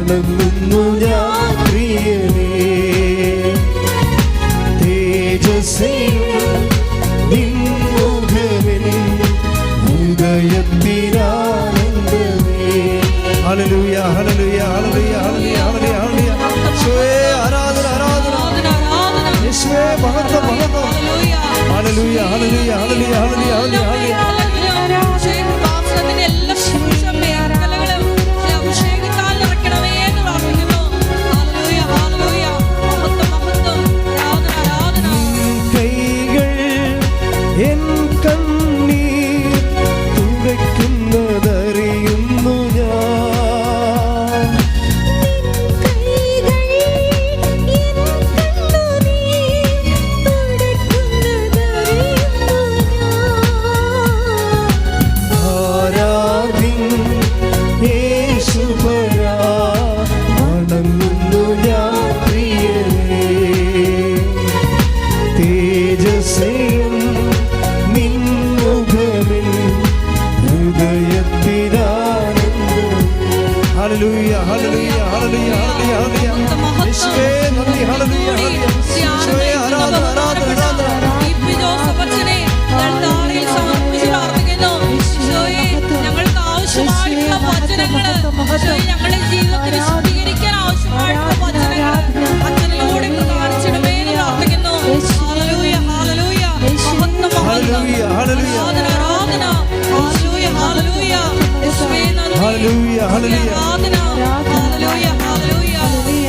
വണങ്ങുന്നു ഞാൻ പ്രിയനേ. തേജസ്സേയും നിൻ മുഖമെൻ ഹൃദയത്തിനാനന്ദമേ. ഹല്ലേലൂയ ഹല്ലേലൂയ ഹല്ലേലൂയ ഹല്ലേലൂയ ഹല്ലേലൂയ. യേശുവേ ആരാധന ആരാധന. യേശുവേ മഹത്വം മഹത്വം. ഹല്ലേലൂയ ഹല്ലേലൂയ ഹല്ലേലൂയ ഹല്ലേലൂയ ഹല്ലേലൂയ. ഞങ്ങളുടെ ജീവിതത്തിൽ സ്വീകരിക്കാൻ ആവശ്യമായിട്ടുള്ള വചനങ്ങൾ അച്ഛനിലൂടെ പ്രകാശിച്ചിടമേ എന്ന് പ്രാർത്ഥിക്കുന്നു. ഹല്ലേലൂയ ഹല്ലേലൂയ മഹത്വം ആരാധന ആരാധന. ഹല്ലേലൂയ ഹല്ലേലൂയ യേശുവേ നന്ദി. ഹല്ലേലൂയ ഹല്ലേലൂയ ഹല്ലേലൂയ ഹല്ലേലൂയ.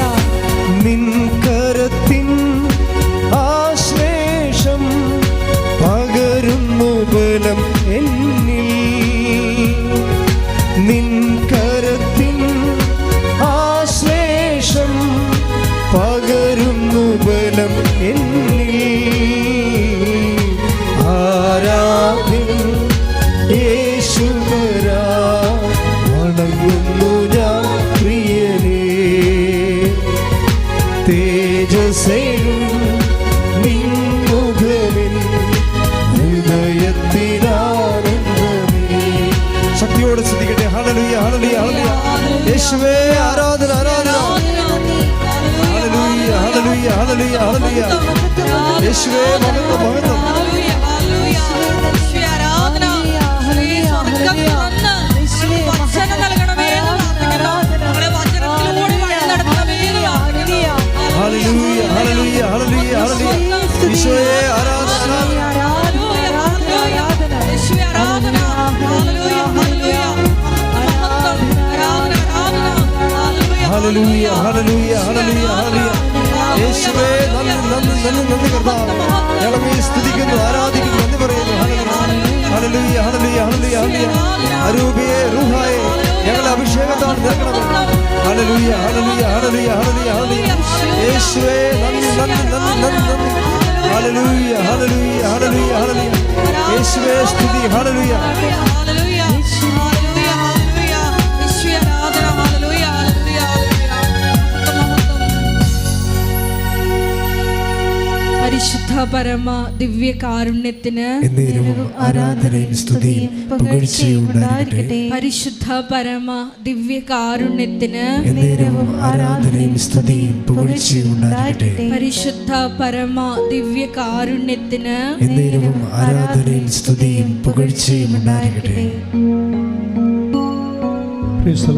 നിൻ കരത്തിൻ ആശ്ലേഷം പകരുന്നു ബലം എന്നിൽ. നിൻ കരത്തിൻ ആശ്ലേഷം പകരുന്നു ബലം എന്നിൽ. ആരാധ്യൻ യേശുവരാ വണങ്ങുന്നു ഞാൻ പ്രിയനേ. തേജസ്സേയും നിൻ മുഖമെൻ ഹൃദയത്തിനാനന്ദമേ. ശക്തിയോടെ സ്തുതിക്കട്ടെ. ഹല്ലേലൂയ ഹല്ലേലൂയ ഹല്ലേലൂയ. യേശുവേ ആരാധന ആരാധന. ഹല്ലേലൂയ ഹല്ലേലൂയ ഹല്ലേലൂയ ഹല്ലേലൂയ. യേശുവേ മഹത്വം മഹത്വം. ഹല്ലേലൂയ ഹല്ലേലൂയ യേശുവേ ആരാധന. വചനം നൽകണമേ എന്ന് പ്രാർത്ഥിക്കുന്നു. ഞങ്ങളെ വചനത്തിലൂടെ വഴി നടത്തണമേ എന്ന് പ്രാർത്ഥിക്കുന്നു. ഹല്ലേലൂയ ഹല്ലേലൂയ ഹല്ലേലൂയ ഹല്ലേലൂയ. യേശുവേ ആരാധന. ഹല്ലേലൂയ ഹല്ലേലൂയ യേശുവേ ആരാധന. ഹല്ലേലൂയ ഹല്ലേലൂയ മഹത്വം ആരാധന ആരാധന. ഹല്ലേലൂയ ഹല്ലേലൂയ ഹല്ലേലൂയ ഹല്ലേലൂയ. യേശുവേ നന്ദി നന്ദി നന്ദി നന്ദി കർത്താവേ. ഞങ്ങളെ സ്തുതിക്കുന്നു ആരാധിക്കുന്നു നന്ദി പറയുന്നു. ഹല്ലേലൂയ ഹല്ലേലൂയ ഹല്ലേലൂയ ഹല്ലേലൂയ. അരൂപിയെ റൂഹായെ ഞങ്ങളെ അഭിഷേകത്താൽ നിറക്കണമേ. ഹല്ലേലൂയ ഹല്ലേലൂയ ഹല്ലേലൂയ ഹല്ലേലൂയ ഹല്ലേലൂയ. യേശുവേ നന്ദി നന്ദി നന്ദി നന്ദി നന്ദി. ഹല്ലേലൂയ ഹല്ലേലൂയ ഹല്ലേലൂയ ഹല്ലേലൂയ. യേശുവേ സ്തുതി. ഹല്ലേലൂയ ഹല്ലേലൂയ ഹല്ലേലൂയ ഹല്ലേലൂയ യേശുവേ ആരാധന. ഹല്ലേലൂയ ഹല്ലേലൂയ ഹല്ലേലൂയ. പരിശുദ്ധ പരമ ദിവ്യ കാരുണ്യത്തിന് ആരാധനയും സ്തുതിയും പുകഴ്ചയും ഉണ്ടായിരിക്കട്ടെ. പരിശുദ്ധ പരമ ദിവ്യ കാരുണ്യത്തിന് ആരാധനയും സ്തുതിയും പുകഴ്ചയും ഉണ്ടായിരിക്കട്ടെ. പരിശുദ്ധ പരമ ദിവ്യ കാരുണ്യത്തിന് ആരാധനയും സ്തുതിയും പുകഴ്ചയും ഉണ്ടായിരിക്കട്ടെ. Praise the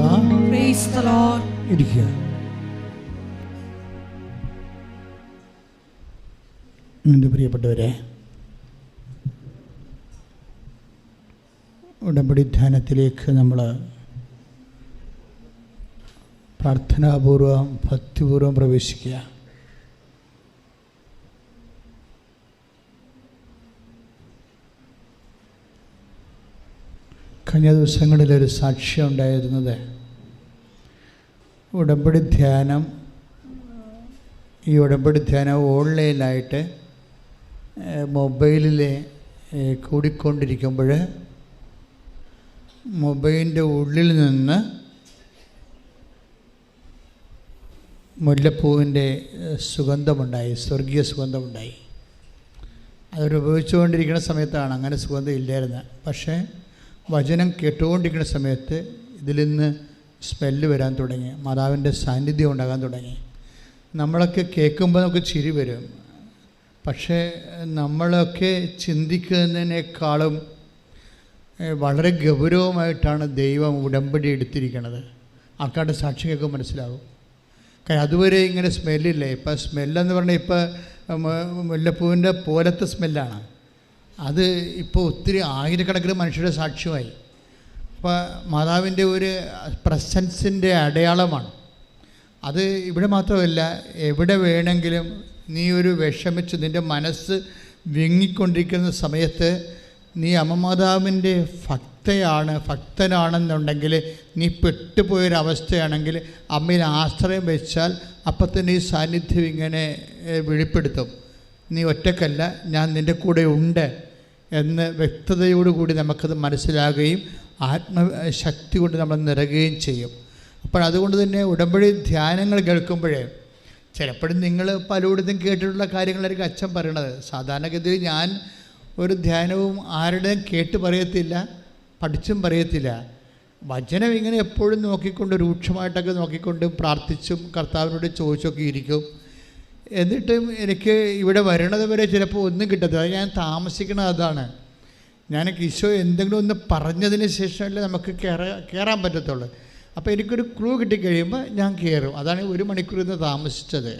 Lord. ഇരിക്കുക. എൻ്റെ പ്രിയപ്പെട്ടവരെ, ഉടമ്പടി ധ്യാനത്തിലേക്ക് നമ്മൾ പ്രാർത്ഥനാപൂർവം ഭക്തിപൂർവം പ്രവേശിക്കുക. കഴിഞ്ഞ ദിവസങ്ങളിലൊരു സാക്ഷ്യം ഉണ്ടായിരുന്നത് ഈ ഉടമ്പടി ധ്യാനം ഓൺലൈനായിട്ട് മൊബൈലിൽ കൂടിക്കൊണ്ടിരിക്കുമ്പോൾ മൊബൈലിൻ്റെ ഉള്ളിൽ നിന്ന് മുല്ലപ്പൂവിൻ്റെ സുഗന്ധമുണ്ടായി, സ്വർഗീയ സുഗന്ധമുണ്ടായി. അതൊരു ഉപയോഗിച്ചുകൊണ്ടിരിക്കുന്ന സമയത്താണ് അങ്ങനെ സുഗന്ധം ഇല്ലായിരുന്നത്. പക്ഷേ വചനം കേട്ടുകൊണ്ടിരിക്കുന്ന സമയത്ത് ഇതിൽ നിന്ന് സ്മെല്ല് വരാൻ തുടങ്ങി, മാതാവിൻ്റെ സാന്നിധ്യം ഉണ്ടാകാൻ തുടങ്ങി. നമ്മളൊക്കെ കേൾക്കുമ്പോൾ നമുക്ക് ചിരി വരും. പക്ഷേ നമ്മളൊക്കെ ചിന്തിക്കുന്നതിനേക്കാളും വളരെ ഗൗരവമായിട്ടാണ് ദൈവം ഉടമ്പടി എടുത്തിരിക്കുന്നത്. ആൾക്കാരുടെ സാക്ഷിയൊക്കെ മനസ്സിലാകും. കാരണം അതുവരെ ഇങ്ങനെ സ്മെല്ലില്ലേ. ഇപ്പം സ്മെല്ലെന്ന് പറഞ്ഞാൽ ഇപ്പം മുല്ലപ്പൂവിൻ്റെ പോലത്തെ സ്മെല്ലാണ്. അത് ഇപ്പോൾ ഒത്തിരി ആയിരക്കണക്കിന് മനുഷ്യരുടെ സാക്ഷ്യമായി. അപ്പോൾ മാതാവിൻ്റെ ഒരു പ്രസൻസിൻ്റെ അടയാളമാണ് അത്. ഇവിടെ മാത്രമല്ല, എവിടെ വേണമെങ്കിലും നീ ഒരു വിഷമിച്ച് നിൻ്റെ മനസ്സ് വിങ്ങിക്കൊണ്ടിരിക്കുന്ന സമയത്ത് നീ അമ്മമാതാവിൻ്റെ ഭക്തനാണെന്നുണ്ടെങ്കിൽ, നീ പെട്ടുപോയൊരവസ്ഥയാണെങ്കിൽ അമ്മയിൽ ആശ്രയം വെച്ചാൽ അപ്പം തന്നെ ഈ സാന്നിധ്യം ഇങ്ങനെ വെളിപ്പെടുത്തും. നീ ഒറ്റക്കല്ല, ഞാൻ നിൻ്റെ കൂടെ ഉണ്ട് എന്ന് വ്യക്തതയോടുകൂടി നമുക്കത് മനസ്സിലാകുകയും ആത്മശക്തി കൊണ്ട് നമ്മൾ നിറയുകയും ചെയ്യും. അപ്പോൾ അതുകൊണ്ട് തന്നെ ഉടമ്പടി ധ്യാനങ്ങൾ കേൾക്കുമ്പോഴേ ചിലപ്പോഴും നിങ്ങൾ പലയിടത്തും കേട്ടിട്ടുള്ള കാര്യങ്ങളായിരിക്കും അച്ഛൻ പറയണത്. സാധാരണഗതിയിൽ ഞാൻ ഒരു ധ്യാനവും ആരുടെയും കേട്ട് പറയത്തില്ല, പഠിച്ചും പറയത്തില്ല. വചനം ഇങ്ങനെ എപ്പോഴും നോക്കിക്കൊണ്ട് രൂക്ഷമായിട്ടൊക്കെ നോക്കിക്കൊണ്ട് പ്രാർത്ഥിച്ചും കർത്താവിനോട് ചോദിച്ചൊക്കെ ഇരിക്കും. എന്നിട്ടും എനിക്ക് ഇവിടെ വരണത് വരെ ചിലപ്പോൾ ഒന്നും കിട്ടത്തില്ല. ഞാൻ താമസിക്കണത് അതാണ്. ഞാൻ ഈശോ എന്തെങ്കിലും ഒന്ന് പറഞ്ഞതിന് ശേഷമല്ലേ നമുക്ക് കയറാൻ പറ്റത്തുള്ളൂ. അപ്പോൾ എനിക്കൊരു ക്ലൂ കിട്ടിക്കഴിയുമ്പോൾ ഞാൻ കയറും. അതാണ് 1 മണിക്കൂർ ഇന്ന് താമസിച്ചത്.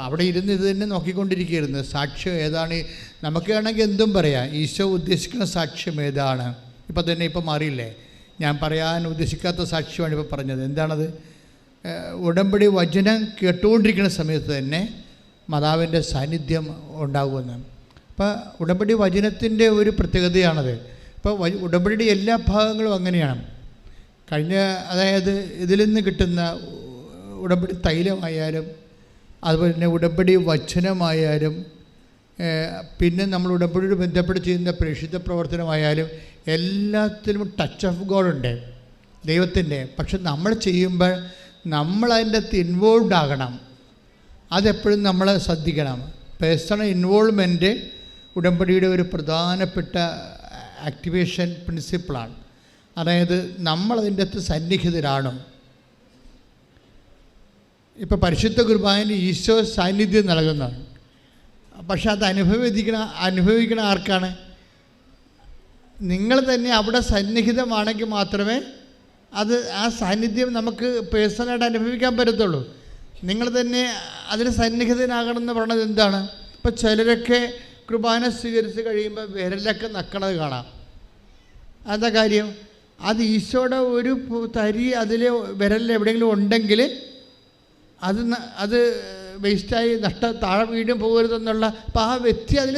അവിടെ ഇരുന്ന് ഇത് തന്നെ നോക്കിക്കൊണ്ടിരിക്കുകയായിരുന്നു. സാക്ഷ്യം ഏതാണ്? നമുക്ക് വേണമെങ്കിൽ എന്തും പറയാം. ഈശോ ഉദ്ദേശിക്കുന്ന സാക്ഷ്യം ഏതാണ്? ഇപ്പം തന്നെ ഇപ്പം മാറിയില്ലേ, ഞാൻ പറയാൻ ഉദ്ദേശിക്കാത്ത സാക്ഷ്യമാണ് ഇപ്പോൾ പറഞ്ഞത്. എന്താണത്? ഉടമ്പടി വചനം കേട്ടുകൊണ്ടിരിക്കുന്ന സമയത്ത് തന്നെ മാതാവിൻ്റെ സാന്നിധ്യം ഉണ്ടാകുമെന്ന്. അപ്പോൾ ഉടമ്പടി വചനത്തിൻ്റെ ഒരു പ്രത്യേകതയാണത്. ഇപ്പോൾ ഉടമ്പടിയുടെ എല്ലാ ഭാഗങ്ങളും അങ്ങനെയാണ്. അതായത് ഇതിൽ നിന്ന് കിട്ടുന്ന ഉടമ്പടി തൈലമായാലും അതുപോലെ തന്നെ ഉടമ്പടി വചനമായാലും പിന്നെ നമ്മൾ ഉടമ്പടിയോട് ബന്ധപ്പെട്ട് ചെയ്യുന്ന പ്രേക്ഷിത പ്രവർത്തനമായാലും എല്ലാത്തിലും ടച്ച് ഓഫ് ഗോഡ് ഉണ്ട്, ദൈവത്തിൻ്റെ. പക്ഷെ നമ്മൾ ചെയ്യുമ്പോൾ നമ്മളതിൻ്റെ അകത്ത് ഇൻവോൾവ് ആകണം. അതെപ്പോഴും നമ്മൾ ശ്രദ്ധിക്കണം. പേഴ്സണൽ ഇൻവോൾവ്മെൻറ്റ് ഉടമ്പടിയുടെ ഒരു പ്രധാനപ്പെട്ട ആക്ടിവേഷൻ പ്രിൻസിപ്പിളാണ്. അതായത് നമ്മളതിൻ്റെ അകത്ത് സന്നിഹിതരാണ്. ഇപ്പോൾ പരിശുദ്ധ കുർബാനയിൽ ഈശോ സാന്നിധ്യം നൽകുന്നതാണ്. പക്ഷെ അത് അനുഭവിക്കണ ആർക്കാണ്? നിങ്ങൾ തന്നെ അവിടെ സന്നിഹിതമാണെങ്കിൽ മാത്രമേ അത് ആ സാന്നിധ്യം നമുക്ക് പേഴ്സണലായിട്ട് അനുഭവിക്കാൻ പറ്റത്തുള്ളൂ. നിങ്ങൾ തന്നെ അതിന് സന്നിഹിതനാകണമെന്ന് പറയുന്നത് എന്താണ്? ഇപ്പോൾ ചിലരൊക്കെ കുർബാന സ്വീകരിച്ച് കഴിയുമ്പോൾ വിരലൊക്കെ നക്കണത് കാണാം. എന്താ കാര്യം? അത് ഈശോയുടെ ഒരു തരി അതിൽ വിരലിൽ എവിടെയെങ്കിലും ഉണ്ടെങ്കിൽ അത് വേസ്റ്റായി താഴെ വീണ്ടും പോകരുതെന്നുള്ള. അപ്പോൾ ആ വ്യക്തി അതിൽ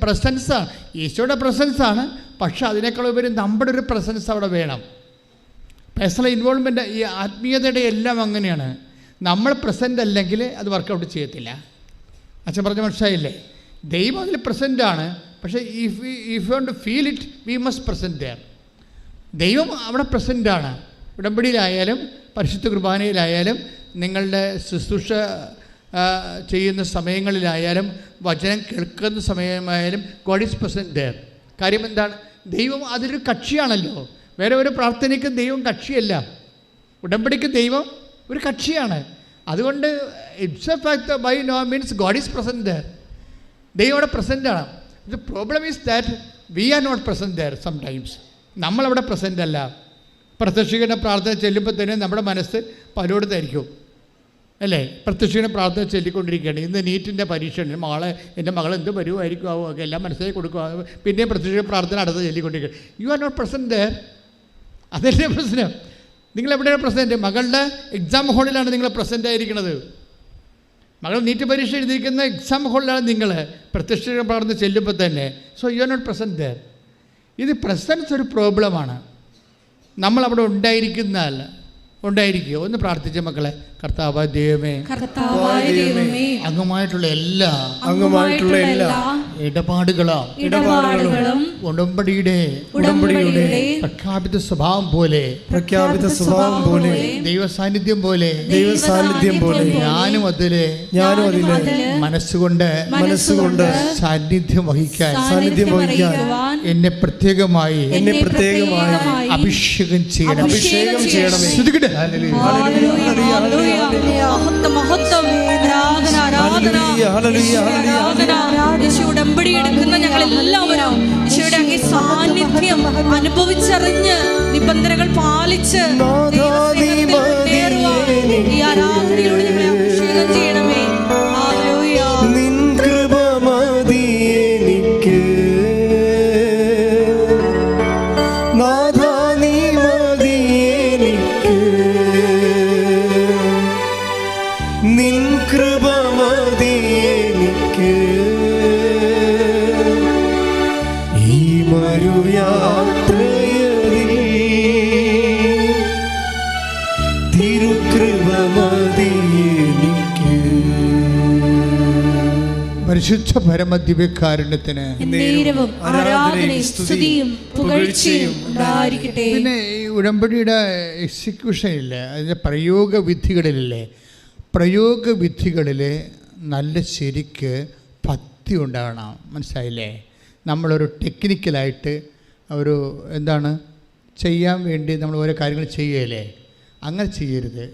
പ്രസൻസാണ്, ഈശോയുടെ പ്രസൻസാണ്. പക്ഷെ അതിനേക്കാളുപരി നമ്മുടെ ഒരു പ്രസൻസ് അവിടെ വേണം. പേഴ്സണൽ ഇൻവോൾവ്മെൻറ്റ് ഈ ആത്മീയതയുടെ എല്ലാം അങ്ങനെയാണ്. നമ്മൾ പ്രസൻ്റ് അല്ലെങ്കിൽ അത് വർക്കൗട്ട് ചെയ്യത്തില്ല. അച്ഛൻ പറഞ്ഞ മനസ്സിലായില്ലേ? ദൈവം അതിൽ പ്രസൻ്റാണ്. പക്ഷേ if you want to feel it we must present there. ദൈവം അവിടെ പ്രസൻ്റാണ്. ഉടമ്പടിയിലായാലും പരിശുദ്ധ കുർബാനയിലായാലും നിങ്ങളുടെ ശുശ്രൂഷ ചെയ്യുന്ന സമയങ്ങളിലായാലും വചനം കേൾക്കുന്ന സമയമായാലും ഗോഡ് ഈസ് പ്രസൻറ്റ് ദെയർ. കാര്യം എന്താണ്? ദൈവം അതിലൊരു കക്ഷിയാണല്ലോ. വേറെ ഒരു പ്രാർത്ഥനയ്ക്കും ദൈവം കക്ഷിയല്ല. ഉടമ്പടിക്ക് ദൈവം ഒരു കക്ഷിയാണ്. അതുകൊണ്ട് it's a fact by no means God is present there. ദൈവം അവിടെ പ്രസൻ്റാണ്. The problem is that we are not present there sometimes. നമ്മളവിടെ പ്രസൻ്റ് അല്ല. പ്രത്യക്ഷീകരണ പ്രാർത്ഥന ചെല്ലുമ്പോൾ തന്നെ നമ്മുടെ മനസ്സ് പലയിടത്തായിരിക്കും അല്ലേ? പ്രത്യക്ഷീകരണ പ്രാർത്ഥന ചൊല്ലിക്കൊണ്ടിരിക്കുകയാണ്. ഇന്ന് നീറ്റിൻ്റെ പരീക്ഷയാണ്, എൻ്റെ മകൾ എന്ത് വരുമായിരിക്കും ഒക്കെ എല്ലാം മനസ്സിലാക്കി കൊടുക്കുക. പിന്നെയും പ്രത്യക്ഷീകരണ പ്രാർത്ഥന അടുത്ത് ചൊല്ലിക്കൊണ്ടിരിക്കുക. You are not present there. അതല്ലേ പ്രശ്നം. നിങ്ങളെവിടെയാണ് പ്രസൻറ്റ്? മകളുടെ എക്സാം ഹോളിലാണ് നിങ്ങൾ പ്രസൻ്റ് ആയിരിക്കുന്നത്. മകൾ നീറ്റ് പരീക്ഷ എഴുതിയിരിക്കുന്ന എക്സാം ഹോളിലാണ് നിങ്ങൾ പ്രത്യക്ഷീകരണ പ്രാർത്ഥന ചെല്ലുമ്പോൾ തന്നെ. So you are not present there. ഇത് പ്രസൻസ് ഒരു പ്രോബ്ലമാണ്. നമ്മളവിടെ ഉണ്ടായിരിക്കുക. ഒന്ന് പ്രാർത്ഥിച്ച മക്കളെ. കർത്താവായ ദൈവമേ, അങ്ങുമായിട്ടുള്ള എല്ലാ ഇടപാടുകളും ഉടമ്പടിയുടെ പ്രഖ്യാപിത സ്വഭാവം പോലെ ദൈവ സാന്നിധ്യം പോലെ ഞാനും അതിലെ മനസ്സുകൊണ്ട് സാന്നിധ്യം വഹിക്കാൻ എന്നെ പ്രത്യേകമായി അഭിഷേകം ചെയ്യണം. അഭിഷേകം ചെയ്യണമേ. സ്തുതിക്കട്ടെ. ഹല്ലേലൂയ. ഹല്ലേലൂയ, ഹല്ലേലൂയ. മഹത്വം, മഹത്വം. ആരാധന, ആരാധന. ആരാധന. യേശു ഉടമ്പടി എടുക്കുന്ന ഞങ്ങൾ എല്ലാവരും യേശുയുടെ അങ്ങേ സാന്നിധ്യം അനുഭവിച്ചറിഞ്ഞ് നിബന്ധനകൾ പാലിച്ച് ഈ ആരാധനയോട് ഞങ്ങളെ അഭിഷേകം ചെയ്യണമേ. ഹല്ലേലൂയ. നിൻ കൃപ മതി എനിക്ക് നാഥാ, നീ മതി എനിക്ക്. നിൻ കൃപ മതി എനിക്ക് ഈ മരുയാത്രയിൽ. തിരുകൃപ മതി എനിക്ക്. പരിശുദ്ധ പരമദിവ്യകാരുണ്യത്തിന് നേരവും ആരാധനയും സ്തുതിയും പുകഴ്ചയും ഉണ്ടായിരിക്കട്ടെ. പിന്നെ ഈ ഉടമ്പടിയുടെ എക്സിക്യൂഷൻ ഇല്ലേ, അതിൻ്റെ പ്രയോഗവിധികളിലില്ലേ, പ്രയോഗവിധികളിൽ നല്ല ശരിക്ക് ഭക്തി ഉണ്ടാകണം. മനസ്സിലായില്ലേ? നമ്മളൊരു ടെക്നിക്കലായിട്ട് ഒരു എന്താണ് ചെയ്യാൻ വേണ്ടി നമ്മൾ ഓരോ കാര്യങ്ങൾ ചെയ്യുകയല്ലേ, അങ്ങനെ ചെയ്യരുത്.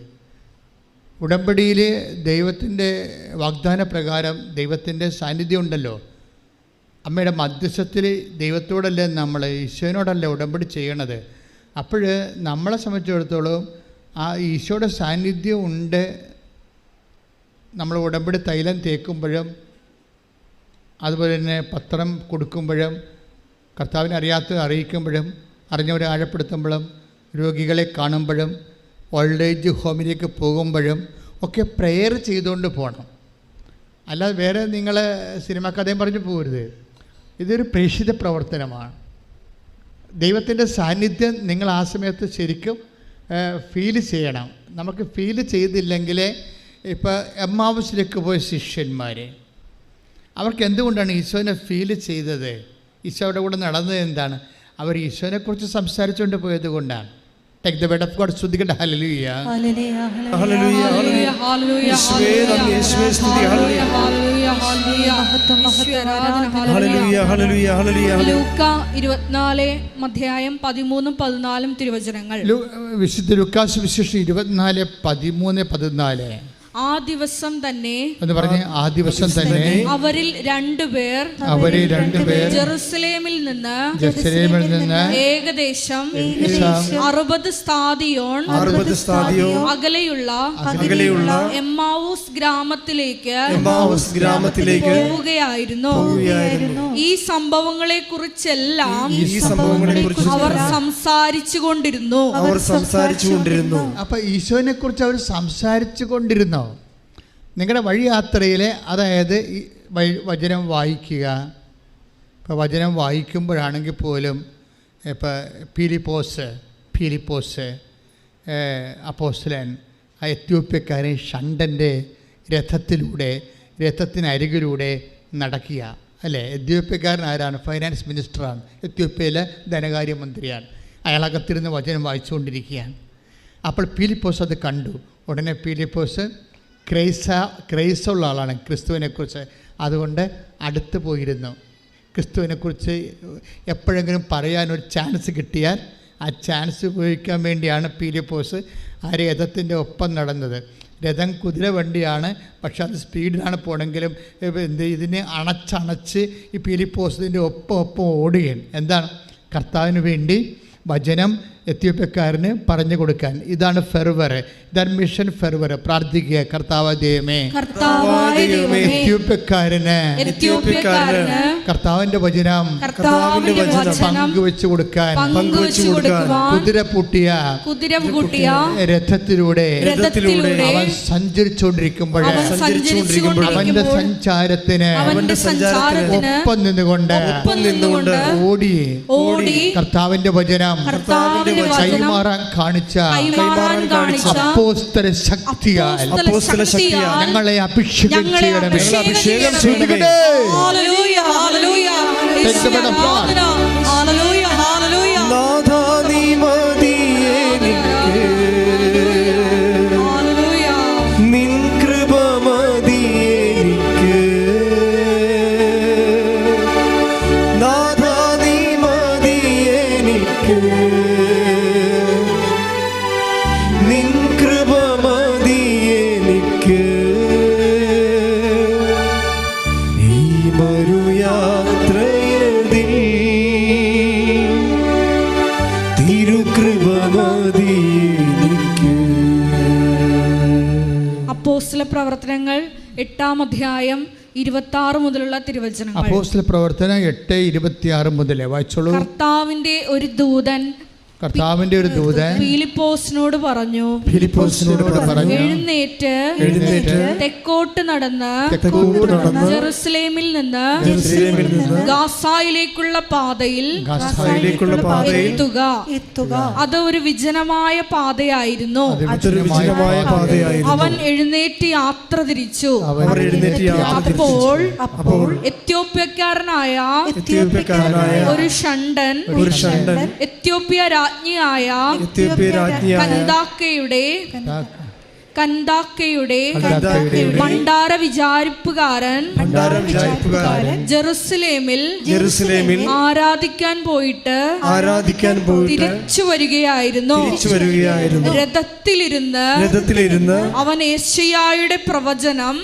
ഉടമ്പടിയിൽ ദൈവത്തിൻ്റെ വാഗ്ദാന പ്രകാരം ദൈവത്തിൻ്റെ സാന്നിധ്യം ഉണ്ടല്ലോ. അമ്മയുടെ മധ്യസ്ഥത്തിൽ ദൈവത്തോടല്ലേ നമ്മൾ, ഈശോനോടല്ലേ ഉടമ്പടി ചെയ്യണത്. അപ്പോൾ നമ്മളെ സംബന്ധിച്ചിടത്തോളം ആ ഈശോയുടെ സാന്നിധ്യം ഉണ്ട്. നമ്മൾ ഉടമ്പടി തൈലം തേക്കുമ്പോഴും അതുപോലെ തന്നെ പത്രം കൊടുക്കുമ്പോഴും കർത്താവിനെ അറിയാത്തത് അറിയിക്കുമ്പോഴും അറിഞ്ഞവരെ ആഴപ്പെടുത്തുമ്പോഴും രോഗികളെ കാണുമ്പോഴും ഓൾഡ് ഏജ് ഹോമിലേക്ക് പോകുമ്പോഴും ഒക്കെ പ്രെയർ ചെയ്തുകൊണ്ട് പോകണം. അല്ലാതെ വേറെ നിങ്ങൾ സിനിമ കഥയും പറഞ്ഞു പോകരുത്. ഇതൊരു പ്രേക്ഷിത പ്രവർത്തനമാണ്. ദൈവത്തിൻ്റെ സാന്നിധ്യം നിങ്ങൾ ആ സമയത്ത് ശരിക്കും ഫീൽ ചെയ്യണം. നമുക്ക് ഫീൽ ചെയ്തില്ലെങ്കിൽ ഇപ്പോൾ എമ്മാവുസിലേക്ക് പോയ ശിഷ്യന്മാർ, അവർക്ക് എന്തുകൊണ്ടാണ് ഈശോനെ ഫീൽ ചെയ്തത്? ഈശോയുടെ കൂടെ നടന്നത് എന്താണ്? അവർ ഈശോനെക്കുറിച്ച് സംസാരിച്ചുകൊണ്ട് പോയത് കൊണ്ടാണ്. Take the word of God. സ്തുതിക്കട്ടെ. ഹല്ലേലൂയ. ഹല്ലേലൂയ, ഹല്ലേലൂയ, ഹല്ലേലൂയ, ഹല്ലേലൂയ. യേശുവേ നന്ദി, യേശുവേ സ്തുതി. ഹല്ലേലൂയ, ഹല്ലേലൂയ, ഹല്ലേലൂയ. മഹത്വം, മഹത്വം, ആരാധന. ഹല്ലേലൂയ, ഹല്ലേലൂയ, ഹല്ലേലൂയ. ലൂക്ക 24 അധ്യായം 13-14 തിരുവചനങ്ങൾ. വിശുദ്ധ ലൂക്കാസ് വിശേഷം 24:13-14. ആ ദിവസം തന്നെ എന്ന് പറഞ്ഞ് ആ ദിവസം തന്നെ അവരിൽ രണ്ടുപേർ ജെറുസലേമിൽ നിന്ന് ഏകദേശം 60 സ്താദിയോൺ അകലെയുള്ള എമ്മാവൂസ് ഗ്രാമത്തിലേക്ക് പോവുകയായിരുന്നു. ഈ സംഭവങ്ങളെ കുറിച്ചെല്ലാം അവർ സംസാരിച്ചു കൊണ്ടിരുന്നു. അപ്പൊ ഈശോനെ കുറിച്ച് അവർ സംസാരിച്ചു കൊണ്ടിരുന്നു. നിങ്ങളുടെ വഴിയാത്രയിൽ, അതായത് ഈ വചനം വായിക്കുക. ഇപ്പോൾ വചനം വായിക്കുമ്പോഴാണെങ്കിൽ പോലും ഇപ്പോൾ ഫിലിപ്പോസ് അപ്പോസ്തലൻ ആ എത്യോപ്യക്കാരൻ ഷണ്ടൻ്റെ രഥത്തിനരികിലൂടെ നടക്കുക അല്ലേ. എത്യോപ്യക്കാരൻ ആരാണ്? ഫൈനാൻസ് മിനിസ്റ്ററാണ്, എത്യോപ്യയിലെ ധനകാര്യമന്ത്രിയാണ്. അയാളകത്തിരുന്ന് വചനം വായിച്ചുകൊണ്ടിരിക്കുകയാണ്. അപ്പോൾ ഫിലിപ്പോസ് അത് കണ്ടു. ഉടനെ ഫിലിപ്പോസ് ക്രൈസുള്ള ആളാണ് ക്രിസ്തുവിനെക്കുറിച്ച്. അതുകൊണ്ട് അടുത്ത് പോയിരുന്നു. ക്രിസ്തുവിനെക്കുറിച്ച് എപ്പോഴെങ്കിലും പറയാനൊരു ചാൻസ് കിട്ടിയാൽ ആ ചാൻസ് ഉപയോഗിക്കാൻ വേണ്ടിയാണ് ഫിലിപ്പോസ് ആ രഥത്തിൻ്റെ ഒപ്പം നടന്നത്. രഥം കുതിര വണ്ടിയാണ്, പക്ഷെ അത് സ്പീഡിലാണ് പോകണമെങ്കിലും ഇതിനെ അണച്ചണച്ച് ഈ ഫിലിപ്പോസിൻ്റെ ഒപ്പം ഓടുകയാണ്. എന്താണ്? കർത്താവിന് വേണ്ടി വചനം എത്യോപ്യക്കാരന് പറഞ്ഞു കൊടുക്കാൻ. ഇതാണ് ഫെർവർ, ഇതാണ് മിഷൻ ഫെർവർ. പ്രാർത്ഥിക്കുക, കർത്താവായ ദൈവമേ, എത്യോപ്യക്കാരന് കർത്താവിന്റെ വചനം പങ്കുവെച്ചു കൊടുക്കാൻ കുതിര പൂട്ടിയ രഥത്തിലൂടെ അവൻ സഞ്ചരിച്ചുകൊണ്ടിരിക്കുമ്പോൾ അവന്റെ സഞ്ചാരത്തിന് ഒപ്പം നിന്നുകൊണ്ട് ഓടി കർത്താവിന്റെ വചനം കൈമാറാൻ കാണിച്ച അപ്പോസ്തല ശക്തിയാൽ ഞങ്ങളെ അഭിഷേകം ചെയ്യണമേ. ഹല്ലേലൂയ, ഹല്ലേലൂയ. ഹല്ലേലൂയ, ഹല്ലേലൂയ. നാഥാ നീ മതി എനിക്ക്, ഹല്ലേലൂയ. നിൻ കൃപ മതി എനിക്ക്, നാഥാ നീ മതി എനിക്ക്. അപ്പോസ്തല പ്രവർത്തനങ്ങൾ 8-ാം അധ്യായം 26 മുതലുള്ള തിരുവചനങ്ങൾ. അപ്പോസ്തല പ്രവർത്തനം 8:26 മുതൽ വായിച്ചോളൂ. കർത്താവിന്റെ ഒരു ദൂതൻ ഫിലിപ്പോസിനോട് പറഞ്ഞു, എഴുന്നേറ്റ് തെക്കോട്ട് നടന്ന് ജെറുസലേമിൽ നിന്ന് ഗാസായിലേക്കുള്ള പാതയിൽ എത്തുക. അത് ഒരു വിജനമായ പാതയായിരുന്നു. അവൻ എഴുന്നേറ്റ് യാത്ര തിരിച്ചു. അപ്പോൾ എത്യോപ്യക്കാരനായ ഒരു ഷണ്ടൻ എത്യോപ്യ രാജ്ഞിയായ കന്ദാക്കയുടെ ഭണ്ഡാര വിചാരിപ്പുകാരൻ ജെറുസലേമിൽ ആരാധിക്കാൻ പോയിട്ട് തിരിച്ചു വരികയായിരുന്നു. രഥത്തിലിരുന്ന് അവൻ യേശയ്യായുടെ പ്രവചനം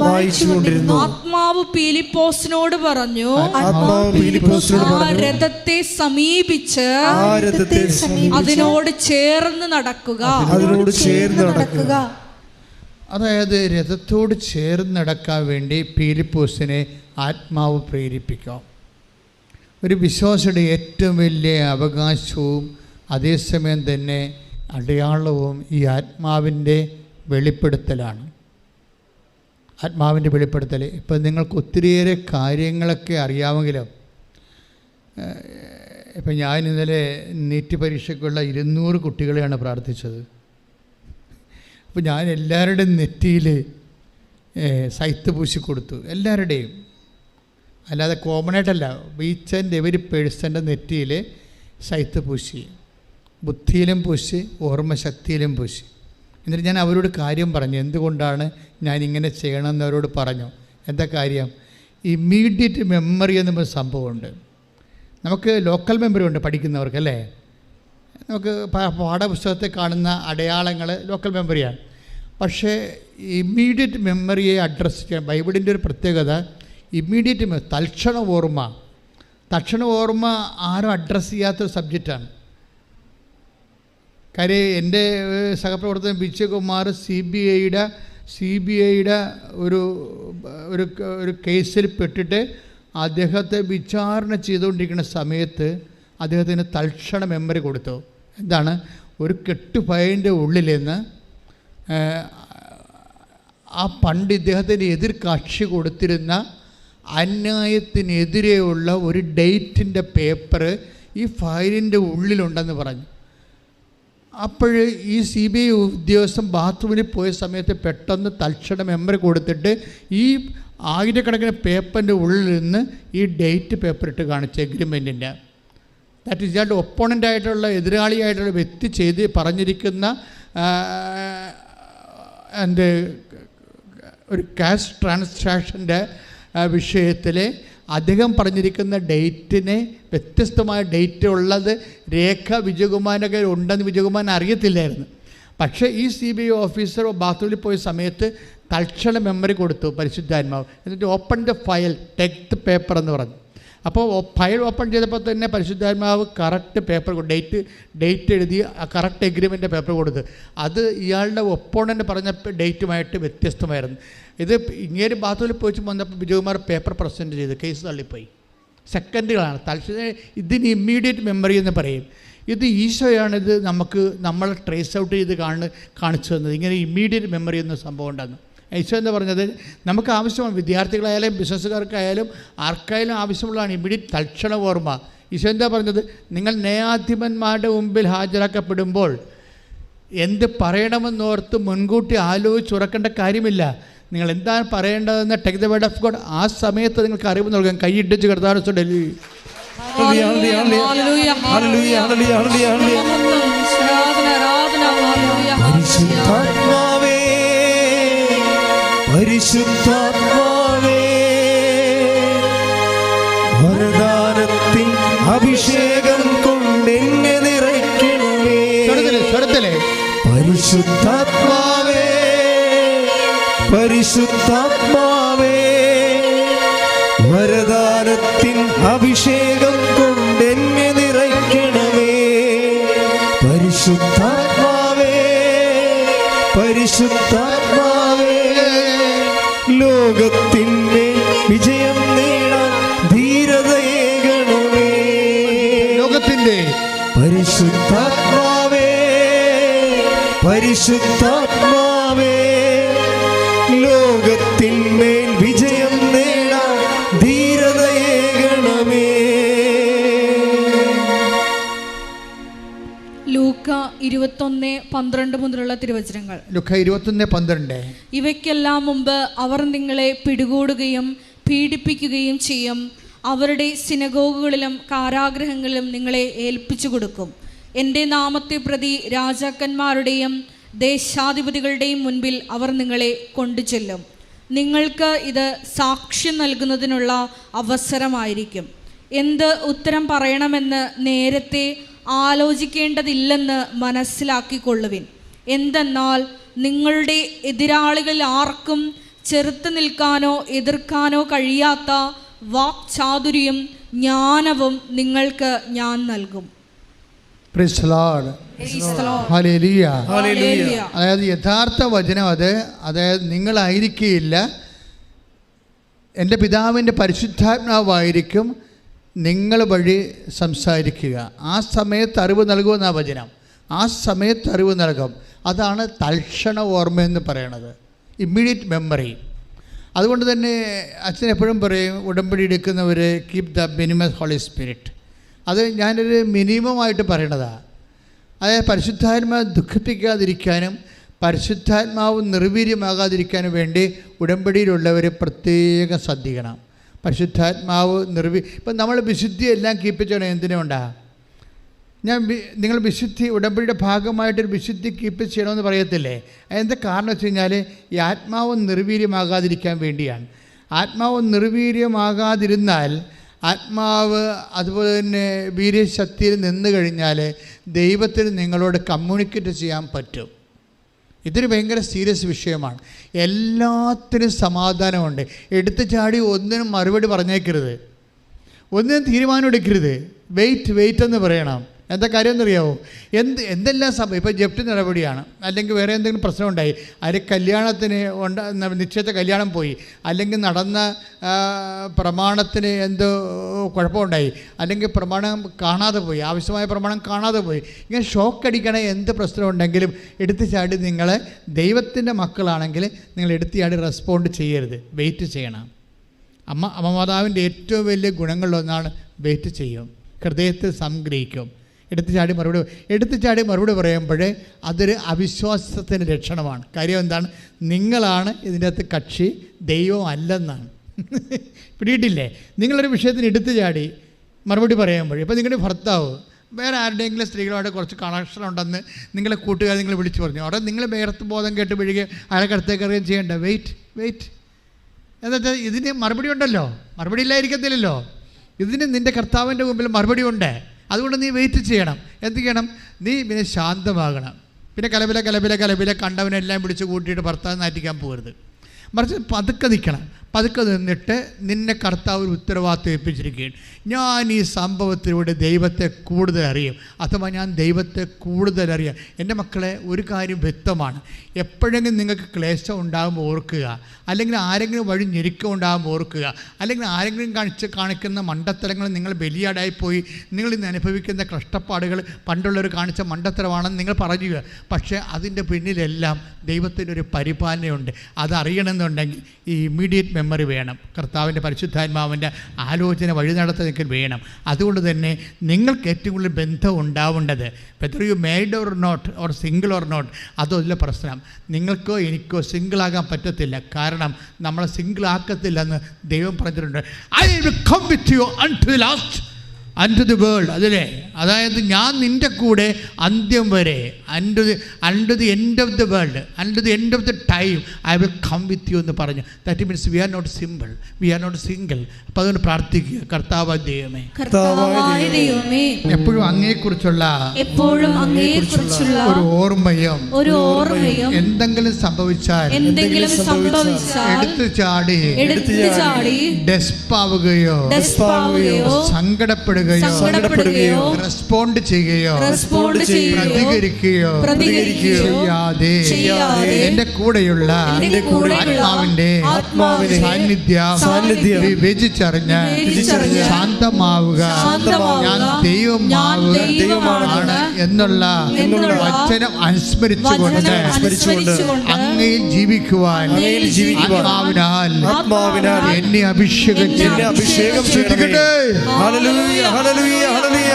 വായിച്ചുകൊണ്ടിരുന്നു. ആത്മാവ് ഫിലിപ്പോസിനോട് പറഞ്ഞു, ആ രഥത്തെ സമീപിച്ച് അതിനോട് ചേർന്ന് നടക്കുക. അതായത് രഥത്തോട് ചേർന്ന് നടക്കാൻ വേണ്ടി ഫിലിപ്പോസിനെ ആത്മാവ് പ്രേരിപ്പിക്കാം. ഒരു വിശ്വാസിയുടെ ഏറ്റവും വലിയ അവകാശവും അതേസമയം തന്നെ അടയാളവും ഈ ആത്മാവിൻ്റെ വെളിപ്പെടുത്തലാണ്. ആത്മാവിൻ്റെ വെളിപ്പെടുത്തൽ. ഇപ്പം നിങ്ങൾക്ക് ഒത്തിരിയേറെ കാര്യങ്ങളൊക്കെ അറിയാമെങ്കിലും ഇപ്പം ഞാൻ ഇന്നലെ നീറ്റ് പരീക്ഷയ്ക്കുള്ള 200 കുട്ടികളെയാണ് പ്രാർത്ഥിച്ചത്. അപ്പോൾ ഞാൻ എല്ലാവരുടെയും നെറ്റിയിൽ സൈത്ത് പൂശി കൊടുത്തു, എല്ലാവരുടെയും. അല്ലാതെ കോമണായിട്ടല്ല, ഈച്ച് ആൻഡ് എവരി പേഴ്സൻ്റെ നെറ്റിയിൽ സൈത്ത് പൂശി, ബുദ്ധിയിലും പൂശി, ഓർമ്മശക്തിയിലും പൂശി. എന്നിട്ട് ഞാൻ അവരോട് കാര്യം പറഞ്ഞു, എന്തുകൊണ്ടാണ് ഞാനിങ്ങനെ ചെയ്യണമെന്ന് അവരോട് പറഞ്ഞു. എന്താ കാര്യം? ഇമ്മീഡിയറ്റ് മെമ്മറി എന്നൊരു സംഭവമുണ്ട്. നമുക്ക് ലോക്കൽ മെമ്മറി ഉണ്ട് പഠിക്കുന്നവർക്ക്, അല്ലേ? നമുക്ക് പാഠപുസ്തകത്തിൽ കാണുന്ന അടയാളങ്ങൾ ലോക്കൽ മെമ്മറിയാണ്. പക്ഷേ ഇമ്മീഡിയറ്റ് മെമ്മറിയെ അഡ്രസ്സ് ചെയ്യാൻ ബൈബിളിൻ്റെ ഒരു പ്രത്യേകത, ഇമ്മീഡിയറ്റ് തൽക്ഷണ ഓർമ്മ ആരും അഡ്രസ്സ് ചെയ്യാത്തൊരു സബ്ജക്റ്റാണ്. കാര്യം എൻ്റെ സഹപ്രവർത്തകൻ വിജയകുമാർ CBIയുടെ ഒരു കേസിൽ പെട്ടിട്ട് അദ്ദേഹത്തെ വിചാരണ ചെയ്തുകൊണ്ടിരിക്കുന്ന സമയത്ത് അദ്ദേഹത്തിന് തൽക്ഷണ മെമ്മറി കൊടുത്തു. എന്താണ്? ഒരു കെട്ടുപയൻ്റെ ഉള്ളിൽ നിന്ന് ആ പണ്ട് ഇദ്ദേഹത്തിൻ്റെ എതിർ കക്ഷി കൊടുത്തിരുന്ന അന്യായത്തിനെതിരെയുള്ള ഒരു ഡേറ്റിൻ്റെ പേപ്പർ ഈ ഫയലിൻ്റെ ഉള്ളിലുണ്ടെന്ന് പറഞ്ഞു. അപ്പോൾ ഈ CBI ഉദ്യോഗസ്ഥൻ ബാത്റൂമിൽ പോയ സമയത്ത് പെട്ടെന്ന് തൽക്ഷണ മെമ്മറി കൊടുത്തിട്ട് ഈ ആയിരക്കണക്കിന് പേപ്പറിൻ്റെ ഉള്ളിൽ നിന്ന് ഈ ഡേറ്റ് പേപ്പർ ഇട്ട് കാണിച്ചു, എഗ്രിമെൻറ്റിൻ്റെ. ദാറ്റ് ഈസ് ഇയാളുടെ ഒപ്പോണൻ്റായിട്ടുള്ള എതിരാളിയായിട്ടുള്ള വ്യക്തി ചെയ്ത് പറഞ്ഞിരിക്കുന്ന ഒരു ക്യാഷ് ട്രാൻസാക്ഷൻ്റെ വിഷയത്തിൽ അദ്ദേഹം പറഞ്ഞിരിക്കുന്ന ഡേറ്റിനെ വ്യത്യസ്തമായ ഡേറ്റ് ഉള്ളത് രേഖ വിജയകുമാരൻ്റെ ഉണ്ടെന്ന് വിജയകുമാരൻ അറിയത്തില്ലായിരുന്നു. പക്ഷേ ഈ CBI ഓഫീസർ ബാത്റൂമിൽ പോയ സമയത്ത് തൽക്ഷണ മെമ്മറി കൊടുത്തു പരിശുദ്ധാത്മാവ്. എന്നിട്ട് open the file, take the paper എന്ന് പറഞ്ഞു. അപ്പോൾ ഫയൽ ഓപ്പൺ ചെയ്തപ്പോൾ തന്നെ പരിശുദ്ധാത്മാവ് കറക്റ്റ് പേപ്പർ ഡേറ്റ് എഴുതി കറക്റ്റ് എഗ്രിമെൻ്റ് പേപ്പർ കൊടുത്ത്. അത് ഇയാളുടെ ഒപ്പോണൻ്റ് പറഞ്ഞ ഡേറ്റുമായിട്ട് വ്യത്യസ്തമായിരുന്നു. ഇത് ഇങ്ങനെ ബാത്റൂമിൽ പോയിട്ട് വന്നപ്പോൾ വിജയകുമാർ പേപ്പർ പ്രസൻറ്റ് ചെയ്ത് കേസ് തള്ളിപ്പോയി. സെക്കൻഡുകളാണ്. തൽക്ഷണം ഇതിന് ഇമ്മീഡിയറ്റ് മെമ്മറി എന്ന് പറയും. ഇത് ഈശോയാണിത് നമ്മളെ ട്രേസ് ഔട്ട് ചെയ്ത് കാണിച്ചു തന്നത്. ഇങ്ങനെ ഇമ്മീഡിയറ്റ് മെമ്മറി എന്ന സംഭവം ഉണ്ടെന്ന് ഈശോ എന്ന് പറഞ്ഞത് നമുക്ക് ആവശ്യമാണ്. വിദ്യാർത്ഥികളായാലും ബിസിനസ്സുകാർക്കായാലും ആർക്കായാലും ആവശ്യമുള്ളതാണ് ഇമ്മീഡിയറ്റ് തൽക്ഷണ ഓർമ്മ. ഈശോ എന്താ പറഞ്ഞത്? നിങ്ങൾ ന്യായാധിപന്മാരുടെ മുമ്പിൽ ഹാജരാക്കപ്പെടുമ്പോൾ എന്ത് പറയണമെന്നോർത്ത് മുൻകൂട്ടി ആലോചിച്ചുറക്കേണ്ട കാര്യമില്ല. നിങ്ങൾ എന്താണ് പറയേണ്ടതെന്ന് take the word of God. ആ സമയത്ത് നിങ്ങൾക്ക് അറിവ് നൽകാൻ കൈയിട്ടിച്ച് കർത്താവിനെ ഡൽഹി പരിശുദ്ധാത്മാവേ വരദാനത്തിൻ അഭിഷേകം കൊണ്ടെന്നെ നിറയ്ക്കണമേ. പരിശുദ്ധാത്മാവേ പരിശുദ്ധാത്മാവേ വരദാനത്തിൻ അഭിഷേകം കൊണ്ടെന്നെ നിറയ്ക്കണമേ. പരിശുദ്ധാത്മാവേ പരിശുദ്ധാത്മാവേ ലോകത്തിന്മേൽ വിജയം നേടാൻ ധീരതയേകണമേ. ലോകത്തിൻ്റെ പരിശുദ്ധാത്മാവേ പരിശുദ്ധാത്മാവേ ലോകത്തിന്മേൽ വിജയം നേടാൻ ധീരതയേകണമേ. ലൂക്ക 21:12 മുതലുള്ള തിരുവചനങ്ങൾ. ലൂക്ക 21:12. ഇവയ്ക്കെല്ലാം മുമ്പ് അവർ നിങ്ങളെ പിടികൂടുകയും പീഡിപ്പിക്കുകയും ചെയ്യും. അവരുടെ സിനഗോഗുകളിലും കാരാഗൃഹങ്ങളിലും നിങ്ങളെ ഏൽപ്പിച്ചു കൊടുക്കും. എൻ്റെ നാമത്തെ പ്രതി രാജാക്കന്മാരുടെയും ദേശാധിപതികളുടെയും മുൻപിൽ അവർ നിങ്ങളെ കൊണ്ടുചെല്ലും. നിങ്ങൾക്ക് ഇത് സാക്ഷ്യം നൽകുന്നതിനുള്ള അവസരമായിരിക്കും. എന്ത് ഉത്തരം പറയണമെന്ന് നേരത്തെ ആലോചിക്കേണ്ടതില്ലെന്ന് മനസ്സിലാക്കിക്കൊള്ളുവിൻ. എന്തെന്നാൽ നിങ്ങളുടെ എതിരാളികളിൽ ആർക്കും ചെറുത്ത് നിൽക്കാനോ എതിർക്കാനോ കഴിയാത്ത വാക്ചാതുര്യം ജ്ഞാനവും നിങ്ങൾക്ക് ഞാൻ നൽകും. Praise the Lord. ഹല്ലേലൂയ. അതായത് യഥാർത്ഥ വചനം അതായത് നിങ്ങളായിരിക്കില്ല, എൻ്റെ പിതാവിൻ്റെ പരിശുദ്ധാത്മാവായിരിക്കും നിങ്ങൾ വഴി സംസാരിക്കുക. ആ സമയത്ത് അറിവ് നൽകുമെന്നാ വചനം. ആ സമയത്ത് അറിവ് നൽകും. അതാണ് തൽക്ഷണ ഓർമ്മയെന്ന് പറയണത്, ഇമ്മീഡിയറ്റ് മെമ്മറി. അതുകൊണ്ട് തന്നെ അച്ഛൻ എപ്പോഴും പറയും, ഉടമ്പടി എടുക്കുന്നവർ keep the minimum Holy Spirit. അത് ഞാനൊരു മിനിമമായിട്ട് പറയണതാണ്. അതായത് പരിശുദ്ധാത്മാവ് ദുഃഖിപ്പിക്കാതിരിക്കാനും പരിശുദ്ധാത്മാവ് നിർവീര്യമാകാതിരിക്കാനും വേണ്ടി ഉടമ്പടിയിലുള്ളവർ പ്രത്യേകം ശ്രദ്ധിക്കണം. പരിശുദ്ധാത്മാവ് ഇപ്പം നമ്മൾ വിശുദ്ധി എല്ലാം കീപ്പിച്ചോണം. എന്തിനുകൊണ്ടാണ് നിങ്ങൾ വിശുദ്ധി ഉടമ്പടിയുടെ ഭാഗമായിട്ടൊരു വിശുദ്ധി കീപ്പ് ചെയ്യണമെന്ന് പറയത്തില്ലേ? അതിൻ്റെ കാരണം വെച്ച് കഴിഞ്ഞാൽ ഈ ആത്മാവ് നിർവീര്യമാകാതിരിക്കാൻ വേണ്ടിയാണ്. ആത്മാവ് നിർവീര്യമാകാതിരുന്നാൽ ആത്മാവ് അതുപോലെ തന്നെ വീര്യശക്തിയിൽ നിന്ന് കഴിഞ്ഞാൽ ദൈവത്തിന് നിങ്ങളോട് കമ്മ്യൂണിക്കേറ്റ് ചെയ്യാൻ പറ്റും. ഇതൊരു ഭയങ്കര സീരിയസ് വിഷയമാണ്. എല്ലാത്തിനും സമാധാനമുണ്ട്. എടുത്തു ചാടി ഒന്നിനും മറുപടി പറഞ്ഞേക്കരുത്, ഒന്നിനും തീരുമാനം എടുക്കരുത്. വെയിറ്റ് എന്ന് പറയണം. എന്താ കാര്യം എന്നറിയാമോ? എന്തെല്ലാം സമയം ഇപ്പോൾ ജപ്തി നടപടിയാണ്, അല്ലെങ്കിൽ വേറെ എന്തെങ്കിലും പ്രശ്നമുണ്ടായി, അതിൽ കല്യാണത്തിന് നിശ്ചയത്തെ കല്യാണം പോയി, അല്ലെങ്കിൽ നടന്ന പ്രമാണത്തിന് എന്തോ കുഴപ്പമുണ്ടായി, അല്ലെങ്കിൽ പ്രമാണം കാണാതെ പോയി, ആവശ്യമായ പ്രമാണം കാണാതെ പോയി, ഇങ്ങനെ ഷോക്കടിക്കണ എന്ത് പ്രശ്നമുണ്ടെങ്കിലും എടുത്തു ചാടി നിങ്ങൾ ദൈവത്തിൻ്റെ മക്കളാണെങ്കിൽ നിങ്ങൾ എടുത്തു ചാടി റെസ്പോണ്ട് ചെയ്യരുത്, വെയിറ്റ് ചെയ്യണം. അമ്മ മാതാവിൻ്റെ ഏറ്റവും വലിയ ഗുണങ്ങളിലൊന്നാണ് വെയിറ്റ് ചെയ്യും, ഹൃദയത്തിൽ സംഗ്രഹിക്കും. എടുത്തു ചാടി മറുപടി പറയുമ്പോഴേ അതൊരു അവിശ്വാസത്തിൻ്റെ ലക്ഷണമാണ്. കാര്യം എന്താണ്? നിങ്ങളാണ് ഇതിൻ്റെ അകത്ത് കക്ഷി, ദൈവം അല്ലെന്നാണ്. പിടിയിട്ടില്ലേ? നിങ്ങളൊരു വിഷയത്തിന് എടുത്തു ചാടി മറുപടി പറയുമ്പോഴേ, ഇപ്പോൾ നിങ്ങളുടെ ഭർത്താവ് വേറെ ആരുടെയെങ്കിലും സ്ത്രീകളുമായിട്ട് കുറച്ച് കണക്ഷൻ ഉണ്ടെന്ന് നിങ്ങളെ കൂട്ടുകാർ നിങ്ങൾ വിളിച്ചു പറഞ്ഞു, അവിടെ നിങ്ങൾ വേർത്ത് ബോധം കേട്ട് വിഴുകയും അയാൾക്കടുത്തേക്ക് അറിയുകയും ചെയ്യേണ്ട. വെയിറ്റ് എന്നുവെച്ചാൽ ഇതിന് മറുപടി ഉണ്ടല്ലോ, മറുപടി ഇല്ലായിരിക്കത്തില്ലല്ലോ. ഇതിന് നിൻ്റെ കർത്താവിൻ്റെ മുമ്പിൽ മറുപടി ഉണ്ട്. അതുകൊണ്ട് നീ വെയിറ്റ് ചെയ്യണം. എന്ത് ചെയ്യണം? നീ പിന്നെ ശാന്തമാകണം. പിന്നെ കലപില കണ്ടവനെല്ലാം പിടിച്ച് കൂട്ടിയിട്ട് ഭർത്താവ് നാറ്റിക്കാൻ പോകരുത്. മറിച്ച് പതുക്കെ നിൽക്കണം. പതുക്കെ നിന്നിട്ട് നിന്നെ കർത്താവ് ഒരു ഉത്തരവാദിത്വം ഏൽപ്പിച്ചിരിക്കുകയാണ്. ഞാൻ ഈ സംഭവത്തിലൂടെ ദൈവത്തെ കൂടുതൽ അറിയും, അഥവാ ഞാൻ ദൈവത്തെ കൂടുതൽ അറിയാം. എൻ്റെ മക്കളെ, ഒരു കാര്യം വ്യക്തമാണ്. എപ്പോഴെങ്കിലും നിങ്ങൾക്ക് ക്ലേശം ഉണ്ടാകുമ്പോൾ ഓർക്കുക, അല്ലെങ്കിൽ ആരെങ്കിലും വഴി ഞെരുക്കം ഉണ്ടാകുമ്പോൾ ഓർക്കുക, അല്ലെങ്കിൽ ആരെങ്കിലും കാണിക്കുന്ന മണ്ടത്തരങ്ങൾ നിങ്ങൾ ബലിയാടായിപ്പോയി, നിങ്ങൾ ഇന്ന് അനുഭവിക്കുന്ന കഷ്ടപ്പാടുകൾ പണ്ടുള്ളവർ കാണിച്ച മണ്ടത്തരമാണെന്ന് നിങ്ങൾ പറയുക. പക്ഷേ അതിൻ്റെ പിന്നിലെല്ലാം ദൈവത്തിൻ്റെ ഒരു പരിപാലനയുണ്ട്. അതറിയണമെന്നുണ്ടെങ്കിൽ ഈ ഇമ്മീഡിയറ്റ് മെമ്മറി വേണം. കർത്താവിൻ്റെ പരിശുദ്ധാത്മാവിൻ്റെ ആലോചന വഴി നടത്തുന്നതൊക്കെ വേണം. അതുകൊണ്ട് തന്നെ നിങ്ങൾക്ക് ഏറ്റവും കൂടുതൽ ബന്ധം ഉണ്ടാവേണ്ടത് whether you married or not or single or not, അതല്ല പ്രശ്നം. നിങ്ങൾക്കോ എനിക്കോ സിംഗിളാകാൻ പറ്റത്തില്ല. കാരണം നമ്മളെ സിംഗിളാക്കത്തില്ലെന്ന് ദൈവം പറഞ്ഞിട്ടുണ്ട്. I will come with you unto the last unto the world. അതിലെ അതായത് ഞാൻ നിൻ്റെ കൂടെ അന്ത്യം വരെ, unto the end of the world, unto the end of the time I will come with you എന്ന് പറഞ്ഞു. That means we are not simple, we are not single. അപ്പോൾ അതുകൊണ്ട് പ്രാർത്ഥിക്കുക, കർത്താവായ ദൈവമേ, എപ്പോഴും അങ്ങയെക്കുറിച്ചുള്ള ഒരു ഓർമ്മയും എന്തെങ്കിലും സംഭവിച്ചാൽ എടുത്തു ചാടി ഡെസ്പാവുകയോ സങ്കടപ്പെടുകയോ സങ്കടപ്പെടുകയോ റെസ്പോണ്ട് ചെയ്യുകയോ പ്രതികരിക്കുകയോ ചെയ്യാതെ എന്റെ കൂടെയുള്ള ആത്മാവിന്റെ സാന്നിധ്യം വിവേചിച്ചറിഞ്ഞ് ശാന്തമാവുക, ഞാൻ ദൈവമാണ് എന്നുള്ള വചനം അനുസ്മരിച്ചുകൊണ്ട് അങ്ങയിൽ ജീവിക്കുവാൻ ആത്മാവിനാൽ എന്നെ അഭിഷേകം ചെയ്യണമേ. ഹല്ലേലൂയ, ഹല്ലേലൂയ, ഹല്ലേലൂയ.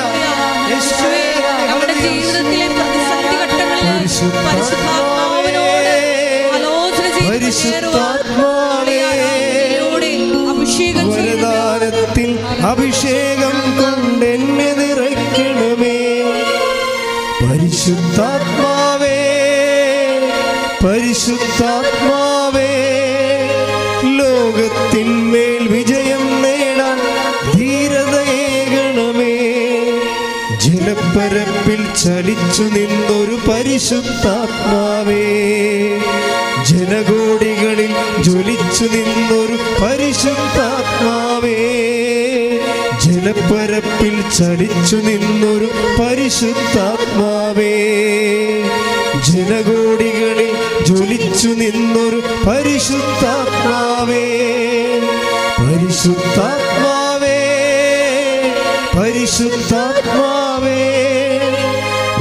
യേശുവേ, നമ്മുടെ ജീവിതത്തിലെ പ്രതിസന്ധി ഘട്ടങ്ങളിൽ പരിശുദ്ധാത്മാവിനോട് ആലോചന വരദാനത്തിൽ അഭിഷേകം കൊണ്ട് എന്നെ നിറയ്ക്കണമേ. പരിശുദ്ധാത്മാവേ, പരിശുദ്ധാത്മാവേ, ലോകത്തിന്മേൽ വിജയം നേടാൻ ധീരതയേകണമേ. ജലപ്പരപ്പിൽ ചലിച്ചു നിന്നൊരു പരിശുദ്ധാത്മാവേ, ജനകോടികളിൽ ജ്വലിച്ചു നിന്നൊരു പരിശുദ്ധാത്മാവേ, ജലപ്പരപ്പിൽ ചലിച്ചു നിന്നൊരു പരിശുദ്ധാത്മാവേ, ജനകോടികളിൽ ജ്വലിച്ചു നിന്നൊരു പരിശുദ്ധാത്മാവേ, പരിശുദ്ധാത്മാവേ, പരിശുദ്ധാത്മാവേ,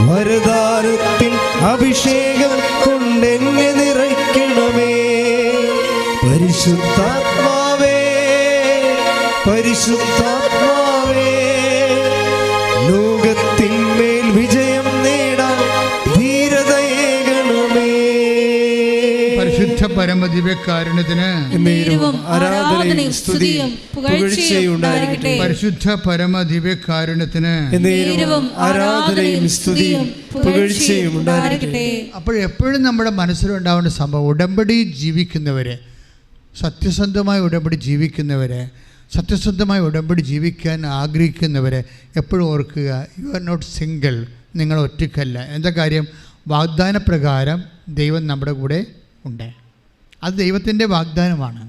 വരദാനത്തിൽ അഭിഷേകം കൊണ്ട് എന്നെ നിറയ്ക്കണമേ. പരിശുദ്ധാത്മാവേ, പരിശുദ്ധാത്മാവേ, ലോകത്തിന്മേൽ വിജയം നേടാൻ ധീരതയേകണമേ. പരിശുദ്ധ പരമദിവ്യകാരുണ്യത്തിന് ആരാധനയും സ്തുതിയും പുകഴ്ചയും ഉണ്ടായിരിക്കട്ടെ. പരിശുദ്ധ പരമദിവ്യകാരുണ്യത്തിന് ആരാധനയും സ്തുതിയും പുകഴ്ചയും ഉണ്ടായിരിക്കട്ടെ. അപ്പോൾ എപ്പോഴും നമ്മുടെ മനസ്സിലുണ്ടാവേണ്ട സംഭവം, ഉടമ്പടി ജീവിക്കുന്നവരെ, സത്യസന്ധമായ ഉടമ്പടി ജീവിക്കുന്നവരെ, സത്യസന്ധമായ ഉടമ്പടി ജീവിക്കാൻ ആഗ്രഹിക്കുന്നവരെ എപ്പോഴും ഓർക്കുക, യു ആർ നോട്ട് സിംഗിൾ. നിങ്ങൾ ഒറ്റയ്ക്കല്ല. എന്താ കാര്യം? വാഗ്ദാന പ്രകാരം ദൈവം നമ്മുടെ കൂടെ ഉണ്ട്. അത് ദൈവത്തിൻ്റെ വാഗ്ദാനമാണ്.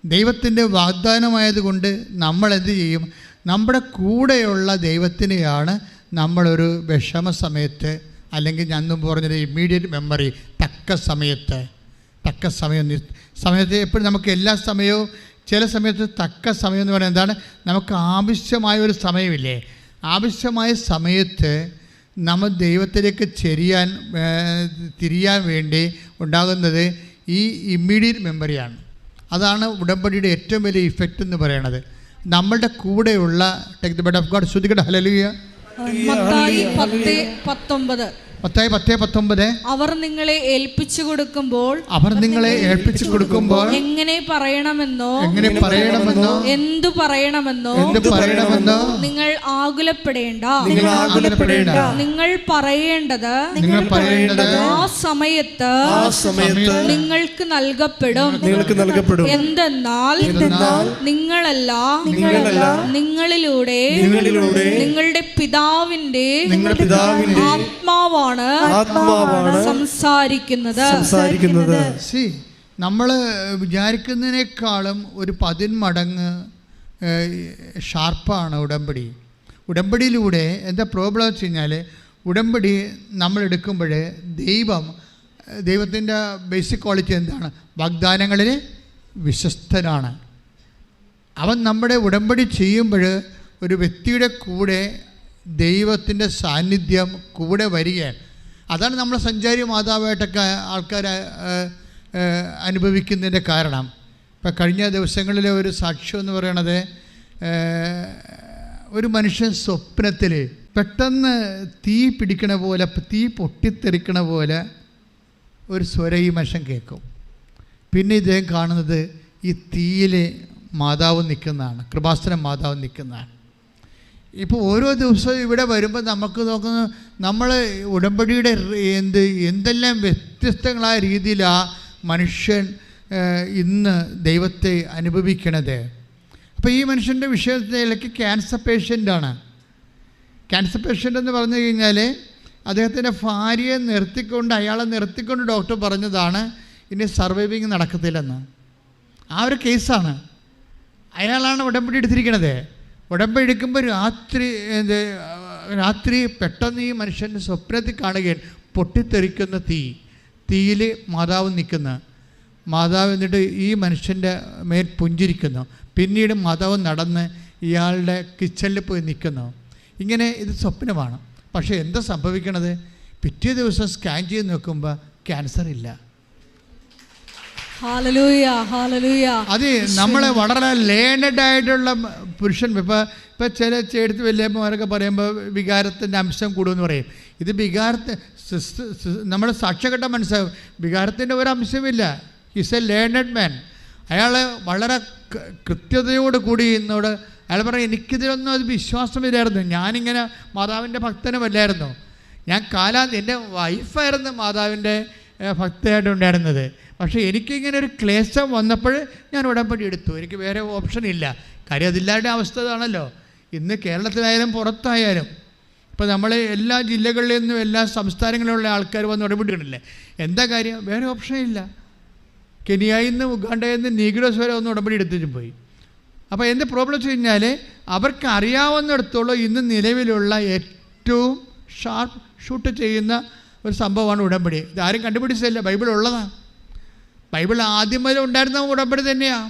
ദൈവത്തിൻ്റെ വാഗ്ദാനമായതുകൊണ്ട് നമ്മൾ എന്ത് ചെയ്യും? നമ്മുടെ കൂടെയുള്ള ദൈവത്തിനെയാണ് നമ്മളൊരു വിഷമ സമയത്ത്, അല്ലെങ്കിൽ ഞാൻ മുമ്പ് പറഞ്ഞൊരു ഇമ്മീഡിയറ്റ് മെമ്മറി, തക്ക സമയത്ത് എപ്പോഴും നമുക്ക് എല്ലാ സമയവും, ചില സമയത്ത് തക്ക സമയം എന്ന് പറയുന്നത് എന്താണ്? നമുക്ക് ആവശ്യമായ ഒരു സമയമില്ലേ? ആവശ്യമായ സമയത്ത് നമ്മൾ ദൈവത്തിലേക്ക് തിരിയാൻ വേണ്ടി ഉണ്ടാകുന്നത് ഈ ഇമ്മീഡിയറ്റ് മെമ്മറിയാണ്. അതാണ് ഉടമ്പടിയുടെ ഏറ്റവും വലിയ ഇഫക്റ്റ് എന്ന് പറയുന്നത്. നമ്മളുടെ കൂടെയുള്ള take the bed of God. ശ്രുതികട ഹല്ലേലൂയ. മത്തായി 10:19. മത്തായി 10:19. അവർ നിങ്ങളെ ഏൽപ്പിച്ചു കൊടുക്കുമ്പോൾ എങ്ങനെ പറയണമെന്നോ എന്തു പറയണമെന്നോ നിങ്ങൾ ആകുലപ്പെടേണ്ട. നിങ്ങൾ പറയേണ്ടത് ആ സമയത്ത് നിങ്ങൾക്ക് നൽകപ്പെടും. എന്തെന്നാൽ നിങ്ങളല്ല നിങ്ങളിലൂടെ നിങ്ങളുടെ പിതാവിന്റെ ആത്മാവാണ് സംസാരിക്കുന്നത്. നമ്മൾ വിചാരിക്കുന്നതിനേക്കാളും ഒരു 10 മടങ്ങ് ഷാർപ്പാണ് ഉടമ്പടി. ഉടമ്പടിയിലൂടെ എന്താ പ്രോബ്ലം വെച്ച് കഴിഞ്ഞാൽ, ഉടമ്പടി നമ്മൾ എടുക്കുമ്പോൾ ദൈവത്തിൻ്റെ ബേസിക് ക്വാളിറ്റി എന്താണ്? വാഗ്ദാനങ്ങളിൽ വിശ്വസ്തനാണ് അവൻ. നമ്മുടെ ഉടമ്പടി ചെയ്യുമ്പോൾ ഒരു വ്യക്തിയുടെ കൂടെ ദൈവത്തിൻ്റെ സാന്നിധ്യം കൂടെ വരികയാണ്. അതാണ് നമ്മൾ സഞ്ചാരി മാതാവായിട്ടൊക്കെ ആൾക്കാർ അനുഭവിക്കുന്നതിൻ്റെ കാരണം. ഇപ്പം കഴിഞ്ഞ ദിവസങ്ങളിലെ ഒരു സാക്ഷ്യം എന്ന് പറയണത്, ഒരു മനുഷ്യൻ സ്വപ്നത്തിൽ പെട്ടെന്ന് തീ പിടിക്കണ പോലെ, തീ പൊട്ടിത്തെറിക്കണ പോലെ ഒരു സ്വരം ഈ മനുഷ്യൻ കേൾക്കും. പിന്നെ ഇദ്ദേഹം കാണുന്നത് ഈ തീയിൽ മാതാവ് നിൽക്കുന്നതാണ്, കൃപാസന മാതാവ് നിൽക്കുന്നതാണ്. ഇപ്പോൾ ഓരോ ദിവസവും ഇവിടെ വരുമ്പോൾ നമുക്ക് നോക്കുന്ന, നമ്മൾ ഉടമ്പടിയുടെ എന്തെല്ലാം വ്യത്യസ്തങ്ങളായ രീതിയിലാണ് മനുഷ്യൻ ഇന്ന് ദൈവത്തെ അനുഭവിക്കണത്. അപ്പോൾ ഈ മനുഷ്യൻ്റെ വിഷയത്തിലേക്ക് ക്യാൻസർ പേഷ്യൻ്റാണ്. ക്യാൻസർ പേഷ്യൻ്റ് എന്ന് പറഞ്ഞു കഴിഞ്ഞാൽ അദ്ദേഹത്തിൻ്റെ ഭാര്യയെ അയാളെ നിർത്തിക്കൊണ്ട് ഡോക്ടർ പറഞ്ഞതാണ് ഇനി സർവൈവിങ് നടക്കത്തില്ലെന്ന്. ആ ഒരു കേസാണ്. അയാളാണ് ഉടമ്പടി എടുത്തിരിക്കണത്. ഉടമ്പടി എടുക്കുമ്പോൾ രാത്രി പെട്ടെന്ന് ഈ മനുഷ്യൻ്റെ സ്വപ്നത്തിൽ കാണുകയാണ് പൊട്ടിത്തെറിക്കുന്ന തീയിൽ മാതാവ് നിൽക്കുന്ന, മാതാവ് എന്നിട്ട് ഈ മനുഷ്യൻ്റെ മേൽ പുഞ്ചിരിക്കുന്നു. പിന്നീട് മാതാവ് നടന്ന് ഇയാളുടെ കിച്ചണിൽ പോയി നിൽക്കുന്നു. ഇങ്ങനെ ഇത് സ്വപ്നമാണ്. പക്ഷേ എന്താ സംഭവിക്കണത്? പിറ്റേ ദിവസം സ്കാൻ ചെയ്ത് നോക്കുമ്പോൾ ക്യാൻസർ ഇല്ല. അത് നമ്മളെ വളരെ ലേണഡ് ആയിട്ടുള്ള പുരുഷൻ ഇപ്പം ചില എടുത്ത് വലിയമ്മമാരൊക്കെ പറയുമ്പോൾ വികാരത്തിൻ്റെ അംശം കൂടുമെന്ന് പറയും. ഇത് നമ്മുടെ സാക്ഷ്യഘട്ട മനസ്സിലാവും, വികാരത്തിൻ്റെ ഒരു അംശമില്ല. ഹിസ് എ ലേണഡ് മാൻ. അയാൾ വളരെ കൃത്യതയോട് കൂടി എന്നോട് അയാൾ പറയും, എനിക്കിതിലൊന്നും അത് വിശ്വാസമില്ലായിരുന്നു, ഞാനിങ്ങനെ മാതാവിൻ്റെ ഭക്തനുമല്ലായിരുന്നു, ഞാൻ എൻ്റെ വൈഫായിരുന്നു മാതാവിൻ്റെ ഭക്തയായിട്ട് ഉണ്ടായിരുന്നത്. പക്ഷേ എനിക്കിങ്ങനെ ഒരു ക്ലേശം വന്നപ്പോൾ ഞാൻ ഉടമ്പടി എടുത്തു. എനിക്ക് വേറെ ഓപ്ഷൻ ഇല്ല. കാര്യം അതില്ലാതെ അവസ്ഥ ഇതാണല്ലോ. ഇന്ന് കേരളത്തിലായാലും പുറത്തായാലും ഇപ്പോൾ നമ്മൾ എല്ലാ ജില്ലകളിൽ നിന്നും എല്ലാ സംസ്ഥാനങ്ങളിലുള്ള ആൾക്കാർ വന്ന് ഉടമ്പടിയില്ലേ. എന്താ കാര്യം? വേറെ ഓപ്ഷൻ ഇല്ല. കെനിയയിൽ നിന്ന് ഉഗാണ്ടയിൽ നിന്ന് നീഗ്രോസ് വരെ ഒന്ന് ഉടമ്പടി എടുത്തിട്ട് പോയി. അപ്പോൾ എന്ത് പ്രോബ്ലം വെച്ച് കഴിഞ്ഞാൽ അവർക്ക് അറിയാവുന്നിടത്തോളം ഇന്ന് നിലവിലുള്ള ഏറ്റവും ഷാർപ്പ് ഷൂട്ട് ചെയ്യുന്ന ഒരു സംഭവമാണ് ഉടമ്പടി. ഇതാരും കണ്ടുപിടിച്ചതല്ല, ബൈബിൾ ഉള്ളതാണ്. ബൈബിൾ ആദ്യം മുതൽ ഉണ്ടായിരുന്ന ഉടമ്പടി തന്നെയാണ്.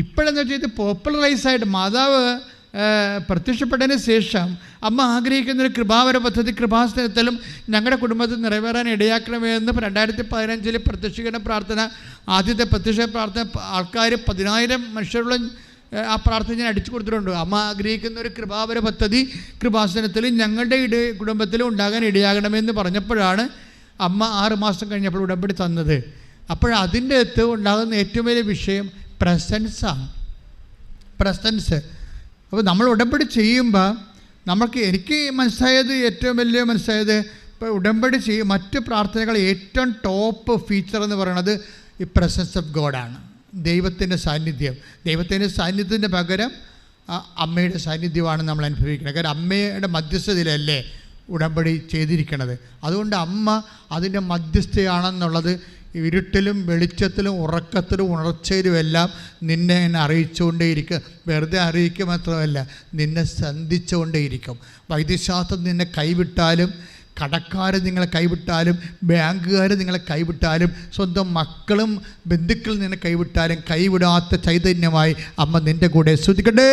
ഇപ്പോഴെന്ന് വെച്ചാൽ ഇത് പോപ്പുലറൈസായിട്ട് മാതാവ് പ്രത്യക്ഷപ്പെട്ടതിന് ശേഷം അമ്മ ആഗ്രഹിക്കുന്നൊരു കൃപാവര പദ്ധതി കൃപാസനത്തിലും ഞങ്ങളുടെ കുടുംബത്തിൽ നിറവേറാൻ ഇടയാക്കണമെന്ന് 2015 പ്രത്യക്ഷീകരണ പ്രാർത്ഥന, ആദ്യത്തെ പ്രത്യക്ഷ പ്രാർത്ഥന ആൾക്കാർ 10,000 മനുഷ്യരുള്ള ആ പ്രാർത്ഥന ഞാൻ അടിച്ചു കൊടുത്തിട്ടുണ്ട്. അമ്മ ആഗ്രഹിക്കുന്ന ഒരു കൃപാവര പദ്ധതി കൃപാസനത്തിൽ ഞങ്ങളുടെ കുടുംബത്തിലും ഉണ്ടാകാൻ ഇടയാകണമെന്ന് പറഞ്ഞപ്പോഴാണ് അമ്മ 6 മാസം കഴിഞ്ഞപ്പോൾ ഉടമ്പടി തന്നത്. അപ്പോഴതിൻ്റെ അകത്ത് ഉണ്ടാകുന്ന ഏറ്റവും വലിയ വിഷയം പ്രസൻസാണ്. പ്രസൻസ്. അപ്പോൾ നമ്മൾ ഉടമ്പടി ചെയ്യുമ്പോൾ എനിക്ക് മനസ്സിലായത്, ഏറ്റവും വലിയ മനസ്സിലായത്, ഇപ്പോൾ ഉടമ്പടി മറ്റ് പ്രാർത്ഥനകൾ ഏറ്റവും ടോപ്പ് ഫീച്ചർ എന്ന് പറയുന്നത് ഈ പ്രസൻസ് ഓഫ് ഗോഡാണ്. ദൈവത്തിൻ്റെ സാന്നിധ്യം. ദൈവത്തിൻ്റെ സാന്നിധ്യത്തിൻ്റെ പകരം അമ്മയുടെ സാന്നിധ്യമാണ് നമ്മൾ അനുഭവിക്കുന്നത്. കാരണം അമ്മയുടെ മധ്യസ്ഥതയിലല്ലേ ഉടമ്പടി ചെയ്തിരിക്കുന്നത്. അതുകൊണ്ട് അമ്മ അതിൻ്റെ മധ്യസ്ഥയാണെന്നുള്ളത് ഇരുട്ടിലും വെളിച്ചത്തിലും ഉറക്കത്തിലും ഉണർച്ചയിലുമെല്ലാം നിന്നെ അറിയിച്ചുകൊണ്ടേയിരിക്കും. വെറുതെ അറിയിക്കുക മാത്രമല്ല, നിന്നെ സന്ധിച്ചുകൊണ്ടേയിരിക്കും. വൈദ്യശാസ്ത്രം നിന്നെ കൈവിട്ടാലും, കടക്കാർ നിങ്ങളെ കൈവിട്ടാലും, ബാങ്കുകാർ നിങ്ങളെ കൈവിട്ടാലും, സ്വന്തം മക്കളും ബന്ധുക്കളും നിന്നെ കൈവിട്ടാലും കൈവിടാത്ത ചൈതന്യമായി അമ്മ നിന്റെ കൂടെ സ്തുതിക്കട്ടെ.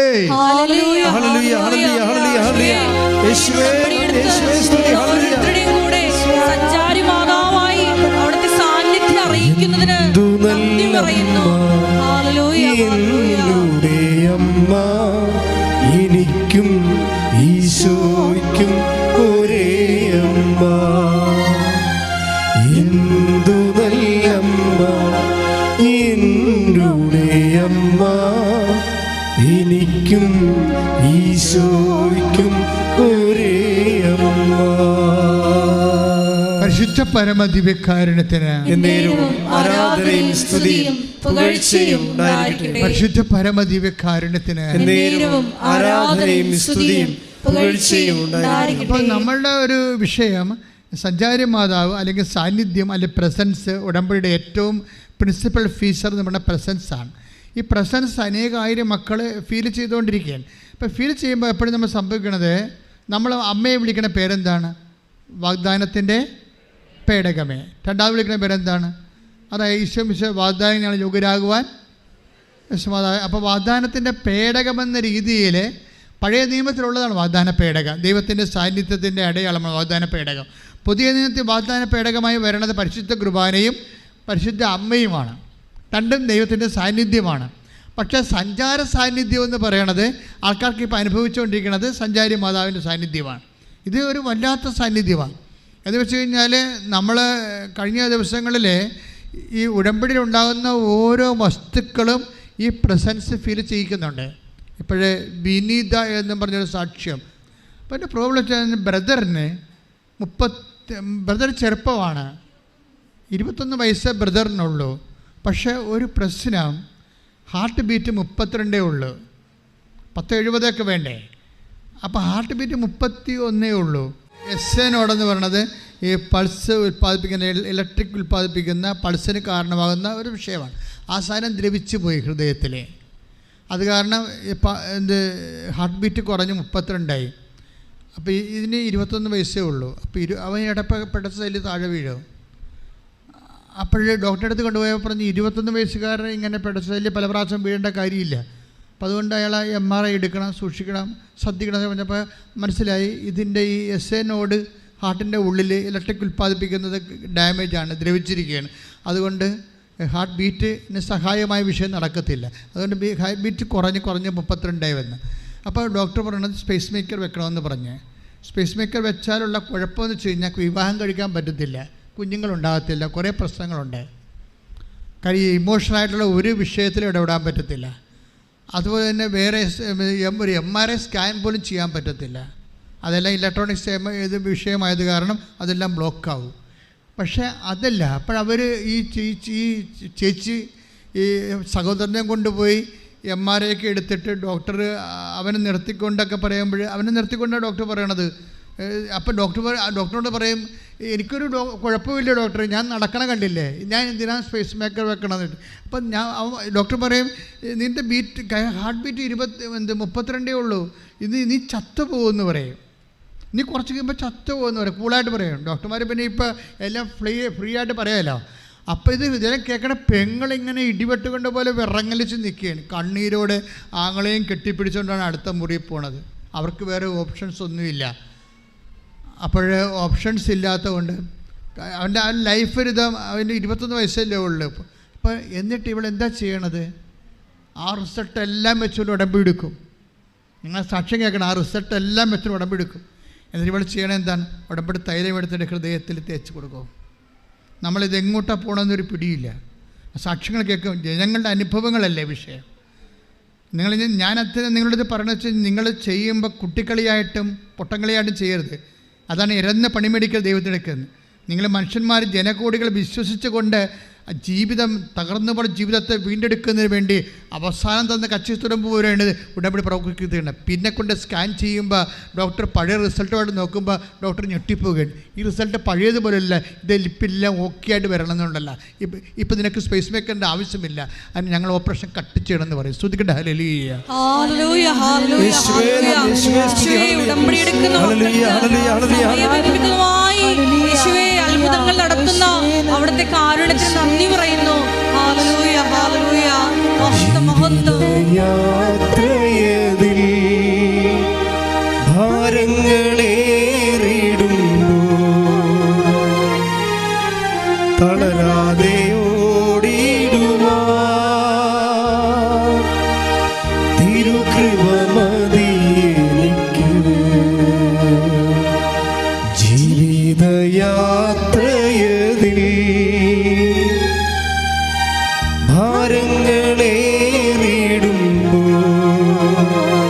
എനിക്കും ഈശോയ്ക്കും ഒരേ അമ്മ, എന്തു നല്ലമ്മ, എന്നുടെ അമ്മ, എനിക്കും ഈശോയ്ക്കും ഒരേ അമ്മ. പരിശുദ്ധ പരമദിവ്യകാരുണ്യത്തിന് ആരാധനയും സ്തുതിയും പുകഴ്ചയും ഉണ്ടായിരിക്കട്ടെ. പരിശുദ്ധ പരമദിവ്യകാരുണ്യത്തിന് ആരാധനയും സ്തുതിയും പുകഴ്ചയും ഉണ്ടായിരിക്കട്ടെ. അപ്പോൾ നമ്മളുടെ ഒരു വിഷയം സഞ്ചാരി മാതാവ് അല്ലെങ്കിൽ സാന്നിധ്യം അല്ലെങ്കിൽ പ്രസൻസ്. ഉടമ്പടിയുടെ ഏറ്റവും പ്രിൻസിപ്പൽ ഫീച്ചർ നമ്മുടെ പ്രസൻസാണ്. ഈ പ്രസൻസ് അനേകായിരം മക്കൾ ഫീൽ ചെയ്തുകൊണ്ടിരിക്കുകയാണ്. ഇപ്പോൾ ഫീൽ ചെയ്യുമ്പോൾ എപ്പോഴും നമ്മൾ സംഭവിക്കുന്നത്, നമ്മൾ അമ്മയെ വിളിക്കുന്ന പേരെന്താണ്? വാഗ്ദാനത്തിൻ്റെ പേടകമേ. രണ്ടാമത് വിളിക്കുന്ന പേരെന്താണ്? അതായത് ഈശോ വാഗ്ദാനം ഞങ്ങൾ യോഗ്യരാകുവാൻ യശോമാതാവ്. അപ്പോൾ വാഗ്ദാനത്തിൻ്റെ പേടകമെന്ന രീതിയിൽ പഴയ നിയമത്തിലുള്ളതാണ് വാഗ്ദാന പേടകം. ദൈവത്തിൻ്റെ സാന്നിധ്യത്തിൻ്റെ അടയാളമാണ് വാഗ്ദാന പേടകം. പുതിയ നിയമത്തിൽ വാഗ്ദാന പേടകമായി വരുന്നത് പരിശുദ്ധ കുർബാനയും പരിശുദ്ധ അമ്മയുമാണ്. രണ്ടും ദൈവത്തിൻ്റെ സാന്നിധ്യമാണ്. പക്ഷേ സഞ്ചാര സാന്നിധ്യം എന്ന് പറയണത് ആൾക്കാർക്ക് ഇപ്പോൾ അനുഭവിച്ചുകൊണ്ടിരിക്കുന്നത് സഞ്ചാരി മാതാവിൻ്റെ സാന്നിധ്യമാണ്. ഇത് ഒരു വല്ലാത്ത സാന്നിധ്യമാണ്. എന്ന് വെച്ച് കഴിഞ്ഞാൽ നമ്മൾ കഴിഞ്ഞ ദിവസങ്ങളിൽ ഈ ഉടമ്പടിയിൽ ഉണ്ടാകുന്ന ഓരോ വസ്തുക്കളും ഈ പ്രസൻസ് ഫീൽ ചെയ്യിക്കുന്നുണ്ട്. ഇപ്പോഴേ വിനീത എന്നും പറഞ്ഞൊരു സാക്ഷ്യം. അപ്പോൾ എൻ്റെ പ്രോബ്ലം വെച്ചാൽ ബ്രദർ ചെറുപ്പമാണ്, 21 വയസ്സേ ബ്രദറിനുള്ളൂ. പക്ഷേ ഒരു പ്രശ്നം, ഹാർട്ട് ബീറ്റ് 32 ഉള്ളൂ. 10-70 വേണ്ടേ? അപ്പോൾ ഹാർട്ട് ബീറ്റ് 31 ഉള്ളൂ. എസ്സേനോടെന്ന് പറയണത് ഈ പൾസ് ഉൽപ്പാദിപ്പിക്കുന്ന, ഇലക്ട്രിക് ഉൽപ്പാദിപ്പിക്കുന്ന പൾസിന് കാരണമാകുന്ന ഒരു വിഷയമാണ്. ആ സാധനം ദ്രവിച്ചു പോയി ഹൃദയത്തിൽ. അത് കാരണം ഹാർട്ട് ബീറ്റ് കുറഞ്ഞ് 32 അപ്പോൾ ഇതിന് 21 വയസ്സേ ഉള്ളൂ. അപ്പോൾ അവൻ ഇടപെട്ട സെല്ല് താഴെ വീഴും. അപ്പോഴേ ഡോക്ടറെ അടുത്ത് കൊണ്ടുപോയപ്പോൾ പറഞ്ഞ് 21 വയസ്സുകാരൻ ഇങ്ങനെ പെടസെല്ല് പല പ്രാവശ്യം വീഴേണ്ട കാര്യമില്ല. അപ്പോൾ അതുകൊണ്ട് അയാളെ MRI എടുക്കണം, സൂക്ഷിക്കണം, ശ്രദ്ധിക്കണം എന്ന് പറഞ്ഞപ്പോൾ മനസ്സിലായി ഇതിൻ്റെ ഈ SA നോഡ് ഹാർട്ടിൻ്റെ ഉള്ളിൽ ഇലക്ട്രിക് ഉൽപ്പാദിപ്പിക്കുന്നത് ഡാമേജാണ്, ദ്രവിച്ചിരിക്കുകയാണ്. അതുകൊണ്ട് ഹാർട്ട് ബീറ്റിന് സഹായമായ വിഷയം നടക്കത്തില്ല. അതുകൊണ്ട് ഹാർട്ട് ബീറ്റ് കുറഞ്ഞ് 32 വന്ന്. അപ്പോൾ ഡോക്ടർ പറയണത് സ്പേസ് മേക്കർ വെക്കണമെന്ന് പറഞ്ഞ്. സ്പേസ് മേക്കർ വെച്ചാലുള്ള കുഴപ്പമെന്ന് വെച്ച് കഴിഞ്ഞാൽ വിവാഹം കഴിക്കാൻ പറ്റത്തില്ല, കുഞ്ഞുങ്ങളുണ്ടാകത്തില്ല, കുറേ പ്രശ്നങ്ങളുണ്ട്. കാര്യം ഇമോഷണലായിട്ടുള്ള ഒരു വിഷയത്തിലും ഇടപെടാൻ പറ്റത്തില്ല. അതുപോലെ തന്നെ വേറെ ഒരു MRI സ്കാൻ പോലും ചെയ്യാൻ പറ്റത്തില്ല. അതെല്ലാം ഇലക്ട്രോണിക്സ് ഇത് വിഷയമായത് കാരണം അതെല്ലാം ബ്ലോക്കാവും. പക്ഷേ അതല്ല, അപ്പോഴവർ ഈ ചേച്ചി ഈ സഹോദരനെ കൊണ്ടുപോയി MRI ഒക്കെ എടുത്തിട്ട് ഡോക്ടർ അവനെ നിർത്തിക്കൊണ്ടൊക്കെ പറയുമ്പോൾ അവനെ നിർത്തിക്കൊണ്ടാണ് ഡോക്ടർ പറയണത്. അപ്പോൾ ഡോക്ടറോട് പറയും എനിക്കൊരു കുഴപ്പമില്ല ഡോക്ടർ, ഞാൻ നടക്കണ കണ്ടില്ലേ, ഞാൻ എന്തിനാണ് സ്പേസ് മേക്കർ വെക്കണമെന്നിട്ട്. അപ്പം ഡോക്ടർ പറയും നിൻ്റെ ഹാർട്ട് ബീറ്റ് 32 ഉള്ളൂ, നീ ചത്തു പോകുമെന്ന് പറയും, നീ കുറച്ച് കഴിയുമ്പോൾ ചത്തു പോകുമെന്ന് പറയും, കൂളായിട്ട് പറയും ഡോക്ടർമാർ. പിന്നെ ഇപ്പോൾ എല്ലാം ഫ്രീ ആയിട്ട് പറയാമല്ലോ. അപ്പോൾ ഇതിനെ കേൾക്കണ പെങ്ങളിങ്ങനെ ഇടിവെട്ടുകൊണ്ട് പോലെ വിറങ്ങലിച്ച് നിൽക്കുകയാണ്, കണ്ണീരോടെ ആങ്ങളെയും കെട്ടിപ്പിടിച്ചുകൊണ്ടാണ് അടുത്ത മുറിയിൽ പോണത്. അവർക്ക് വേറെ ഓപ്ഷൻസ് ഒന്നുമില്ല. അപ്പോൾ ഓപ്ഷൻസ് ഇല്ലാത്തതുകൊണ്ട് അവൻ്റെ ആ ലൈഫ് അവൻ്റെ 21 വയസ്സല്ലേ ഉള്ളൂ. അപ്പോൾ എന്നിട്ട് ഇവളെന്താ ചെയ്യണത്? ആ റിസൾട്ട് എല്ലാം വെച്ചുകൊണ്ട് ഉടമ്പെടുക്കും. നിങ്ങൾ സാക്ഷ്യം കേൾക്കണം, ആ റിസൾട്ട് എല്ലാം വെച്ചുകൊണ്ട് ഉടമ്പെടുക്കും. എന്നിട്ട് ഇവൾ ചെയ്യണത് എന്താണ്? ഉടമ്പടി തൈലം എടുത്തിട്ട് ഹൃദയത്തിൽ തേച്ച് കൊടുക്കും. നമ്മളിത് എങ്ങോട്ടാണ് പോകണമെന്നൊരു പിടിയില്ല. സാക്ഷ്യങ്ങൾ കേൾക്കും, ജനങ്ങളുടെ അനുഭവങ്ങളല്ലേ വിഷയം. ഞാനത്തിന് നിങ്ങളുടെ പറഞ്ഞു വെച്ചാൽ നിങ്ങൾ ചെയ്യുമ്പോൾ കുട്ടിക്കളിയായിട്ടും പൊട്ടങ്കളിയായിട്ടും ചെയ്യരുത്. അതാണ് ഇരന്ന പണിമെടുക്കൽ ദൈവത്തിനെടുക്കുന്നത്. നിങ്ങൾ മനുഷ്യന്മാർ ജനകോടികൾ വിശ്വസിച്ചുകൊണ്ട് ജീവിതം തകർന്നു പോയ ജീവിതത്തെ വീണ്ടെടുക്കുന്നതിന് വേണ്ടി അവസാനം തന്ന കച്ചിത്തുടമ്പ് പോലെയാണ് ഉടമ്പടി പ്രവർത്തിക്കുന്നത്. പിന്നെ കൊണ്ട് സ്കാൻ ചെയ്യുമ്പോൾ ഡോക്ടർ പഴയ റിസൾട്ടുമായിട്ട് നോക്കുമ്പോൾ ഡോക്ടർ ഞെട്ടിപ്പോവുകയാണ്. ഈ റിസൾട്ട് പഴയതുപോലെയല്ല, ഇത് ലിപ്പെല്ലാം ഓക്കെ ആയിട്ട് വരണം എന്നുണ്ടല്ല. ഇപ്പം നിനക്ക് സ്പേസ് മേക്കറിൻ്റെ ആവശ്യമില്ല, അതിന് ഞങ്ങൾ ഓപ്പറേഷൻ കട്ട് ചെയ്യണമെന്ന് പറയും. ശ്രദ്ധിക്കട്ടെ. ഹല്ലേലൂയ. അത്ഭുതങ്ങൾ നടത്തുന്ന അവിടുത്തെ കാരുണ്യത്തിന് നന്ദി പറയുന്നു. ഹല്ലേലൂയ, ഹല്ലേലൂയ, മഹത്വം. യാത്രയതിൽ ഭാരങ്ങളേറിടുമ്പോൾ തളരാതെ ഓടിടുവാൻ തിരുകൃപ മതി എനിക്ക്. ജീവിതയാത്രയതിൽ ഭാരങ്ങളേറിടുമ്പോൾ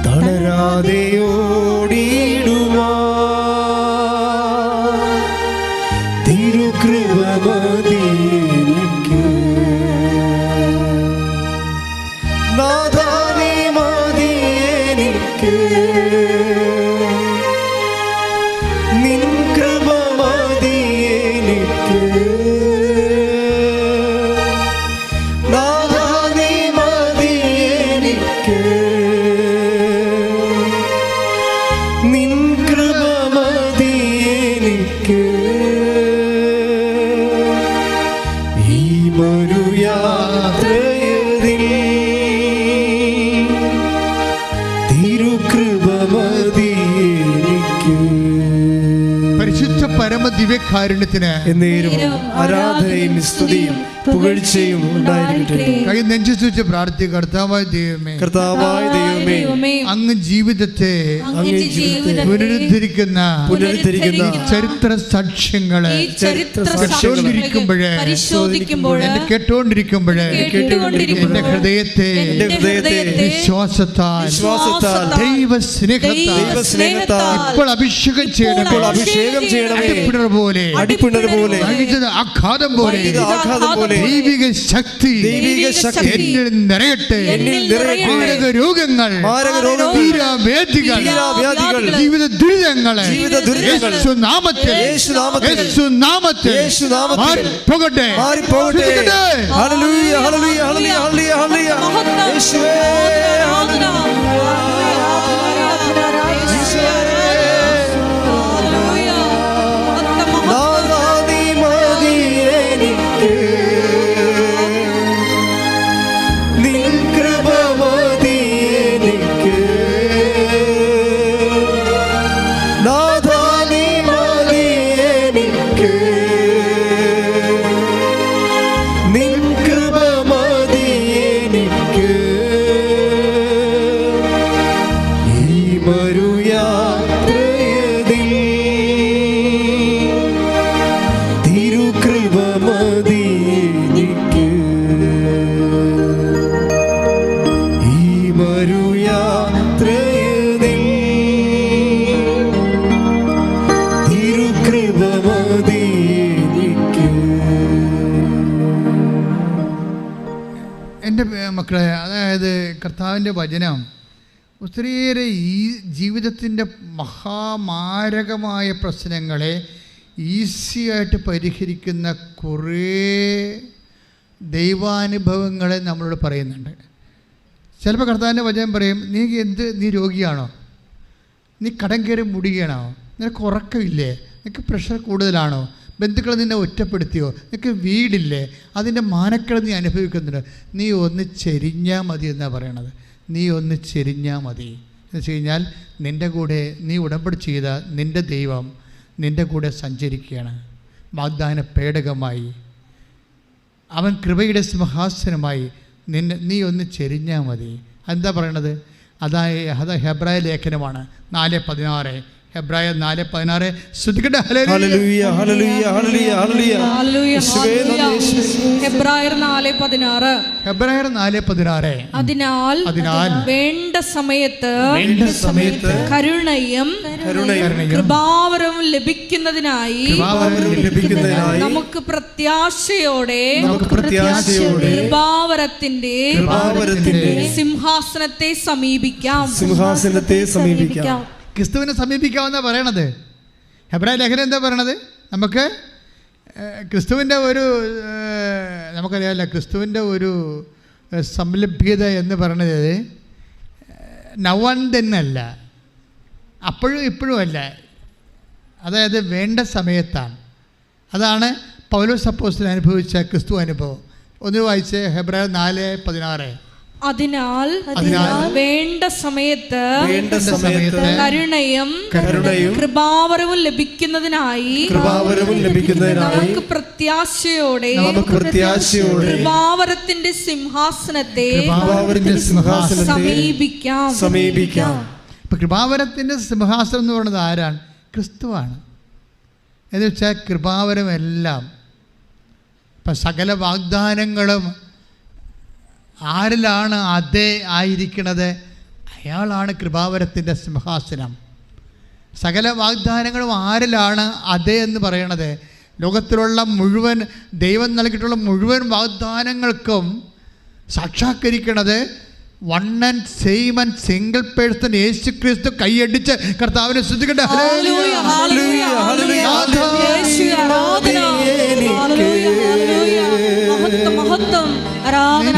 തളരാതെ ഓടിടുവാൻ തിരുകൃപ മതി എനിക്ക്. നാഥാ നീ മതി എനിക്ക്, നിൻ കൃപ മതി എനിക്ക്. നാഥാ നീ മതി എനിക്ക്, നിൻ കൃപ മതി എനിക്ക്. ഈ മരുയാത്രയതിൽ തിരുകൃപ മതി എനിക്ക്. പരിശുദ്ധ പരമ ദിവ്യകാരുണ്യത്തിന് ആരാധനയും സ്തുതിയും പുകഴ്ചയും ഉണ്ടായിരിക്കട്ടെ. കൈ നെഞ്ചു വെച്ച് പ്രാർത്ഥിക്കുക. കർത്താവായ ദൈവമേ, കർത്താവായ ദൈവമേ, അങ്ങ് ജീവിതത്തെ പുനരുദ്ധരിക്കുന്ന ചരിത്ര സാക്ഷ്യങ്ങളെ കേട്ടോണ്ടിരിക്കുമ്പോഴേ എന്റെ ഹൃദയത്തെ വിശ്വാസത്താൽ ദൈവസ്നേഹത്താൽ ഇപ്പോൾ അഭിഷേകം ചെയ്യണമേ. അടിപ്പിണർ പോലെ ആഘാതം പോലെ ദൈവിക ശക്തി എന്നിൽ നിറയട്ടെ. രോഗങ്ങൾ മാരക രോഗങ്ങൾ, തീരാവേദികൾ, ജീവിത ദുരിതങ്ങളെ യേശുനാമത്തിൽ മാറിപ്പോകട്ടെ. ഹല്ലേലൂയ ഹല്ലേലൂയ ഹല്ലേലൂയ ഹല്ലേലൂയ യേശുവേ എൻ്റെ മക്കളെ, അതായത് കർത്താവിൻ്റെ വചനം ഒത്തിരിയേറെ ഈ ജീവിതത്തിൻ്റെ മഹാമാരകമായ പ്രശ്നങ്ങളെ ഈസിയായിട്ട് പരിഹരിക്കുന്ന കുറേ ദൈവാനുഭവങ്ങളെ നമ്മളോട് പറയുന്നുണ്ട്. ചിലപ്പോൾ കർത്താവിൻ്റെ വചനം പറയും, നീ രോഗിയാണോ? നീ കടം കയറി മുടിയണോ? നിനക്ക് ഉറക്കമില്ലേ? നിനക്ക് പ്രഷർ കൂടുതലാണോ? ബന്ധുക്കൾ നിന്നെ ഒറ്റപ്പെടുത്തിയോ? നിനക്ക് വീടില്ലേ? അതിൻ്റെ മാനക്കേട് നീ അനുഭവിക്കുന്നുണ്ട്. നീ ഒന്ന് ചെരിഞ്ഞാൽ മതി എന്നാണ് പറയണത്. നീ ഒന്ന് ചെരിഞ്ഞാൽ മതി എന്ന് വെച്ച് കഴിഞ്ഞാൽ നിൻ്റെ കൂടെ നീ ഉടമ്പടി ചെയ്ത നിൻ്റെ ദൈവം നിൻ്റെ കൂടെ സഞ്ചരിക്കുകയാണ്. വാഗ്ദാന പേടകമായി അവൻ കൃപയുടെ സിംഹാസനമായി നീ ഒന്ന് ചെരിഞ്ഞാൽ മതി. എന്താ പറയണത്? അത് ഹെബ്രായ ലേഖനമാണ് 4:16. ഹെബ്രായ 4:16 ശ്രദ്ധിക്കട്ടെ. ഹല്ലേലൂയ ഹല്ലേലൂയ ഹല്ലേലൂയ ഹല്ലേലൂയ ഹെബ്രായർ 4:16. അതിനാൽ വേണ്ട സമയത്ത് കരുണയും കൃപാവരവും ലഭിക്കുന്നതിനായി നമുക്ക് പ്രത്യാശയോടെ കൃപാവരത്തിന്റെ സിംഹാസനത്തെ സമീപിക്കാം. ക്രിസ്തുവിനെ സമീപിക്കാമെന്നാ പറയണത്. ഹെബ്രായ ലേഖനം എന്താ പറയണത്? നമുക്ക് ക്രിസ്തുവിൻ്റെ നമുക്കറിയാമല്ലോ, ക്രിസ്തുവിൻ്റെ ഒരു സംലഭ്യത എന്ന് പറയണത് നവൻ തന്നെയല്ല, അപ്പോഴും ഇപ്പോഴും അല്ല, അതായത് വേണ്ട സമയത്താണ്. അതാണ് പൗലോസ് അപ്പോസ്തലൻ അനുഭവിച്ച ക്രിസ്തു അനുഭവം. ഒന്ന് വായിച്ച് ഹെബ്രായർ 4:16. അതിനാൽ വേണ്ട സമയത്ത് കരുണയും കൃപാവരവും ലഭിക്കുന്നതിനായി നമുക്ക് പ്രത്യാശയോടെ കൃപാവരത്തിന്റെ സിംഹാസനത്തെ സമീപിക്കാം. ഇപ്പൊ കൃപാവരത്തിന്റെ സിംഹാസനം എന്ന് പറയുന്നത് ആരാണ്? ക്രിസ്തുവാണ്. എന്ന് വെച്ചാൽ കൃപാവരമെല്ലാം ഇപ്പം സകല വാഗ്ദാനങ്ങളും ആരിലാണ് അതേ ആയിരിക്കണത്? അയാളാണ് കൃപാവരത്തിൻ്റെ സിംഹാസനം. സകല വാഗ്ദാനങ്ങളും ആരിലാണ് അതേ എന്ന് പറയണത്? ലോകത്തിലുള്ള മുഴുവൻ ദൈവം നൽകിയിട്ടുള്ള മുഴുവൻ വാഗ്ദാനങ്ങൾക്കും സാക്ഷാത്കരിക്കണത് one and same and single person Yesu Kristu. കൈയടിച്ച് കർത്താവിനെ സ്തുതിക്കട്ടെ. മഹത്വം, ആരാധന,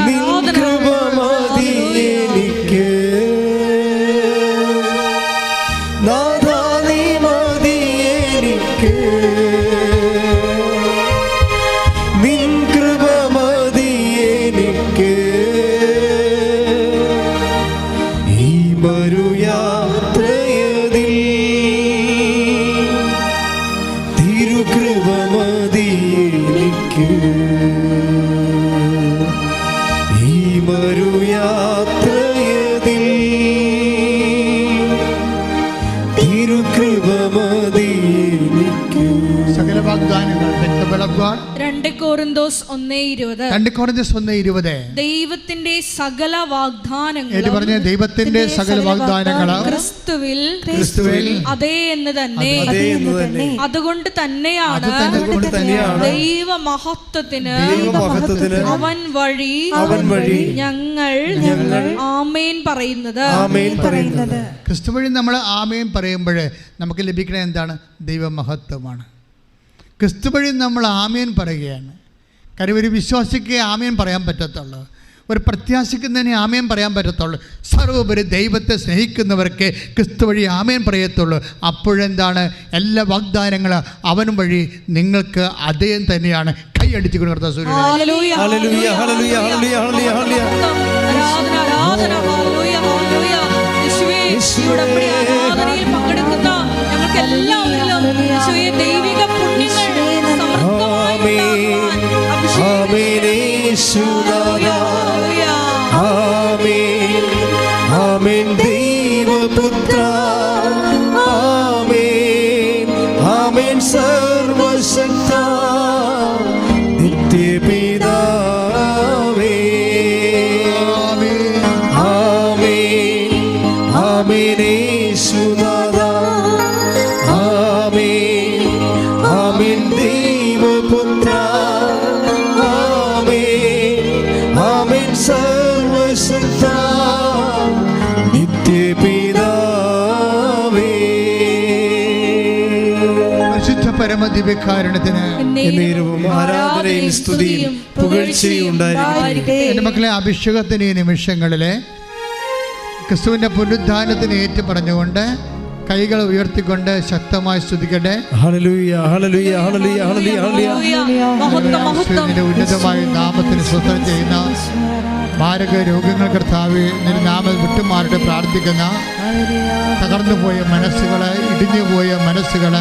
കൊരിന്തോസ് 1:20 ദൈവത്തിന്റെ സകല വാഗ്ദാനങ്ങളും ദൈവത്തിന്റെ സകല വാഗ്ദാനങ്ങളും ക്രിസ്തുവിൽ അതേ എന്ന് തന്നെ. അതുകൊണ്ട് തന്നെയാണ് ദൈവമഹത്വത്തിന് അവൻ വഴി ഞങ്ങൾ ആമേൻ പറയുന്നത്. ക്രിസ്തു വഴി നമ്മൾ ആമേൻ പറയുമ്പോൾ നമുക്ക് ലഭിക്കണ എന്താണ്? ദൈവമഹത്വമാണ്. ക്രിസ്തു വഴി നമ്മൾ ആമേൻ പറയുകയാണ്. കാര്യം ഒരു വിശ്വാസിക്ക് ആമേൻ പറയാൻ പറ്റത്തുള്ളൂ, ഒരു പ്രത്യാശിക്കുന്നതിനെ ആമേൻ പറയാൻ പറ്റത്തുള്ളൂ. സർവ്വപരി ദൈവത്തെ സ്നേഹിക്കുന്നവർക്ക് ക്രിസ്തു വഴി ആമേൻ പറയത്തുള്ളൂ. അപ്പോഴെന്താണ്? എല്ലാ വാഗ്ദാനങ്ങളും അവൻ വഴി നിങ്ങൾക്ക് അതേ തന്നെയാണ്. കൈയടിച്ചു കൊടുത്ത പങ്കെടുക്കുന്ന ഞങ്ങൾക്ക് എല്ലാവരിലും ദൈവിക പുണ്യങ്ങൾ ദൈവപുത്ര ആമേൻ ആമേൻ സർവശക്ത നിത്യപിതാവേ ആമേൻ ആമേൻ യേശുനാഥാ ആമേൻ ആമേൻ ദൈവപുത്ര ആമേൻ ആമേൻ സർവശക്ത നിത്യപിതാവേ. പരിശുദ്ധ പരമദിവ്യകാരുണ്യത്തിന് ആരാധനയും സ്തുതിയും പുകഴ്ചയും ഉണ്ടായിരിക്കട്ടെ. എൻ്റെ മക്കളെ, അഭിഷേകത്തിന് ഈ നിമിഷങ്ങളിലെ ക്രിസ്തുവിൻ്റെ പുനരുദ്ധാനത്തിന് ഏറ്റു പറഞ്ഞുകൊണ്ട് കൈകൾ ഉയർത്തിക്കൊണ്ട് ശക്തമായി സ്തുതിക്കട്ടെ. ഹല്ലേലൂയ ഹല്ലേലൂയ ഹല്ലേലൂയ ഹല്ലേലൂയ ഹല്ലേലൂയ. ഉന്നതമായ നാമത്തിന് സ്വസ്ഥം ചെയ്യുന്ന മാരക രോഗങ്ങൾ കർത്താവേ നിന്റെ നാമം വിട്ടുമാറിട്ട് പ്രാർത്ഥിക്കുന്ന തകർന്നുപോയ മനസ്സുകൾ, ഇടിഞ്ഞുപോയ മനസ്സുകൾ,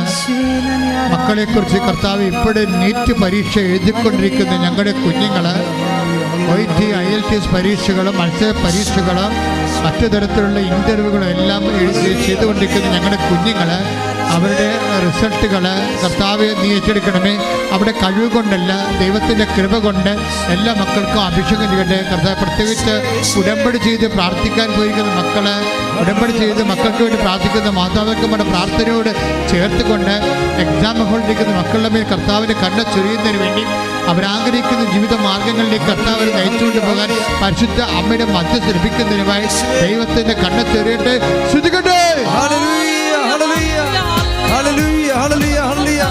മക്കളെക്കുറിച്ച് കർത്താവ് ഇപ്പോഴും നീറ്റ് പരീക്ഷ എഴുതിക്കൊണ്ടിരിക്കുന്ന ഞങ്ങളുടെ കുഞ്ഞുങ്ങൾ, OIT IELTS പരീക്ഷകളും മത്സര പരീക്ഷകളും മറ്റു തരത്തിലുള്ള ഇൻ്റർവ്യൂകളും എല്ലാം ചെയ്തുകൊണ്ടിരിക്കുന്ന ഞങ്ങളുടെ കുഞ്ഞുങ്ങൾ, അവരുടെ റിസൾട്ടുകൾ കർത്താവെ നീ ഏറ്റെടുക്കണമേ. അവിടെ കഴിവ് കൊണ്ടല്ല, ദൈവത്തിൻ്റെ കൃപ കൊണ്ട് എല്ലാ മക്കൾക്കും അഭിഷേകം ചെയ്യട്ടെ. കർത്താവ് പ്രത്യേകിച്ച് ഉടമ്പടി ചെയ്ത് പ്രാർത്ഥിക്കാൻ പോയിരിക്കുന്ന മക്കൾ, ഉടമ്പടി ചെയ്ത് മക്കൾക്ക് വേണ്ടി പ്രാർത്ഥിക്കുന്ന മാതാപിതാക്കളുടെ പ്രാർത്ഥനയോട് ചേർത്തുകൊണ്ട് എക്സാം ഹോളിരിക്കുന്ന മക്കളുടെ മേൽ കർത്താവിൻ്റെ കണ്ണ് ചൊരിയുന്നതിന് വേണ്ടി അവരാഗ്രഹിക്കുന്ന ജീവിത മാർഗങ്ങളിലേക്ക് കർത്താവിനെ നയിച്ചുകൊണ്ട് പോകാൻ പരിശുദ്ധ അമ്മയുടെ മധ്യസ്ഥ ലഭിക്കുന്നതിനുമായി ദൈവത്തിൻ്റെ കണ്ണ് ചൊരിയട്ടെ. ശ്രുതികട്ടെ. ഹല്ലേലൂയ ഹല്ലേലൂയ ഹല്ലേലൂയ ഹല്ലേലൂയ ഹല്ലേലൂയ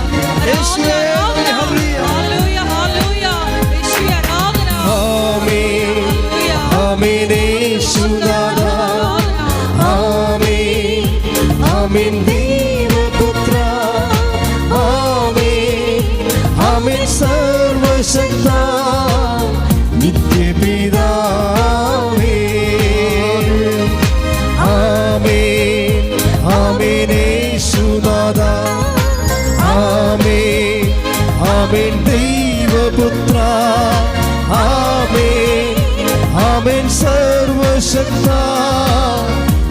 യേശുവേ ഹല്ലേലൂയ ഹല്ലേലൂയ ഹല്ലേലൂയ യേശുവേ ആരാധന. ആമേൻ ആമേൻ യേശുനാഥാ ആമേൻ ആമേൻ ദൈവപുത്ര ആമേൻ ആമേൻ സർവശക്ത നിത്യപിതാവേ ആമേൻ ആമേൻ യേശുനാഥാ ആമേൻ ആമേൻ ദൈവപുത്ര ആമേൻ ആമേൻ സർവശക്ത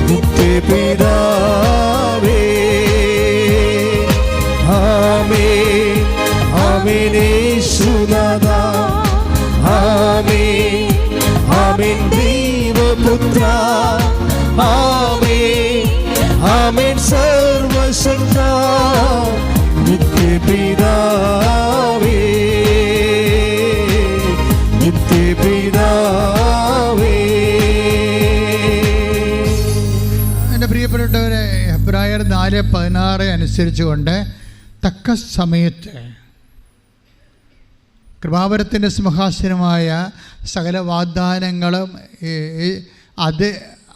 നിത്യപിതാവേ ആമേൻ ആമേൻ യേശുനാഥാ ആമേൻ ആമേൻ ദൈവപുത്ര ആമേൻ ആമേൻ സർവശക്ത നിത്യപിതാവേ നിത്യപിതാവേ. എൻ്റെ പ്രിയപ്പെട്ടവരെ, ഹെബ്രായർ 4:16 അനുസരിച്ചുകൊണ്ട് തക്ക സമയത്ത് കൃപാവരത്തിൻ്റെ സിംഹാസനമായ സകല വാഗ്ദാനങ്ങളും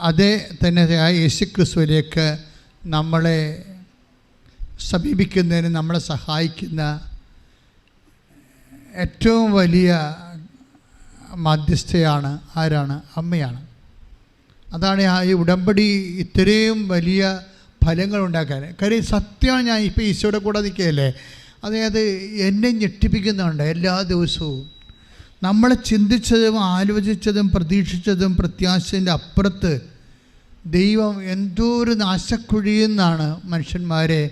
അതേ തന്നെ യേശുക്രിസ്തുവിലേക്ക് നമ്മളെ സമീപിക്കുന്നതിന് നമ്മളെ സഹായിക്കുന്ന ഏറ്റവും വലിയ മധ്യസ്ഥയാണ് ആരാണ്? അമ്മയാണ്. അതാണ് ഈ ഉടമ്പടി ഇത്രയും വലിയ ഫലങ്ങൾ ഉണ്ടാക്കാൻ കാര്യം. സത്യമാണ്. ഞാൻ ഇപ്പോൾ ഈശോയുടെ കൂടെ നിൽക്കുകയല്ലേ, അതായത് എന്നെ ഞെട്ടിപ്പിക്കുന്നുണ്ട്. എല്ലാ ദിവസവും നമ്മൾ ചിന്തിച്ചതും ആലോചിച്ചതും പ്രതീക്ഷിച്ചതും പ്രത്യാശൻ്റെ അപ്പുറത്ത് ദൈവം എന്തോ ഒരു നാശക്കുഴിയിൽ നിന്നാണ് മനുഷ്യന്മാരെ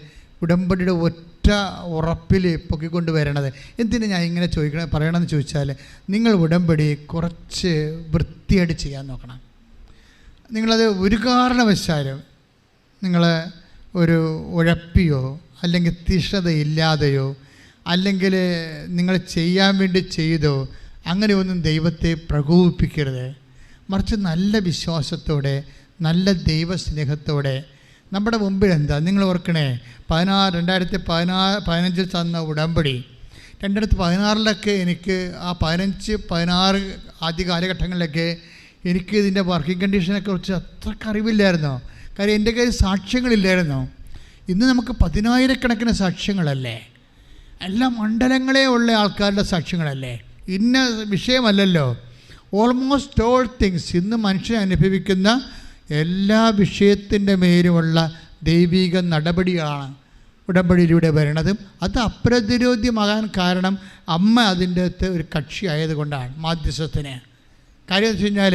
ഉടമ്പടിയുടെ ഒറ്റ ഒറ്റ ഉറപ്പിൽ പൊക്കിക്കൊണ്ട് വരണത്. എന്തിനാണ് ഞാൻ ഇങ്ങനെ പറയണമെന്ന് ചോദിച്ചാൽ, നിങ്ങൾ ഉടമ്പടി കുറച്ച് വൃത്തിയായിട്ട് ചെയ്യാൻ നോക്കണം. നിങ്ങളത് ഒരു കാരണവശാലും നിങ്ങൾ ഒരു ഉഴപ്പിയോ അല്ലെങ്കിൽ തീഷ്ണതയില്ലാതെയോ അല്ലെങ്കിൽ നിങ്ങൾ ചെയ്യാൻ വേണ്ടി ചെയ്തോ അങ്ങനെയൊന്നും ദൈവത്തെ പ്രകോപിപ്പിക്കരുത്. മറിച്ച് നല്ല വിശ്വാസത്തോടെ നല്ല ദൈവസ്നേഹത്തോടെ നമ്മുടെ മുമ്പിൽ എന്താ നിങ്ങൾ ഓർക്കണേ, 2015 തന്ന ഉടമ്പടി 2016 എനിക്ക് ആ 15-16 ആദ്യ കാലഘട്ടങ്ങളിലൊക്കെ എനിക്ക് ഇതിൻ്റെ വർക്കിംഗ് കണ്ടീഷനെ കുറിച്ച് അത്രയ്ക്ക് അറിവില്ലായിരുന്നോ. കാര്യം എൻ്റെ കയ്യിൽ സാക്ഷ്യങ്ങളില്ലായിരുന്നോ. ഇന്ന് നമുക്ക് 10,000-കണക്കിന് സാക്ഷ്യങ്ങളല്ലേ, എല്ലാ മണ്ഡലങ്ങളെ ഉള്ള ആൾക്കാരുടെ സാക്ഷ്യങ്ങളല്ലേ, ഇന്ന വിഷയമല്ലല്ലോ. ഓൾമോസ്റ്റ് ഓൾ തിങ്സ് ഇന്ന് മനുഷ്യൻ അനുഭവിക്കുന്ന എല്ലാ വിഷയത്തിൻ്റെ മേലുമുള്ള ദൈവിക നടപടിയാണ് ഉടമ്പടിയിലൂടെ വരണതും. അത് അപ്രതിരോധ്യമാകാൻ കാരണം അമ്മ അതിൻ്റെ അകത്ത് ഒരു കക്ഷി ആയതുകൊണ്ടാണ്, മാധ്യസ്ഥത്തിന്. കാര്യം എന്ന് വെച്ച് കഴിഞ്ഞാൽ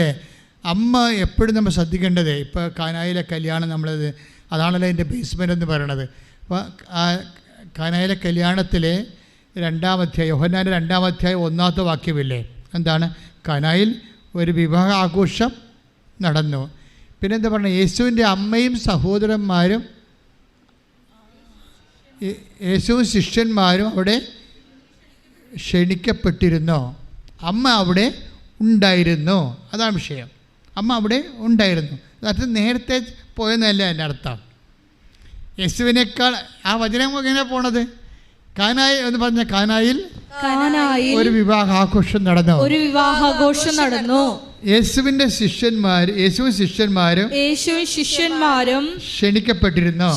അമ്മ എപ്പോഴും നമ്മൾ ശ്രദ്ധിക്കേണ്ടത്, ഇപ്പോൾ കാനായിലെ കല്യാണം നമ്മളത് അതാണല്ലോ അതിൻ്റെ ബേസ്മെൻ്റ് എന്ന് പറയണത്. അപ്പോൾ ആ കാനായിലെ കല്യാണത്തിലെ 2-ാം അധ്യായം, യോഹന്നാൻ്റെ 2-ാം അധ്യായം 1-ാമത്തെ വാക്യമില്ലേ, എന്താണ്? കാനായിൽ ഒരു വിവാഹ ആഘോഷം നടന്നു. പിന്നെന്താ പറഞ്ഞത്? യേശുവിൻ്റെ അമ്മയും സഹോദരന്മാരും യേശുവും ശിഷ്യന്മാരും അവിടെ ക്ഷണിക്കപ്പെട്ടിരുന്നു. അമ്മ അവിടെ ഉണ്ടായിരുന്നു, അതാണ് വിഷയം. അമ്മ അവിടെ ഉണ്ടായിരുന്നു. അത് നേരത്തെ പോയെന്നല്ല എൻ്റെ അർത്ഥം. യേശുവിനേക്കാൾ ആ വചനം എങ്ങനെ പോണത്? കാനായി എന്ന് പറഞ്ഞ കാനായിൽ ഒരു വിവാഹാഘോഷം നടന്നു. യേശുവും ശിഷ്യന്മാരും ക്ഷണിക്കപ്പെട്ടിരുന്നു.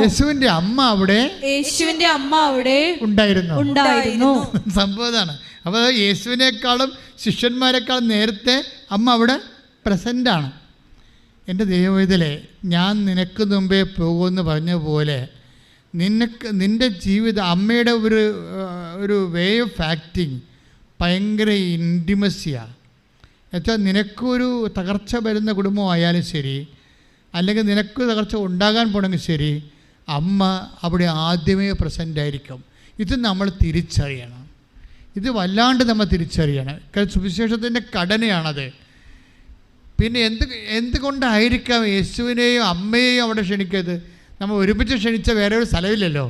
യേശുവിന്റെ അമ്മ അവിടെ ഉണ്ടായിരുന്നു. സംഭവം ഇതാണ്. അപ്പോൾ യേശുവിനേക്കാളും ശിഷ്യന്മാരെക്കാളും നേരത്തെ അമ്മ അവിടെ പ്രസൻ്റാണ്. എൻ്റെ ദൈവവേദലേ, ഞാൻ നിനക്ക് മുമ്പേ പോകുമെന്ന് പറഞ്ഞ പോലെ നിൻ്റെ ജീവിതം അമ്മയുടെ ഒരു വേ ഓഫ് ആക്ടിങ് ഭയങ്കര ഇൻറ്റിമസിയാണ്. എന്നുവെച്ചാൽ നിനക്കൊരു തകർച്ച വരുന്ന കുടുംബമായാലും ശരി, അല്ലെങ്കിൽ നിനക്ക് തകർച്ച ഉണ്ടാകാൻ പോകണമെങ്കിൽ ശരി, അമ്മ അവിടെ ആദ്യമേ പ്രസൻ്റ് ആയിരിക്കും. ഇത് നമ്മൾ തിരിച്ചറിയണം. ഇത് വല്ലാണ്ട് നമ്മൾ തിരിച്ചറിയണം. സുവിശേഷത്തിൻ്റെ ഘടനയാണത്. പിന്നെ എന്തുകൊണ്ടായിരിക്കാം യേശുവിനെയും അമ്മയെയും അവിടെ ക്ഷണിക്കരുത്? നമ്മൾ ഒരുമിച്ച് ക്ഷണിച്ച വേറെ ഒരു സ്ഥലമില്ലല്ലോ,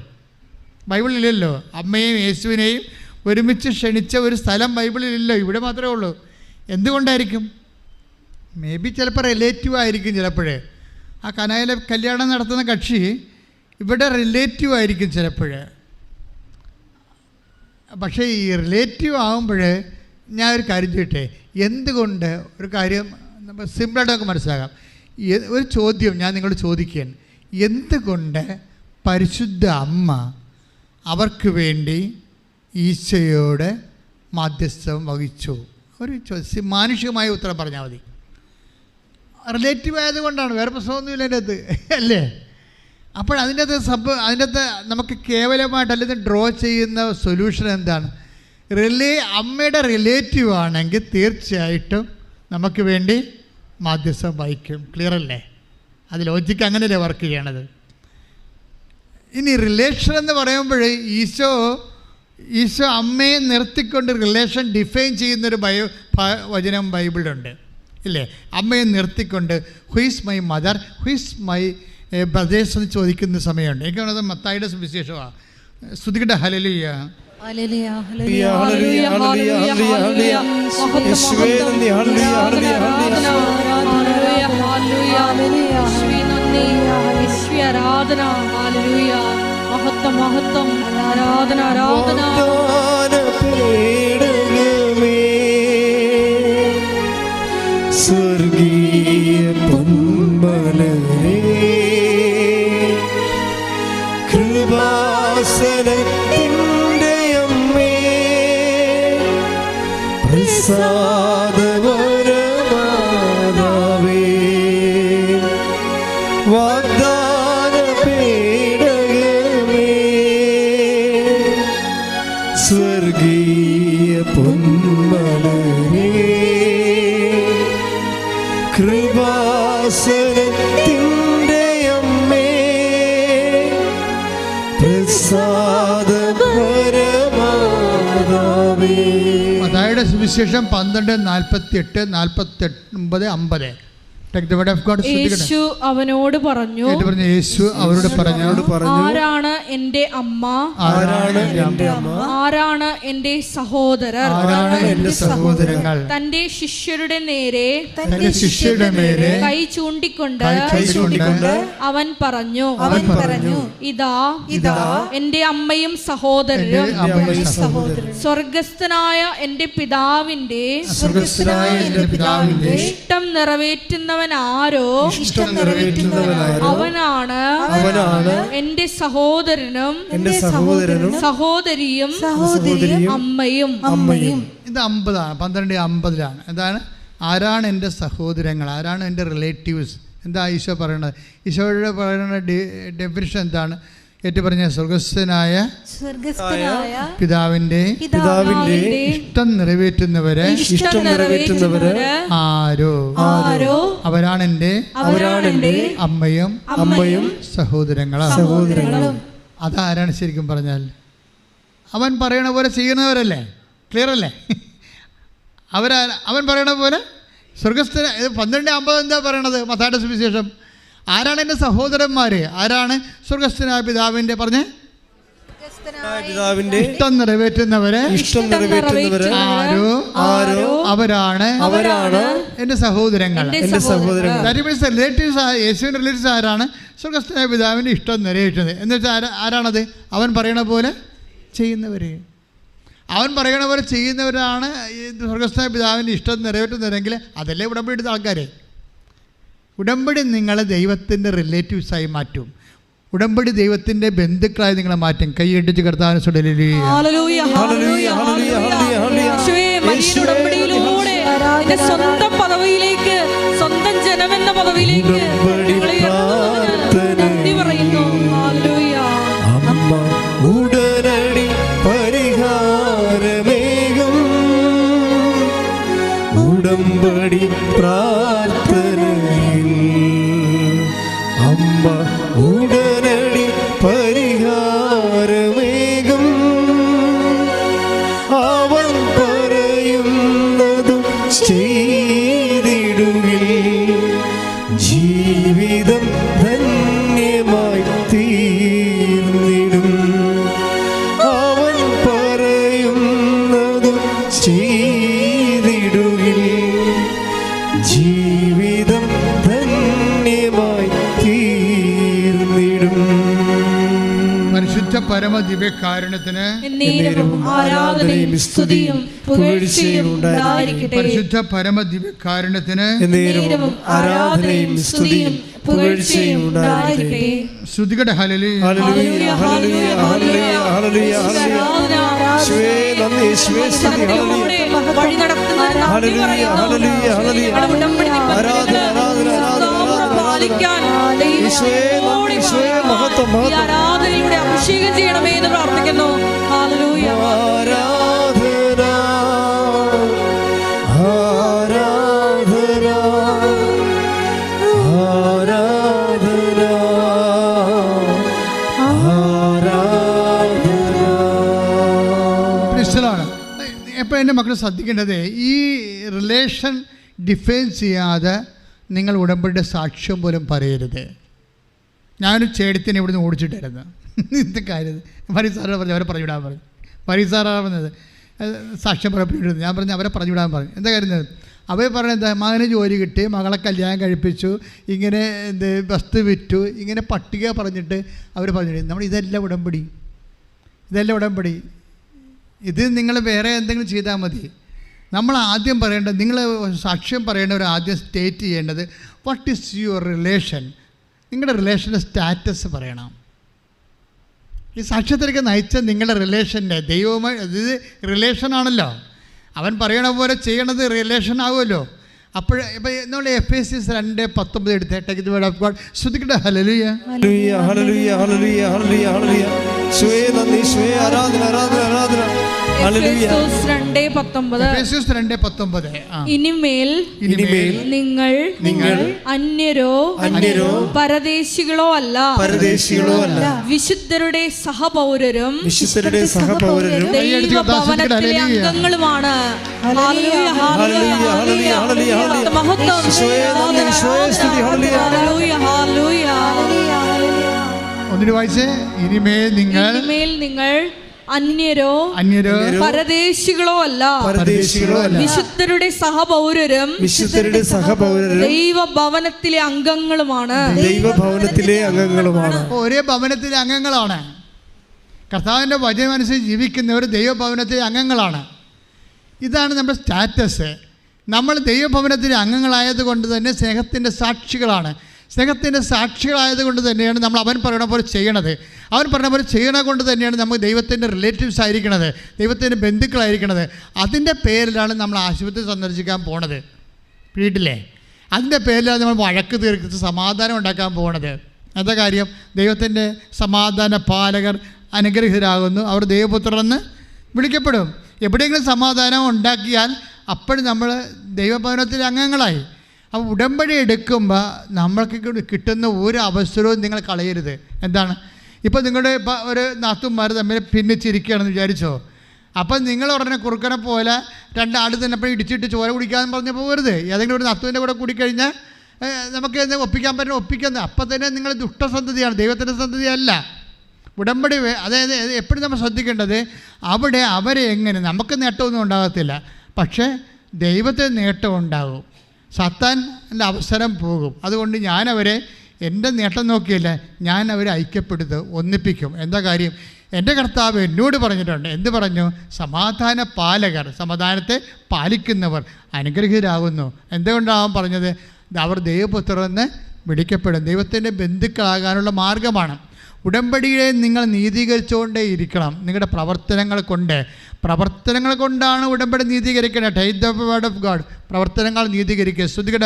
ബൈബിളിലില്ലല്ലോ. അമ്മയെയും യേശുവിനെയും ഒരുമിച്ച് ക്ഷണിച്ച ഒരു സ്ഥലം ബൈബിളിലില്ലല്ലോ, ഇവിടെ മാത്രമേ ഉള്ളൂ. എന്തുകൊണ്ടായിരിക്കും? മേ ബി ചിലപ്പോൾ റിലേറ്റീവ് ആയിരിക്കും. ചിലപ്പോഴേ ആ കനായിലെ കല്യാണം നടത്തുന്ന കക്ഷി ഇവിടെ റിലേറ്റീവ് ആയിരിക്കും ചിലപ്പോഴേ. പക്ഷേ ഈ റിലേറ്റീവ് ആകുമ്പോൾ ഞാൻ ഒരു കാര്യം ചോദിട്ടെ, എന്തുകൊണ്ട് ഒരു കാര്യം നമ്മൾ സിമ്പിളായിട്ട് നമുക്ക് മനസ്സിലാക്കാം. ഒരു ചോദ്യം ഞാൻ നിങ്ങളോട് ചോദിക്കുകയാണ്, എന്തുകൊണ്ട് പരിശുദ്ധ അമ്മ അവർക്ക് വേണ്ടി ഈശോയോട് മാധ്യസ്ഥം വഹിച്ചു? ഒരു മാനുഷികമായ ഉത്തരം പറഞ്ഞാൽ മതി. റിലേറ്റീവ് ആയതുകൊണ്ടാണ്, വേറെ പ്രശ്നമൊന്നുമില്ല അതിൻ്റെ അകത്ത്, അല്ലേ? അപ്പോൾ അതിൻ്റെ അകത്ത് നമുക്ക് കേവലമായിട്ട് അല്ലെങ്കിൽ ഡ്രോ ചെയ്യുന്ന സൊല്യൂഷൻ എന്താണ്? അമ്മയുടെ റിലേറ്റീവ് ആണെങ്കിൽ തീർച്ചയായിട്ടും നമുക്ക് വേണ്ടി മാധ്യസ്ഥം വഹിക്കും. ക്ലിയർ അല്ലേ? അത് ലോജിക്ക് അങ്ങനെയല്ലേ വർക്ക് ചെയ്യണത്. ഇനി റിലേഷൻ എന്ന് പറയുമ്പോൾ ഈശോ അമ്മയെ നിർത്തിക്കൊണ്ട് റിലേഷൻ ഡിഫൈൻ ചെയ്യുന്നൊരു വചനം ബൈബിളുണ്ട്, ഇല്ലേ? അമ്മയെ നിർത്തിക്കൊണ്ട് who is my mother, who is my brothers എന്ന് ചോദിക്കുന്ന സമയമുണ്ട്. എനിക്കാണത് മത്തായിയുടെ സുവിശേഷമാണ്. സ്തുതിക്കട്ടെ, ഹല്ലേലൂയ. മഹത്വം, ആരാധന, ആരാധന. സ്വർഗീയ പൊന്മലരേ, കൃപാസനത്തിൻ്റെ അമ്മേ, പ്രസാദവരമാതാവേ, വാഗ്ദാന പേടകമേ, സ്വർഗീയ പൊന്മലരേ, കൃപാസനത്തിൻ്റെ അമ്മേ, പ്രസാദപരമാതാവേ. മത്തായിയുടെ സുവിശേഷം 12:48-49-50. Take the word of God. യേശു അവനോട് പറഞ്ഞു, യേശു അവരോട് പറഞ്ഞു, ആരാണ് എൻ്റെ അമ്മ, ആരാണ് എൻ്റെ അമ്മ, ആരാണ് എൻ്റെ സഹോദരർ, ആരാണ് എൻ്റെ സഹോദരങ്ങൾ? തന്റെ ശിഷ്യരുടെ നേരെ കൈ ചൂണ്ടിക്കൊണ്ട് അവൻ പറഞ്ഞു, ഇതാ എൻ്റെ അമ്മയും സഹോദരരും, സ്വർഗസ്ഥനായ എൻ്റെ പിതാവിന്റെ ഇഷ്ടം നിറവേറ്റുന്നവൻ ആരോ അവനാണ് എന്റെ സഹോദരനും സഹോദരിയും അമ്മയും. ഇത് 50 12:50 എന്താണ്? ആരാണ് എൻ്റെ സഹോദരങ്ങൾ, ആരാണ് എൻ്റെ റിലേറ്റീവ്സ്? എന്താ ഈശോ പറയണത്? ഈശോയുടെ പറയുന്ന ഡെഫിനിഷൻ എന്താണ്? ഏറ്റു പറഞ്ഞ സ്വർഗസ്ഥനായ പിതാവിന്റെ ഇഷ്ടം നിറവേറ്റുന്നവരെ ആരോ അവരാണ് എൻ്റെ അമ്മയും സഹോദരങ്ങളും. അതാരാണ് ശരിക്കും പറഞ്ഞാൽ? അവൻ പറയണ പോലെ ചെയ്യുന്നവരല്ലേ? ക്ലിയർ അല്ലേ? അവൻ പറയണ പോലെ സ്വർഗസ്ഥന. 12:50 എന്താ പറയണത്? മത്തായിയുടെ സുവിശേഷം. ആരാണ് എൻ്റെ സഹോദരന്മാർ? ആരാണ്? സ്വർഗസ്ഥനായ പിതാവിൻ്റെ പറഞ്ഞ് ഇഷ്ടം നിറവേറ്റുന്നവരെ ആരോ അവരാണ് എൻ്റെ സഹോദരങ്ങൾ. റിലേറ്റീവ്സ്, യേശുവിൻ്റെ റിലേറ്റീവ്സ് ആരാണ്? സ്വർഗസ്ഥനായ പിതാവിൻ്റെ ഇഷ്ടം നിറവേറ്റുന്നത് എന്ന് വെച്ചാൽ ആരാണത്? അവൻ പറയണ പോലെ ചെയ്യുന്നവർ. അവൻ പറയണ പോലെ ചെയ്യുന്നവരാണ് സ്വർഗസ്ഥനായ പിതാവിൻ്റെ ഇഷ്ടം നിറവേറ്റുന്നവരെങ്കിൽ അതല്ലേ ഉടമ്പടി എടുത്ത ആൾക്കാരെ. ഉടമ്പടി നിങ്ങളെ ദൈവത്തിൻ്റെ റിലേറ്റീവ്സായി മാറ്റും. ഉടമ്പടി ദൈവത്തിൻ്റെ ബന്ധുക്കളായി നിങ്ങളെ മാറ്റും. കൈയടിച്ച് കർത്താവിനെ സ്വന്തം പദവിയിലേക്ക്, സ്വന്തം ജനമെന്ന പദവിയിലേക്ക് നന്ദി പറയുന്നു. അമ്മ ഉടനടി പരിഹാരമേകും ഉടമ്പടി പ്രാർത്ഥനയിൽ. അമ്മ ഉടനടി പരിഹാരമേകും അവൻ പറയുന്നതും ചെയ്തിടുകിൽ ജീവിതം ധന്യമായി തീർന്നിടും. അവൻ പറയുന്നതും ചെയ്തിടുകിൽ ജീവിതം ധന്യമായി തീർന്നിടും. പരിശുദ്ധ പരമ ദിവ്യകാരുണ്യത്തിന് ആരാധനയും സ്തുതിയും പുകഴ്ചയും ഉണ്ടായിരിക്കട്ടെ. പരിശുദ്ധ പരമ ദിവ്യകാരുണ്യത്തിന് ആരാധനയും സ്തുതിയും പുകഴ്ചയും ഉണ്ടായിരിക്കട്ടെ. ശ്രുതികട ഹല്ലേലൂയ ഹല്ലേലൂയ ഹല്ലേലൂയ ഹല്ലേലൂയ ഹല്ലേലൂയ ഹല്ലേലൂയ. യേശുവേ നന്ദി, യേശുവേ സ്തുതി. ഹല്ലേലൂയ ഹല്ലേലൂയ ഹല്ലേലൂയ ഹല്ലേലൂയ. ആരാധന ആരാധന ആരാധന പാലിക്കാൻ യേശുവേ നന്ദി, യേശുവേ മഹത്വം മഹത്വം. ആരാധനയുടെ അഭിഷേകം ചെയ്യണമേ എന്ന് പ്രാർത്ഥിക്കുന്നു. ഹല്ലേലൂയ. ആരാധന ആരാധന ആരാധന ആരാധന. എപ്പോഴും എൻ്റെ മക്കൾ ശ്രദ്ധിക്കേണ്ടത്, ഈ റിലേഷൻ ഡിഫൈൻ ചെയ്യാതെ നിങ്ങൾ ഉടമ്പടിയുടെ സാക്ഷ്യം പോലും പറയരുത്. ഞാനൊരു ചേടത്തിനെ ഇവിടുന്ന് ഓടിച്ചിട്ടായിരുന്നു. ഇത് കാര്യം ഫരീസാറാണ് പറഞ്ഞു, അവരെ പറഞ്ഞുവിടാൻ പറഞ്ഞു. ഫരീസാറാണ് പറഞ്ഞത് സാക്ഷ്യം പറയപ്പെട്ടിരുന്നു. ഞാൻ പറഞ്ഞു അവരെ പറഞ്ഞുവിടാൻ പറഞ്ഞു. എന്താ കാര്യം? അവർ പറഞ്ഞത് മകന് ജോലി കിട്ടി, മകളെ കല്യാണം കഴിപ്പിച്ചു, ഇങ്ങനെ വസ്തു വിറ്റു, ഇങ്ങനെ പട്ടിക പറഞ്ഞിട്ട് അവർ പറഞ്ഞു. നമ്മൾ ഇതെല്ലാം ഉടമ്പടി, ഇതെല്ലാം ഉടമ്പടി. ഇത് നിങ്ങൾ വേറെ എന്തെങ്കിലും ചെയ്താൽ മതി. നമ്മൾ ആദ്യം പറയേണ്ടത്, നിങ്ങൾ സാക്ഷ്യം പറയേണ്ടവർ ആദ്യം സ്റ്റേറ്റ് ചെയ്യേണ്ടത് വാട്ട് ഈസ് യുവർ റിലേഷൻ. നിങ്ങളുടെ റിലേഷൻ്റെ സ്റ്റാറ്റസ് പറയണം. ഈ സാക്ഷ്യത്തിലേക്ക് നയിച്ച നിങ്ങളുടെ റിലേഷൻ്റെ ദൈവവുമായി, ഇത് റിലേഷനാണല്ലോ. അവൻ പറയണ പോലെ ചെയ്യണത് റിലേഷൻ ആകുമല്ലോ. അപ്പോൾ ഇപ്പം നമ്മൾ Ephesians 2:19 എടുത്തേക്ക്. ഇത് വേർഡ് ഓഫ് ഗോഡ്. ശ്രുതിക്കട്ടെ. ഹല്ലേലൂയ ഹല്ലേലൂയ ഹല്ലേലൂയ ഹല്ലേലൂയ ഹല്ലേലൂയ ഹല്ലേലൂയ. യേശുവേ നന്ദി, യേശുവേ ആരാധന ആരാധന ആരാധന. ഹല്ലേലൂയ. 2:19. എഫേസ്യർ 2:19. ഇനിമേൽ നിങ്ങൾ അന്യരോ പരദേശികളോ അല്ല വിശുദ്ധരുടെ സഹപൗരരും ദൈവഭവനത്തിലെ അംഗങ്ങളുമാണ്. ഒന്നിനു വായിച്ചേ. ഇനിമേൽ നിങ്ങൾ അന്യരോ പരദേശികളോ അല്ല വിശുദ്ധരുടെ സഹപൗരരും ദൈവഭവനത്തിലെ അംഗങ്ങളുമാണ്. ഒരേ ഭവനത്തിലെ അംഗങ്ങളാണ്. കർത്താവിൻ്റെ വചനമനുസരിച്ച് ജീവിക്കുന്നവർ ദൈവഭവനത്തിലെ അംഗങ്ങളാണ്. ഇതാണ് നമ്മുടെ സ്റ്റാറ്റസ്. നമ്മൾ ദൈവഭവനത്തിലെ അംഗങ്ങളായതുകൊണ്ട് തന്നെ സ്നേഹത്തിൻ്റെ സാക്ഷികളാണ്. സ്നേഹത്തിൻ്റെ സാക്ഷികളായതുകൊണ്ട് തന്നെയാണ് നമ്മൾ അവൻ പറയണ പോലെ ചെയ്യണത്. അവൻ പറഞ്ഞ പോലെ ചെയ്യണ കൊണ്ട് തന്നെയാണ് നമ്മൾ ദൈവത്തിൻ്റെ റിലേറ്റീവ്സ് ആയിരിക്കണത്, ദൈവത്തിൻ്റെ ബന്ധുക്കളായിരിക്കണത്. അതിൻ്റെ പേരിലാണ് നമ്മൾ ആശുപത്രി സന്ദർശിക്കാൻ പോണത്, വീട്ടിലെ. അതിൻ്റെ പേരിലാണ് നമ്മൾ വഴക്ക് തീർത്ത് സമാധാനം ഉണ്ടാക്കാൻ പോണത്. എന്താ കാര്യം? ദൈവത്തിൻ്റെ സമാധാന പാലകർ അനുഗ്രഹീതരാകുന്നു, അവർ ദൈവപുത്രരെന്ന് വിളിക്കപ്പെടും. എവിടെയെങ്കിലും സമാധാനം ഉണ്ടാക്കിയാൽ അപ്പോഴും നമ്മൾ ദൈവഭവനത്തിലെ അംഗങ്ങളായി. അപ്പോൾ ഉടമ്പടി എടുക്കുമ്പോൾ നമ്മൾക്ക് കിട്ടുന്ന ഒരു അവസരവും നിങ്ങൾ കളയരുത്. എന്താണ്? ഇപ്പോൾ നിങ്ങളുടെ ഒരു നാത്തുമാർ തമ്മിൽ ഭിന്നിച്ചിരിക്കുകയാണെന്ന് വിചാരിച്ചോ, അപ്പം നിങ്ങൾ ഉടനെ കുറുക്കനെ പോലെ രണ്ടാൾ തന്നെ ഇപ്പോൾ ഇടിച്ചിട്ട് ചോര കുടിക്കാമെന്ന് പറഞ്ഞ് പോകരുത്. ഏതെങ്കിലും ഒരു നാത്തുവിൻ്റെ കൂടെ കൂടിക്കഴിഞ്ഞാൽ നമുക്ക് എന്ത് ഒപ്പിക്കാൻ പറ്റുന്ന ഒപ്പിക്കുന്നത്. അപ്പം തന്നെ നിങ്ങൾ ദുഷ്ടസന്തതിയാണ്, ദൈവത്തിൻ്റെ സന്തതിയല്ല. ഉടമ്പടി അതായത് എപ്പോഴും നമ്മൾ ശ്രദ്ധിക്കേണ്ടത് അവിടെ അവരെ എങ്ങനെ, നമുക്ക് നേട്ടമൊന്നും ഉണ്ടാകത്തില്ല, പക്ഷേ ദൈവത്തിന് നേട്ടം ഉണ്ടാകും. സാത്താൻ്റെ അവസരം പോകും. അതുകൊണ്ട് ഞാനവരെ എൻ്റെ നേട്ടം നോക്കിയല്ല, ഞാൻ അവരെ ഐക്യപ്പെടുത്തും, ഒന്നിപ്പിക്കും. എന്താ കാര്യം? എൻ്റെ കർത്താവ് എന്നോട് പറഞ്ഞിട്ടുണ്ട്. എന്ത് പറഞ്ഞു? സമാധാന പാലകർ, സമാധാനത്തെ പാലിക്കുന്നവർ അനുഗ്രഹീതരാകുന്നു. എന്തുകൊണ്ടാണ് പറഞ്ഞത്? അവർ ദൈവപുത്രരെന്ന് വിളിക്കപ്പെടും. ദൈവത്തിൻ്റെ ബന്ധുക്കളാകാനുള്ള മാർഗമാണ്. ഉടമ്പടിയെ നിങ്ങൾ നീതീകരിച്ചുകൊണ്ടേ ഇരിക്കണം. നിങ്ങളുടെ പ്രവർത്തനങ്ങൾ കൊണ്ടാണ് ഉടമ്പടി നീതീകരിക്കേണ്ടത്. Take the word of God. പ്രവർത്തനങ്ങൾ നീതീകരിക്കുക. ശ്രുതികട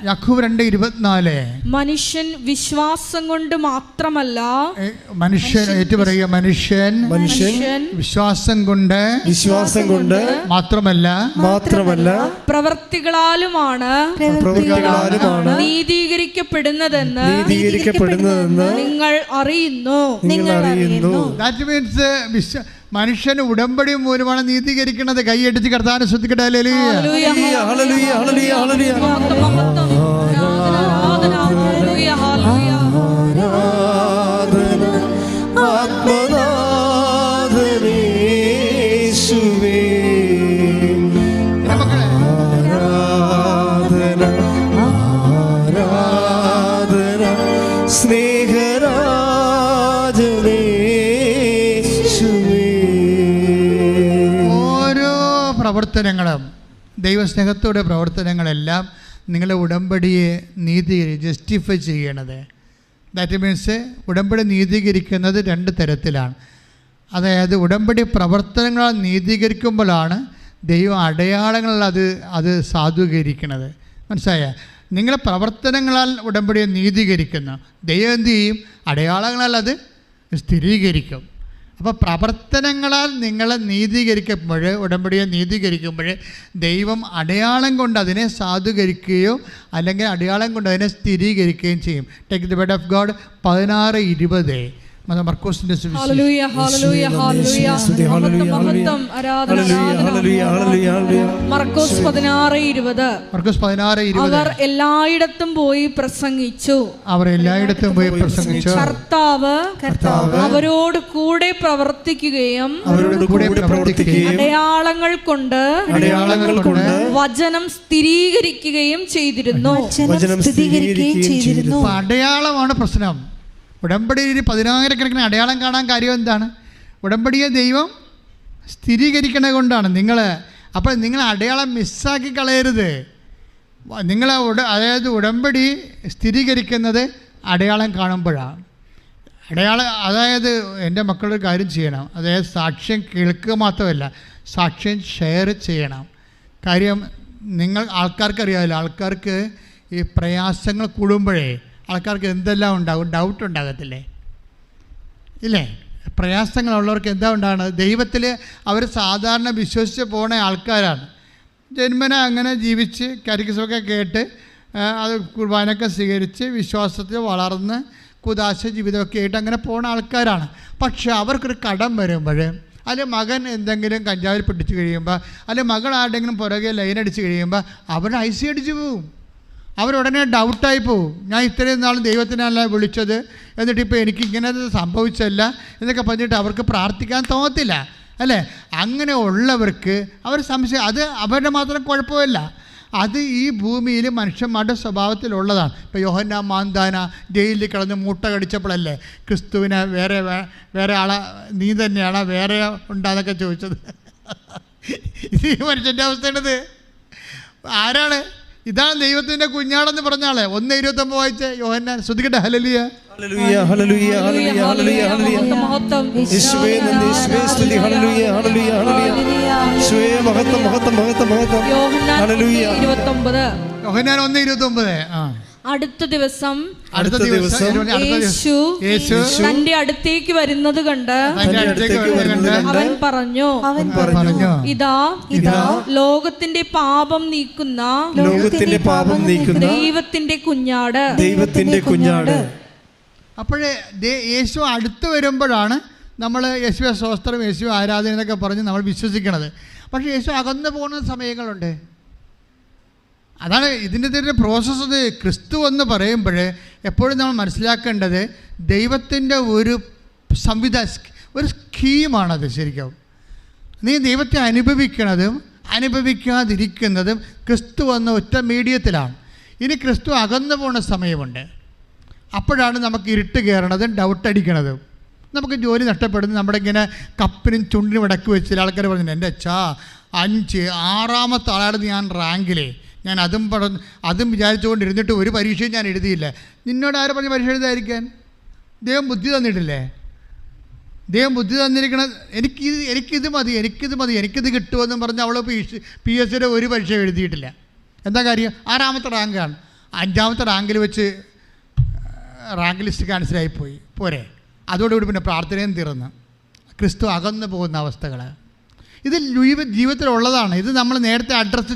യാക്കോബ് 2:24. മനുഷ്യൻ വിശ്വാസം കൊണ്ട് മാത്രമല്ല, മനുഷ്യൻ വിശ്വാസം കൊണ്ട് മാത്രമല്ല പ്രവൃത്തികളാലുമാണ് നീതീകരിക്കപ്പെടുന്നതെന്ന് നിങ്ങൾ അറിയുന്നു. ദാറ്റ് മീൻസ് മനുഷ്യന് ഉടമ്പടി മൂലമാണ് നീതീകരിക്കുന്നത്. കൈയടിച്ച് കർത്താവിനെ ശ്രദ്ധിക്കട്ടെ. പ്രവർത്തനങ്ങളും ദൈവസ്നേഹത്തോടെ പ്രവർത്തനങ്ങളെല്ലാം നിങ്ങളുടെ ഉടമ്പടിയെ ജസ്റ്റിഫൈ ചെയ്യണത്. ദാറ്റ് മീൻസ് ഉടമ്പടി നീതീകരിക്കുന്നത് രണ്ട് തരത്തിലാണ്. അതായത് ഉടമ്പടി പ്രവർത്തനങ്ങളാൽ നീതീകരിക്കുമ്പോഴാണ് ദൈവം അടയാളങ്ങളിൽ അത് സാധൂകരിക്കുന്നത്. മനസ്സിലായ? നിങ്ങളെ പ്രവർത്തനങ്ങളാൽ ഉടമ്പടിയെ നീതീകരിക്കുന്നു. ദൈവം എന്ത് ചെയ്യും? അടയാളങ്ങളാൽ അത് സ്ഥിരീകരിക്കും. അപ്പോൾ പ്രവർത്തനങ്ങളാൽ നിങ്ങളെ നീതീകരിക്കുമ്പോൾ, ഉടമ്പടിയെ നീതീകരിക്കുമ്പോൾ ദൈവം അടയാളം കൊണ്ട് അതിനെ സാധൂകരിക്കുകയോ അല്ലെങ്കിൽ അടയാളം കൊണ്ട് അതിനെ സ്ഥിരീകരിക്കുകയും ചെയ്യും. Take the word of God 16:20. മർക്കോസിന്റെ സുവിശേഷം ഹല്ലേലൂയ ഹല്ലേലൂയ ഹല്ലേലൂയ മഹത്വം ആരാധന മർക്കോസ് 16:20 അവർ എല്ലായിടത്തും പോയി പ്രസംഗിച്ചു കർത്താവ് അവരോട് കൂടെ പ്രവർത്തിക്കുകയും അടയാളങ്ങൾ കൊണ്ട് വചനം സ്ഥിരീകരിക്കുകയും ചെയ്തിരുന്നു. അടയാളമാണ് പ്രശ്നം. ഉടമ്പടിയിൽ 10,000കണക്കിന് അടയാളം കാണാൻ കാര്യം എന്താണ്? ഉടമ്പടിയെ ദൈവം സ്ഥിരീകരിക്കണ കൊണ്ടാണ്. അപ്പോൾ നിങ്ങൾ അടയാളം മിസ്സാക്കി കളയരുത്. അതായത് ഉടമ്പടി സ്ഥിരീകരിക്കുന്നത് അടയാളം കാണുമ്പോഴാണ്. അതായത് എൻ്റെ മക്കളൊരു കാര്യം ചെയ്യണം. അതായത് സാക്ഷ്യം കേൾക്കുക മാത്രമല്ല, സാക്ഷ്യം ഷെയർ ചെയ്യണം. കാര്യം ആൾക്കാർക്കറിയാമല്ലോ, ആൾക്കാർക്ക് ഈ പ്രയാസങ്ങൾ കൂടുമ്പോഴേ ആൾക്കാർക്ക് എന്തെല്ലാം ഉണ്ടാകും, ഡൗട്ട് ഉണ്ടാകത്തില്ലേ? ഇല്ലേ? പ്രയാസങ്ങളുള്ളവർക്ക് എന്താ ഉണ്ടാകുന്നത്? ദൈവത്തിൽ അവർ സാധാരണ വിശ്വസിച്ച് പോണ ആൾക്കാരാണ്. ജന്മന അങ്ങനെ ജീവിച്ച് കാരിക്കസമൊക്കെ കേട്ട് അത് കുർബാനൊക്കെ സ്വീകരിച്ച് വിശ്വാസത്തിൽ വളർന്ന് കുദാശ ജീവിതമൊക്കെ ആയിട്ട് അങ്ങനെ പോണ ആൾക്കാരാണ്. പക്ഷെ അവർക്കൊരു കടം വരുമ്പോൾ, അല്ലെ മകൻ എന്തെങ്കിലും കഞ്ചാവിൽ പിടിച്ച് കഴിയുമ്പോൾ, അല്ലെ മകൾ ആരുടെങ്കിലും പുറകെ ലൈനടിച്ച് കഴിയുമ്പോൾ അവരുടെ ഐസി അടിച്ചു പോവും. അവരുടനെ ഡൗട്ടായി പോവും. ഞാൻ ഇത്രയും നാൾ ദൈവത്തിനല്ല വിളിച്ചത്, എന്നിട്ടിപ്പോൾ എനിക്കിങ്ങനെ സംഭവിച്ചല്ല എന്നൊക്കെ പറഞ്ഞിട്ട് അവർക്ക് പ്രാർത്ഥിക്കാൻ തോന്നത്തില്ല, അല്ലേ? അങ്ങനെ ഉള്ളവർക്ക് അവർ സംശയം, അത് അവരുടെ മാത്രം കുഴപ്പമില്ല, അത് ഈ ഭൂമിയിൽ മനുഷ്യന്മാരുടെ സ്വഭാവത്തിലുള്ളതാണ്. ഇപ്പോൾ യോഹന്നാൻ മാന്താന ജയിലിൽ കിടന്ന് മൂട്ട കടിച്ചപ്പോഴല്ലേ ക്രിസ്തുവിനെ വേറെ ആളെ നീ തന്നെയാണോ വേറെ ഉണ്ടാന്നൊക്കെ ചോദിച്ചത്? ഇത് ഈ മനുഷ്യൻ്റെ അവസ്ഥയാണിത്. ആരാണ്? ഇതാണ് ദൈവത്തിൻ്റെ കുഞ്ഞാടെന്ന് പറഞ്ഞ ആളെ. 1:29 വായിച്ച് യോഹന്നാൻ. ശ്രദ്ധിക്കട്ടെ. ഹല്ലേലൂയ ഹല്ലേലൂയ ഹല്ലേലൂയ ഹല്ലേലൂയ ഹല്ലേലൂയ ഹല്ലേലൂയ യേശുവേ നന്ദി, യേശുവേ സ്തുതി. ഹല്ലേലൂയ ഹല്ലേലൂയ ഹല്ലേലൂയ യേശുവേ മഹത്വം മഹത്വം മഹത്വം മഹത്വം. ഹല്ലേലൂയ. യോഹന്നാൻ 1:29. അടുത്ത ദിവസം യേശു തന്റെ അടുത്തേക്ക് വരുന്നത് കണ്ട് അവൻ പറഞ്ഞു, ഇതാ ലോകത്തിന്റെ പാപം നീക്കുന്ന ദൈവത്തിന്റെ കുഞ്ഞാട്. അപ്പോഴേ യേശു അടുത്ത് വരുമ്പോഴാണ് നമ്മൾ യേശുവെ സ്തോത്രം, യേശു ആരാധന എന്നൊക്കെ പറഞ്ഞ് നമ്മൾ വിശ്വസിക്കണത്. പക്ഷേ യേശു അകന്നു പോകുന്ന സമയങ്ങളുണ്ട്. അതാണ് ഇതിൻ്റെ പ്രോസസ്സ്. ക്രിസ്തു എന്ന് പറയുമ്പോൾ എപ്പോഴും നമ്മൾ മനസ്സിലാക്കേണ്ടത് ദൈവത്തിൻ്റെ ഒരു ഒരു സ്കീമാണത്. ശരിക്കും നീ ദൈവത്തെ അനുഭവിക്കുന്നതും അനുഭവിക്കാതിരിക്കുന്നതും ക്രിസ്തു എന്ന ഒറ്റ മീഡിയത്തിലാണ്. ഇനി ക്രിസ്തു അകന്നു പോകുന്ന സമയമുണ്ട്. അപ്പോഴാണ് നമുക്ക് ഇരുട്ട് കയറണതും ഡൗട്ട് അടിക്കണതും, നമുക്ക് ജോലി നഷ്ടപ്പെടുന്നത്. നമ്മുടെ ഇങ്ങനെ കപ്പിനും ചുണ്ടിനും ഇടയ്ക്ക് വെച്ചിട്ട് ആൾക്കാർ പറഞ്ഞു, എൻ്റെ അച്ഛാ 6-ാമത്തെ ആളായിരുന്നു ഞാൻ റാങ്കിലേ, ഞാൻ അതും വിചാരിച്ചുകൊണ്ടിരുന്നിട്ട് ഒരു പരീക്ഷയും ഞാൻ എഴുതിയില്ല. നിന്നോട് ആരും പറഞ്ഞ് പരീക്ഷ എഴുതാതിരിക്കാൻ? ദൈവം ബുദ്ധി തന്നിട്ടില്ലേ? ദൈവം ബുദ്ധി തന്നിരിക്കണത് എനിക്കിത് മതി, എനിക്കിത് കിട്ടുമെന്നും പറഞ്ഞ് അവൾ PSCയുടെ ഒരു പരീക്ഷ എഴുതിയിട്ടില്ല. എന്താ കാര്യം? 6-ാമത്തെ റാങ്കാണ്. 5-ാമത്തെ റാങ്കിൽ വെച്ച് റാങ്ക് ലിസ്റ്റ് ക്യാൻസലായിപ്പോയി. പോരെ? അതോടുകൂടി പിന്നെ പ്രാർത്ഥനയും തീർന്ന്. ക്രിസ്തു അകന്നു പോകുന്ന അവസ്ഥകൾ ഇത് ജീവിതത്തിലുള്ളതാണ്. ഇത് നമ്മൾ നേരത്തെ അഡ്രസ്സ്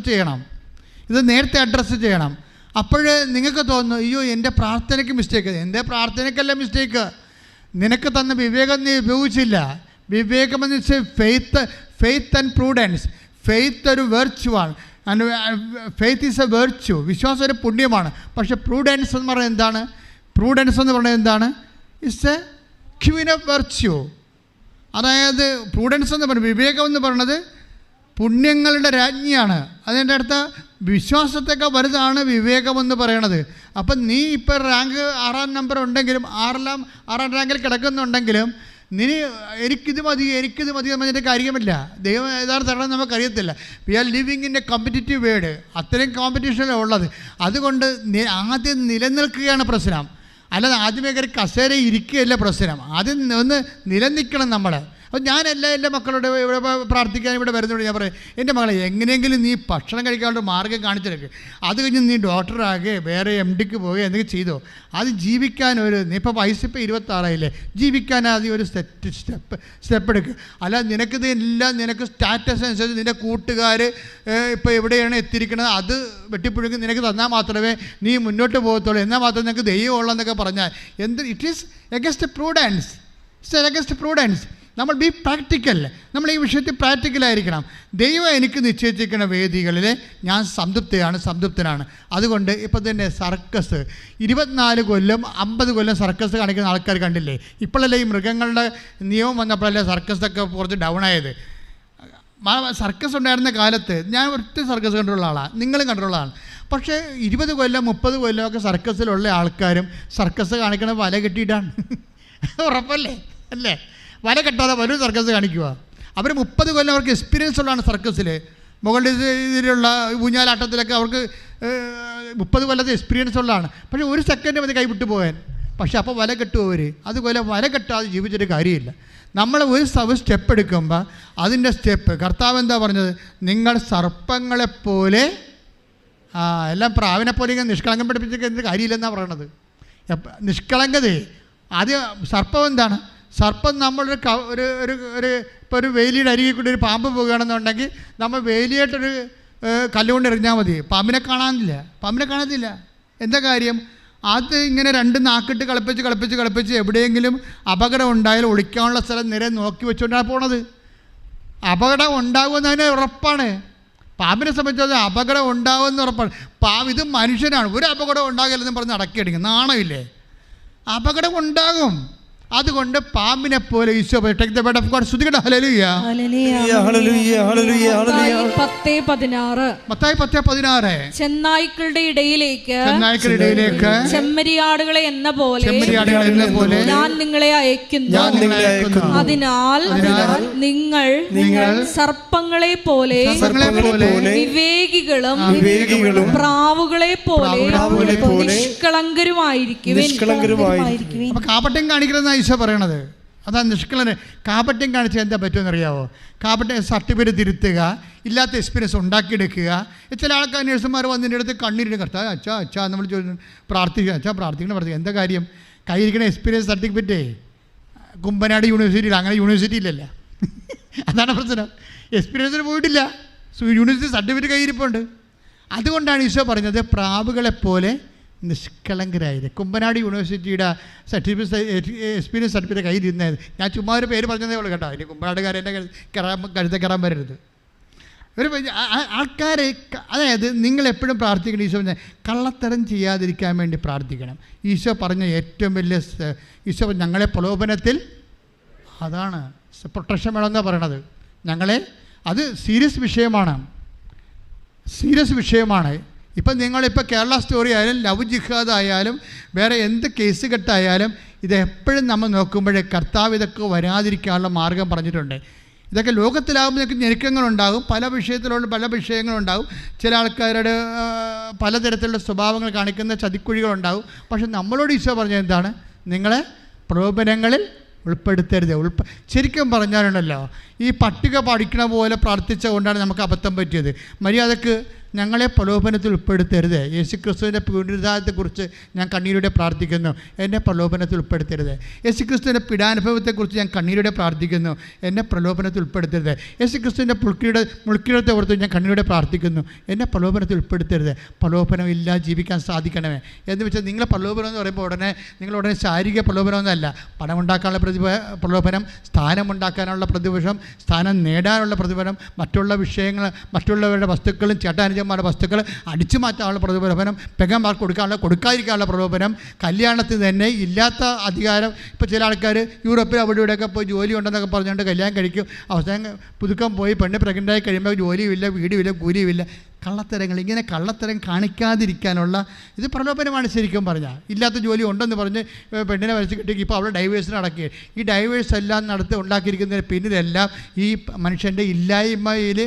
ചെയ്യണം. അപ്പോൾ നിങ്ങൾക്ക് തോന്നുന്നു, അയ്യോ എൻ്റെ പ്രാർത്ഥനയ്ക്ക് മിസ്റ്റേക്ക്. എൻ്റെ പ്രാർത്ഥനയ്ക്കല്ല മിസ്റ്റേക്ക്, നിനക്ക് തന്ന വിവേകം നീ ഉപയോഗിച്ചില്ല. വിവേകമെന്ന് വെച്ചാൽ ഫെയ്ത്ത് ആൻഡ് പ്രൂഡൻസ്. ഫെയ്ത്ത് ഒരു വെർച്യുവാണ്. Faith is a virtue. വിശ്വാസം ഒരു പുണ്യമാണ്. പക്ഷേ പ്രൂഡൻസ് എന്ന് പറയുന്നത് എന്താണ്? It's a queen of virtue. അതായത് പ്രൂഡൻസ് എന്ന് പറയുന്നത്, വിവേകം എന്ന് പറയുന്നത് പുണ്യങ്ങളുടെ രാജ്ഞിയാണ്. അതിൻ്റെ അടുത്ത് വിശ്വാസത്തൊക്കെ വലുതാണ് വിവേകമെന്ന് പറയണത്. അപ്പം നീ ഇപ്പോൾ റാങ്ക് 6-ാം നമ്പർ ഉണ്ടെങ്കിലും 6-ാം റാങ്കിൽ കിടക്കുന്നുണ്ടെങ്കിലും നീ എനിക്കിത് മതി എന്ന് പറഞ്ഞിട്ട് കാര്യമില്ല. ദൈവം യഥാർത്ഥ തരണം നമുക്കറിയത്തില്ല. We are living in a competitive world. അത്രയും കോമ്പറ്റീഷനാണ് ഉള്ളത്. അതുകൊണ്ട് ആദ്യം നിലനിൽക്കുകയാണ് പ്രശ്നം. അല്ലാതെ ആദ്യമേ കയറി കസേര ഇരിക്കുകയല്ല പ്രശ്നം. ആദ്യം ഒന്ന് നിലനിൽക്കണം നമ്മൾ. അപ്പോൾ ഞാനല്ല എൻ്റെ മക്കളോട് ഇവിടെ പ്രാർത്ഥിക്കാൻ ഇവിടെ വരുന്നുണ്ട്. ഞാൻ പറയും, എൻ്റെ മകളെ എങ്ങനെയെങ്കിലും നീ ഭക്ഷണം കഴിക്കാനുള്ള മാർഗ്ഗം കാണിച്ചിരിക്കുക. അത് കഴിഞ്ഞ് നീ ഡോക്ടറാകെ വേറെ MDക്ക് പോവുക എന്തെങ്കിലും ചെയ്തോ. അത് ജീവിക്കാൻ നീ ഇപ്പോൾ വയസ്സ് 26 ജീവിക്കാൻ ആദ്യം ഒരു സ്റ്റെപ്പ് എടുക്കുക. അല്ലാതെ നിനക്കിത് എല്ലാം നിനക്ക് സ്റ്റാറ്റസ് അനുസരിച്ച് നിൻ്റെ കൂട്ടുകാർ ഇപ്പോൾ എവിടെയാണ് എത്തിയിരിക്കുന്നത് അത് വെട്ടിപ്പുഴുങ്ങി നിനക്ക് തന്നാൽ മാത്രമേ നീ മുന്നോട്ട് പോകത്തുള്ളൂ, എന്നാൽ മാത്രമേ നിനക്ക് ദൈവമുള്ളൂ എന്നൊക്കെ പറഞ്ഞാൽ it is against prudence. August prudence. നമ്മൾ ബി പ്രാക്ടിക്കൽ. നമ്മൾ ഈ വിഷയത്തിൽ പ്രാക്ടിക്കലായിരിക്കണം. ദൈവം എനിക്ക് നിശ്ചയിച്ചിരിക്കുന്ന വേദികളിൽ ഞാൻ സംതൃപ്തനാണ്. അതുകൊണ്ട് ഇപ്പം തന്നെ സർക്കസ് 24 കൊല്ലം 50 കൊല്ലം സർക്കസ് കാണിക്കുന്ന ആൾക്കാർ കണ്ടില്ലേ? ഇപ്പോഴല്ലേ ഈ മൃഗങ്ങളുടെ നിയമം വന്നപ്പോഴല്ലേ സർക്കസൊക്കെ കുറച്ച് ഡൗൺ ആയത്. സർക്കസ് ഉണ്ടായിരുന്ന കാലത്ത് ഞാൻ ഒറ്റ സർക്കസ് കണ്ടിട്ടുള്ള ആളാണ്, നിങ്ങളും കണ്ടിട്ടുള്ള ആളാണ്. പക്ഷേ 20 കൊല്ലം 30 കൊല്ലമൊക്കെ സർക്കസിലുള്ള ആൾക്കാരും സർക്കസ് കാണിക്കണ വല കെട്ടിയിട്ടാണ്. ഉറപ്പല്ലേ? അല്ലേ? വല കെട്ടാതെ വരും സർക്കസ് കാണിക്കുക. അവർ 30 കൊല്ലം അവർക്ക് എക്സ്പീരിയൻസ് ഉള്ളതാണ് സർക്കസിൽ. മുകളിൽ ഇതിലുള്ള ഊഞ്ഞാലാട്ടത്തിലൊക്കെ അവർക്ക് 30 കൊല്ലത്തെ എക്സ്പീരിയൻസ് ഉള്ളതാണ്. പക്ഷേ ഒരു സെക്കൻഡ് മതി കൈവിട്ടു പോകാൻ. പക്ഷേ അപ്പോൾ വല കെട്ടും അവർ. അതുപോലെ വല കെട്ടാതെ ജീവിച്ചൊരു കാര്യമില്ല. നമ്മൾ ഒരു സ്റ്റെപ്പ് എടുക്കുമ്പോൾ അതിൻ്റെ സ്റ്റെപ്പ് കർത്താവ് എന്താ പറഞ്ഞത്? നിങ്ങൾ സർപ്പങ്ങളെപ്പോലെ എല്ലാം പ്രാവിനെ പോലെ ഇങ്ങനെ നിഷ്കളങ്കം പഠിപ്പിച്ചൊക്കെ എന്ത് കാര്യമില്ലെന്നാണ് പറയണത്. നിഷ്കളങ്കതയെ ആദ്യം സർപ്പം എന്താണ്? സർപ്പം നമ്മളൊരു ഇപ്പോൾ ഒരു വേലിയുടെ അരികിൽ കൂടി ഒരു പാമ്പ് പോകുകയാണെന്നുണ്ടെങ്കിൽ നമ്മൾ വേലിയായിട്ടൊരു കല്ലുകൊണ്ട് എറിഞ്ഞാൽ മതി. പാമ്പിനെ കാണത്തില്ല. എന്താ കാര്യം? അത് ഇങ്ങനെ 2 നാക്കിട്ട് കളിപ്പിച്ച് എവിടെയെങ്കിലും അപകടം ഉണ്ടായാലും ഒളിക്കാനുള്ള സ്ഥലം നിര നോക്കി വെച്ചുകൊണ്ടാണ് പോണത്. അപകടം ഉണ്ടാകുമെന്നതിന് ഉറപ്പാണ്. പാമ്പിനെ സംബന്ധിച്ചത് അപകടം ഉണ്ടാകുമെന്ന് ഉറപ്പാണ്. ഇത് മനുഷ്യനാണ്. ഒരു അപകടം ഉണ്ടാകില്ലെന്ന് പറഞ്ഞ് അടക്കിയടിക്കും. നാണമില്ലേ? അപകടം ഉണ്ടാകും. അതുകൊണ്ട് പാമ്പിനെ പോലെ ഈശോ മത്തായി 10:16 ചെന്നായ്ക്കളുടെ ഇടയിലേക്ക് ചെമ്മരിയാടുകളെ എന്ന പോലെ ഞാൻ നിങ്ങളെ അയക്കുന്നു. അതിനാൽ നിങ്ങൾ സർപ്പങ്ങളെ പോലെ വിവേകികളും പ്രാവുകളെ പോലെ നിഷ്കളങ്കരുമായിരിക്കും. കാപട്യം കാണിക്കരുതെന്നാണ് ഈശോ പറയണത്. അതാണ് നിഷ്കളങ്കൻ. കാപട്യം കാണിച്ചാൽ എന്താ പറ്റുമെന്നറിയാവോ? കാപട്യം സർട്ടിഫിക്കറ്റ് തിരുത്തുക, ഇല്ലാത്ത എക്സ്പീരിയൻസ് ഉണ്ടാക്കിയെടുക്കുക. ചില ആൾക്കാർ നഴ്സുമാർ വന്നതിൻ്റെ അടുത്ത് കണ്ണീരിന് കർത്താവ് അച്ഛാ നമ്മൾ പ്രാർത്ഥിക്കണം. എന്താ കാര്യം? കയ്യിരിക്കണ എക്സ്പീരിയൻസ് സർട്ടിഫിക്കറ്റേ കുമ്പനാട് യൂണിവേഴ്സിറ്റിയിൽ, അങ്ങനെ യൂണിവേഴ്സിറ്റി ഇല്ലല്ലോ. അതാണ് പ്രശ്നം. എക്സ്പീരിയൻസിന് പോയിട്ടില്ല, യൂണിവേഴ്സിറ്റി സർട്ടിഫിക്കറ്റ് കയ്യിരിപ്പുണ്ട്. അതുകൊണ്ടാണ് ഈശോ പറഞ്ഞത് പ്രാവുകളെപ്പോലെ നിഷ്കളങ്കരായത്. കുമ്പനാട് യൂണിവേഴ്സിറ്റിയുടെ എക്സ്പീരിയൻസ് സർട്ടിഫിക്കറ്റ് കയ്യിലിരുന്നത്. ഞാൻ ചുമ്മാ ഒരു പേര് പറഞ്ഞതേ ഉള്ളൂ കേട്ടോ. ഇനി കുമ്പനാടുകാരെന്നെ കഴുത്ത വരരുത്. ഒരു ആൾക്കാരെ, അതായത് നിങ്ങളെപ്പോഴും പ്രാർത്ഥിക്കണം. ഈശോ പറഞ്ഞ കള്ളത്തരം ചെയ്യാതിരിക്കാൻ വേണ്ടി പ്രാർത്ഥിക്കണം. ഈശോ പറഞ്ഞ ഏറ്റവും വലിയ ഈശോ ഞങ്ങളെ പ്രലോഭനത്തിൽ, അതാണ് പ്രൊട്ടക്ഷൻ വേണമെന്നാണ് പറയണത്. അത് സീരിയസ് വിഷയമാണ്. ഇപ്പം നിങ്ങളിപ്പോൾ കേരള സ്റ്റോറി ആയാലും ലവ് ജിഹാദ് ആയാലും വേറെ എന്ത് കേസ് കെട്ടായാലും ഇതെപ്പോഴും നമ്മൾ നോക്കുമ്പോഴേ കർത്താവ് ഇതൊക്കെ വരാതിരിക്കാനുള്ള മാർഗം പറഞ്ഞിട്ടുണ്ട്. ഇതൊക്കെ ലോകത്തിലാകുമ്പോൾ ഇതൊക്കെ ഞെരുക്കങ്ങളുണ്ടാകും, പല വിഷയങ്ങളുണ്ടാകും. ചില ആൾക്കാരുടെ പലതരത്തിലുള്ള സ്വഭാവങ്ങൾ കാണിക്കുന്ന ചതിക്കുഴികളുണ്ടാകും. പക്ഷെ നമ്മളോട് ഈശോ പറഞ്ഞത് എന്താണ്? നിങ്ങളെ പ്രലോഭനങ്ങളിൽ ഉൾപ്പെടുത്തരുത്. ശരിക്കും പറഞ്ഞാലുണ്ടല്ലോ, ഈ പട്ടിക പഠിക്കണ പോലെ പ്രാർത്ഥിച്ച കൊണ്ടാണ് നമുക്ക് അബദ്ധം പറ്റിയത്. മര്യാദക്ക് ഞങ്ങളെ പ്രലോഭനത്തിൽ ഉൾപ്പെടുത്തരുത്. യേശുക്രിസ്തുവിൻ്റെ പുനരുദ്ധാനത്തെക്കുറിച്ച് ഞാൻ കണ്ണീരോടെ പ്രാർത്ഥിക്കുന്നു, എന്നെ പ്രലോഭനത്തിൽ ഉൾപ്പെടുത്തരുത്. യേശുക്രിസ്തുവിൻ്റെ പീഡാനുഭവത്തെക്കുറിച്ച് ഞാൻ കണ്ണീരോടെ പ്രാർത്ഥിക്കുന്നു, എന്നെ പ്രലോഭനത്തിൽ ഉൾപ്പെടുത്തരുത്. യേശുക്രിസ്തുവിൻ്റെ മുൾക്കിടത്തെ ഓർത്ത് ഞാൻ കണ്ണീരോടെ പ്രാർത്ഥിക്കുന്നു, എന്നെ പ്രലോഭനത്തിൽ ഉൾപ്പെടുത്തരുത്. പ്രലോഭനം ഇല്ലാതെ ജീവിക്കാൻ സാധിക്കണമേ എന്ന് വെച്ചാൽ നിങ്ങളെ പ്രലോഭനം എന്ന് പറയുമ്പോൾ ഉടനെ ശാരീരിക പ്രലോഭനമൊന്നുമല്ല. പണമുണ്ടാക്കാനുള്ള പ്രലോഭനം, സ്ഥാനമുണ്ടാക്കാനുള്ള പ്രതിപക്ഷം, സ്ഥാനം നേടാനുള്ള പ്രതിഫലം, മറ്റുള്ളവരുടെ വസ്തുക്കളും ചേട്ടാനുജന്മാരുടെ വസ്തുക്കൾ അടിച്ചു മാറ്റാനുള്ള പ്രലോഭനം, പെങ്ങന്മാർക്ക് കൊടുക്കാതിരിക്കാനുള്ള പ്രലോഭനം, കല്യാണത്തിന് തന്നെ ഇല്ലാത്ത അധികാരം. ഇപ്പോൾ ചില ആൾക്കാർ യൂറോപ്പിൽ അവിടെ ഇവിടെയൊക്കെ പോയി ജോലി ഉണ്ടെന്നൊക്കെ പറഞ്ഞുകൊണ്ട് കല്യാണം കഴിക്കും. അവസാനം പുതുക്കം പോയി പെണ്ണ് പ്രഗ്നൻ്റായി കഴിയുമ്പോൾ ജോലിയുമില്ല, വീടുമില്ല, കൂലിയുമില്ല. ഇങ്ങനെ കള്ളത്തരം കാണിക്കാതിരിക്കാനുള്ള ഇത് പ്രലോഭനമാണ് ശരിക്കും പറഞ്ഞാൽ. ഇല്ലാത്ത ജോലി ഉണ്ടെന്ന് പറഞ്ഞ് പെണ്ണിനെ വരച്ച് കിട്ടിയെങ്കിൽ ഇപ്പോൾ അവിടെ ഡൈവേഴ്സിന് നടക്കുക. ഈ ഡൈവേഴ്സ് എല്ലാം ഉണ്ടാക്കിയിരിക്കുന്നതിന് പിന്നിലെല്ലാം ഈ മനുഷ്യൻ്റെ ഇല്ലായ്മയിൽ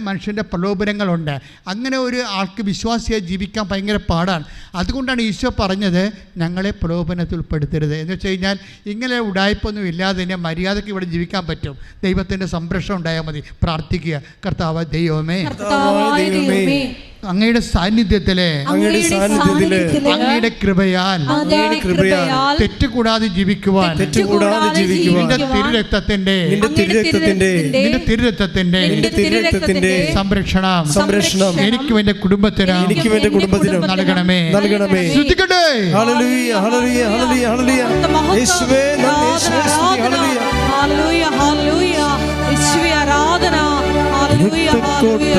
മനുഷ്യൻ്റെ പ്രലോഭനങ്ങളുണ്ട്. അങ്ങനെ ഒരു ആൾക്ക് വിശ്വാസിയായി ജീവിക്കാൻ ഭയങ്കര പാടാണ്. അതുകൊണ്ടാണ് ഈശോ പറഞ്ഞത് ഞങ്ങളെ പ്രലോഭനത്തിൽ ഉൾപ്പെടുത്തരുത് എന്ന് വെച്ച് കഴിഞ്ഞാൽ ഇങ്ങനെ ഉടായ്പൊന്നും ഇല്ലാതെ തന്നെ മര്യാദയ്ക്ക് ഇവിടെ ജീവിക്കാൻ പറ്റും. ദൈവത്തിൻ്റെ സംരക്ഷണം ഉണ്ടായാൽ മതി. പ്രാർത്ഥിക്കുക, കർത്താവ് ദൈവമേ നൽകണമേ. അങ്ങയുടെ സാന്നിധ്യത്തിലെ അങ്ങയുടെ സാന്നിധ്യത്തിലെ അങ്ങയുടെ കൃപയാൽ തെറ്റുകൂടാതെ ജീവിക്കുവാൻ നിന്റെ തിരുരക്തത്തിന്റെ സംരക്ഷണം എനിക്കും എന്റെ കുടുംബത്തിനും നൽകണമേ. ശ്രദ്ധിക്കട്ടെ. ഹല്ലേലൂയ ഹല്ലേലൂയ ഹല്ലേലൂയ ഹല്ലേലൂയ. യേശുവേ നന്ദി, യേശുവേ സ്തുതി. ഹല്ലേലൂയ ഹല്ലേലൂയ ഹല്ലേലൂയ. യേശുവേ ആരാധന. ഹല്ലേലൂയ ഹല്ലേലൂയ.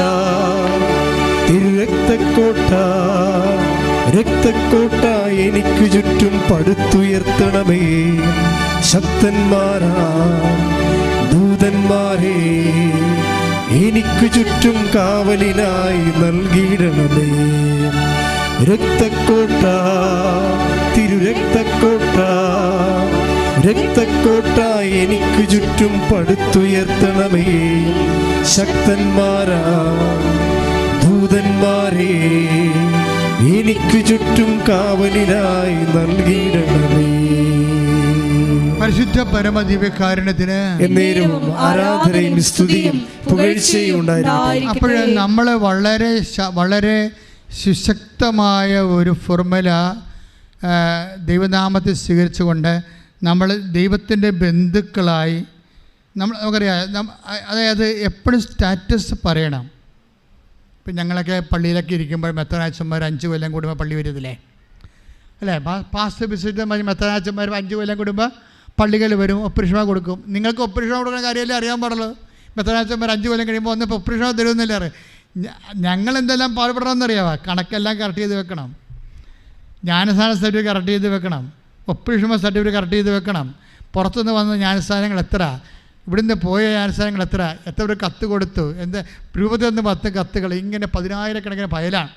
രക്തക്കോട്ട രക്തക്കോട്ട എനിക്ക് ചുറ്റും പടുത്തുയർത്തണമേ. ശക്തന്മാരാ ദൂതന്മാരെ എനിക്ക് ചുറ്റും കാവലിനായി നൽകിയിടണമേ. രക്തക്കോട്ട തിരുരക്തക്കോട്ട രക്തക്കോട്ട എനിക്ക് ചുറ്റും പടുത്തുയർത്തണമേ. ശക്തന്മാരാ ദൂതന്മാരെ എനിക്ക് ചുറ്റും കാവലിനായി നൽകിയിടണമേ. പരിശുദ്ധ പരമദിവ്യകാരുണ്യത്തിന് എന്നേരവും ആരാധനയും സ്തുതിയും പുകഴ്ചയും ഉണ്ടായിരിക്കട്ടെ. അപ്പോൾ നമ്മൾ വളരെ സുശക്തമായ ഒരു ഫോർമുല ദൈവനാമത്തെ സ്വീകരിച്ചുകൊണ്ട് നമ്മൾ ദൈവത്തിൻ്റെ ബന്ധുക്കളായി നമുക്കറിയാം. അതായത് എപ്പോഴും സ്റ്റാറ്റസ് പറയണം. ഇപ്പം ഞങ്ങളൊക്കെ പള്ളിയിലൊക്കെ ഇരിക്കുമ്പോൾ മെത്രാച്ചന്മാർ 5 കൊല്ലം കൂടുമ്പോൾ പള്ളി വരുന്നില്ലേ അല്ലേ? പാസ്റ്റ് വിസിറ്റ് മെത്രാച്ചന്മാർ 5 കൊല്ലം കൂടുമ്പോൾ പള്ളികൾ വരും, ഒപ്പുരിഷമ കൊടുക്കും. നിങ്ങൾക്ക് ഒപ്പുരിഷമ കൊടുക്കുന്ന കാര്യമല്ലേ അറിയാൻ പാടുള്ളൂ. മെത്രാച്ചന്മാർ 5 കൊല്ലം കഴിയുമ്പോൾ ഒന്ന് ഒപ്പുരിഷമ തരുമെന്നല്ലേ അറിയാം. ഞങ്ങൾ എന്തെല്ലാം പാടുപെടണമെന്നറിയാമോ? കണക്കെല്ലാം കറക്റ്റ് ചെയ്ത് വെക്കണം, ജ്ഞാനസ്ഥാന സർട്ടിഫിക്കറ്റ് കറക്റ്റ് ചെയ്ത് വെക്കണം, ഒപ്പുരിഷമ സർട്ടിഫിക്കറ്റ് കറക്റ്റ് ചെയ്ത് വെക്കണം. പുറത്തുനിന്ന് വന്ന ജ്ഞാനസ്ഥാനങ്ങൾ എത്ര, ഇവിടുന്ന് പോയ ജ്ഞാനസ്ഥാനങ്ങൾ എത്ര ഒരു കത്ത് കൊടുത്തു, എന്താ 21 കത്തുകൾ, ഇങ്ങനെ 10,000 ഫയലാണ്.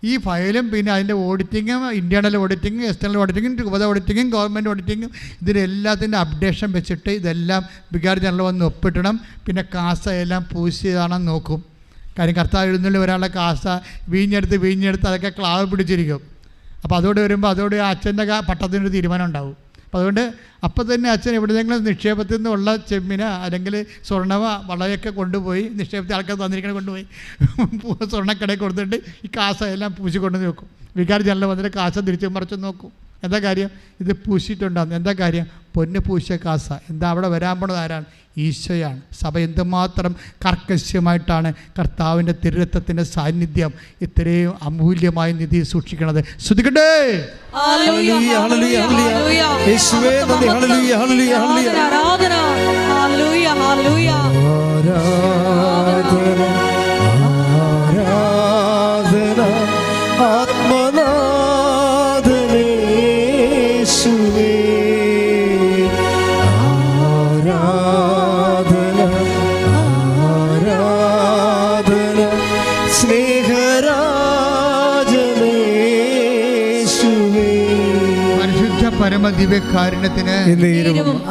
ഈ ഫയലും പിന്നെ അതിൻ്റെ ഓഡിറ്റിങ്ങും, ഇൻറ്റേർണൽ ഓഡിറ്റിങ്ങും, എക്സ്റ്റേണൽ ഓഡിറ്റിങ്ങും, രൂപത ഓഡിറ്റിങ്ങും, ഗവൺമെൻറ് ഓഡിറ്റിങ്ങും, ഇതിനെല്ലാത്തിൻ്റെ അപ്ഡേഷൻ വെച്ചിട്ട് ഇതെല്ലാം വികാരി ജനറൽ വന്ന് ഒപ്പിട്ടണം. പിന്നെ കാസ എല്ലാം പൂശിയതാണെന്ന് നോക്കും. കാര്യം കർത്താവ് എഴുന്നള്ളി ഒരാളുടെ കാസ വീഞ്ഞെടുത്ത് അതൊക്കെ ക്ലാവ് പിടിച്ചിരിക്കും. അപ്പോൾ അതോടെ വരുമ്പോൾ അതോടെ അച്ഛൻ്റെ പട്ടത്തിനൊരു തീരുമാനം ഉണ്ടാവും. അപ്പോൾ അതുകൊണ്ട് അപ്പം തന്നെ അച്ഛൻ എവിടെയെങ്കിലും നിക്ഷേപത്തിൽ നിന്നുള്ള ചെമ്മിന അല്ലെങ്കിൽ സ്വർണ്ണവ വളയൊക്കെ കൊണ്ടുപോയി നിക്ഷേപത്തിൽ ആൾക്കാർ തന്നിരിക്കണ കൊണ്ടുപോയി സ്വർണ്ണക്കടയിൽ കൊടുത്തിട്ട് ഈ കാസ എല്ലാം പൂശി കൊണ്ടുവന്ന് വെക്കും. വികാരി ജനറൽ വന്നിട്ട് കാസ തിരിച്ചു മറിച്ച് നോക്കും. എന്താ കാര്യം? ഇത് പൂശിയിട്ടുണ്ടാകുന്നു. എന്താ കാര്യം? പൊന്ന് പൂശിയ കാസ. എന്താ അവിടെ വരാൻ പോണത് ആരാണ്? ഈശോയാണ്. സഭ എന്തുമാത്രം കർക്കശ്യമായിട്ടാണ് കർത്താവിൻ്റെ തിരുരക്തത്തിൻ്റെ സാന്നിധ്യം ഇത്രയും അമൂല്യമായ നിധി സൂക്ഷിക്കണത്. ശ്രദ്ധിക്കട്ടെ. പരമദിവ്യകാരുണ്യത്തിന്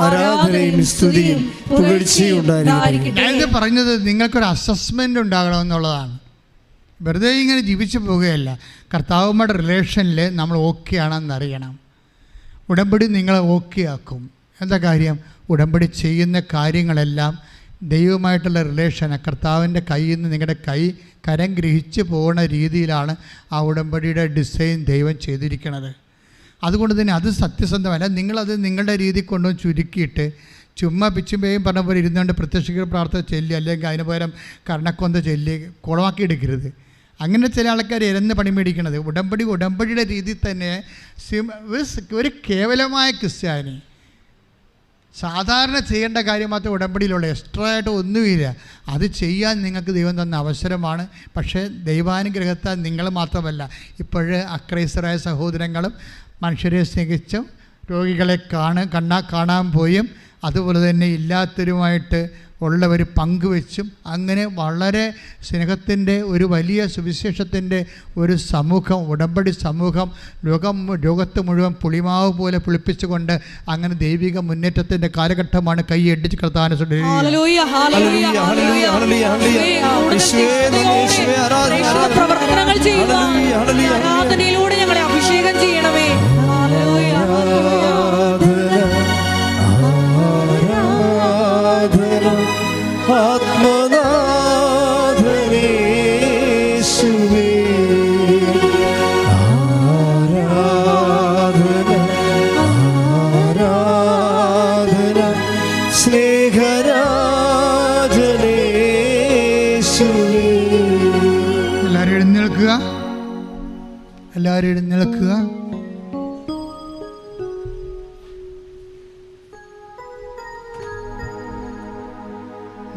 ആരാധനയും സ്തുതിയും പുകഴ്ചയും ഉണ്ടായിരിക്കട്ടെ. ഞാനിത് പറഞ്ഞത് നിങ്ങൾക്കൊരു അസസ്മെൻ്റ് ഉണ്ടാകണമെന്നുള്ളതാണ്. വെറുതെ ഇങ്ങനെ ജീവിച്ചു പോവുകയല്ല. കർത്താവുമായിട്ട് റിലേഷനിൽ നമ്മൾ ഓക്കെ ആണെന്നറിയണം. ഉടമ്പടി നിങ്ങളെ ഓക്കെ ആക്കും. എന്താ കാര്യം? ഉടമ്പടി ചെയ്യുന്ന കാര്യങ്ങളെല്ലാം ദൈവമായിട്ടുള്ള റിലേഷൻ, കർത്താവിൻ്റെ കയ്യിൽ നിന്ന് നിങ്ങളുടെ കരം ഗ്രഹിച്ച് പോകുന്ന രീതിയിലാണ് ആ ഉടമ്പടിയുടെ ഡിസൈൻ ദൈവം ചെയ്തിരിക്കുന്നത്. അതുകൊണ്ട് തന്നെ അത് സത്യസന്ധമല്ല. നിങ്ങളത് നിങ്ങളുടെ രീതി കൊണ്ടും ചുരുക്കിയിട്ട് ചുമ്മാ പിച്ചുമ്പേയും പറഞ്ഞ പോലെ ഇരുന്നുകൊണ്ട് പ്രത്യക്ഷ പ്രാർത്ഥന ചൊല്ലി, അല്ലെങ്കിൽ അതിന് പകരം കർണക്കൊന്ത ചൊല്ലി കുളമാക്കി എടുക്കരുത്. അങ്ങനെ ചില ആൾക്കാർ ഇരന്ന് പണി മേടിക്കണത്. ഉടമ്പടിയുടെ രീതിയിൽ തന്നെ ഒരു കേവലമായ ക്രിസ്ത്യാനി സാധാരണ ചെയ്യേണ്ട കാര്യം മാത്രമേ ഉടമ്പടിയിലുള്ള, എക്സ്ട്രാ ആയിട്ട് ഒന്നുമില്ല. അത് ചെയ്യാൻ നിങ്ങൾക്ക് ദൈവം തന്ന അവസരമാണ്. പക്ഷേ ദൈവാനുഗ്രഹത്താൽ നിങ്ങൾ മാത്രമല്ല, ഇപ്പോഴേ അക്രൈസ്തരായ സഹോദരങ്ങളും മനുഷ്യരെ സ്നേഹിച്ചും രോഗികളെ കാണാൻ പോയും അതുപോലെ തന്നെ ഇല്ലാത്തവരുമായിട്ട് ഉള്ളവർ പങ്കുവെച്ചും അങ്ങനെ വളരെ സ്നേഹത്തിൻ്റെ ഒരു വലിയ സുവിശേഷത്തിൻ്റെ ഒരു സമൂഹം, ഉടമ്പടി സമൂഹം ലോകത്ത് മുഴുവൻ പുളിമാവ് പോലെ പുളിപ്പിച്ചുകൊണ്ട് അങ്ങനെ ദൈവിക മുന്നേറ്റത്തിൻ്റെ കാലഘട്ടമാണ്. കൈ എടിച്ച് കർത്താവിനെ പ്രവർത്തനങ്ങൾ ചെയ്യുക. ആരാധനയിലൂടെ ഞങ്ങളെ അഭിഷേകം ചെയ്യണമേ. ആത്മനാഥനേശു എല്ലാവരും എഴുന്നേൽക്കുക.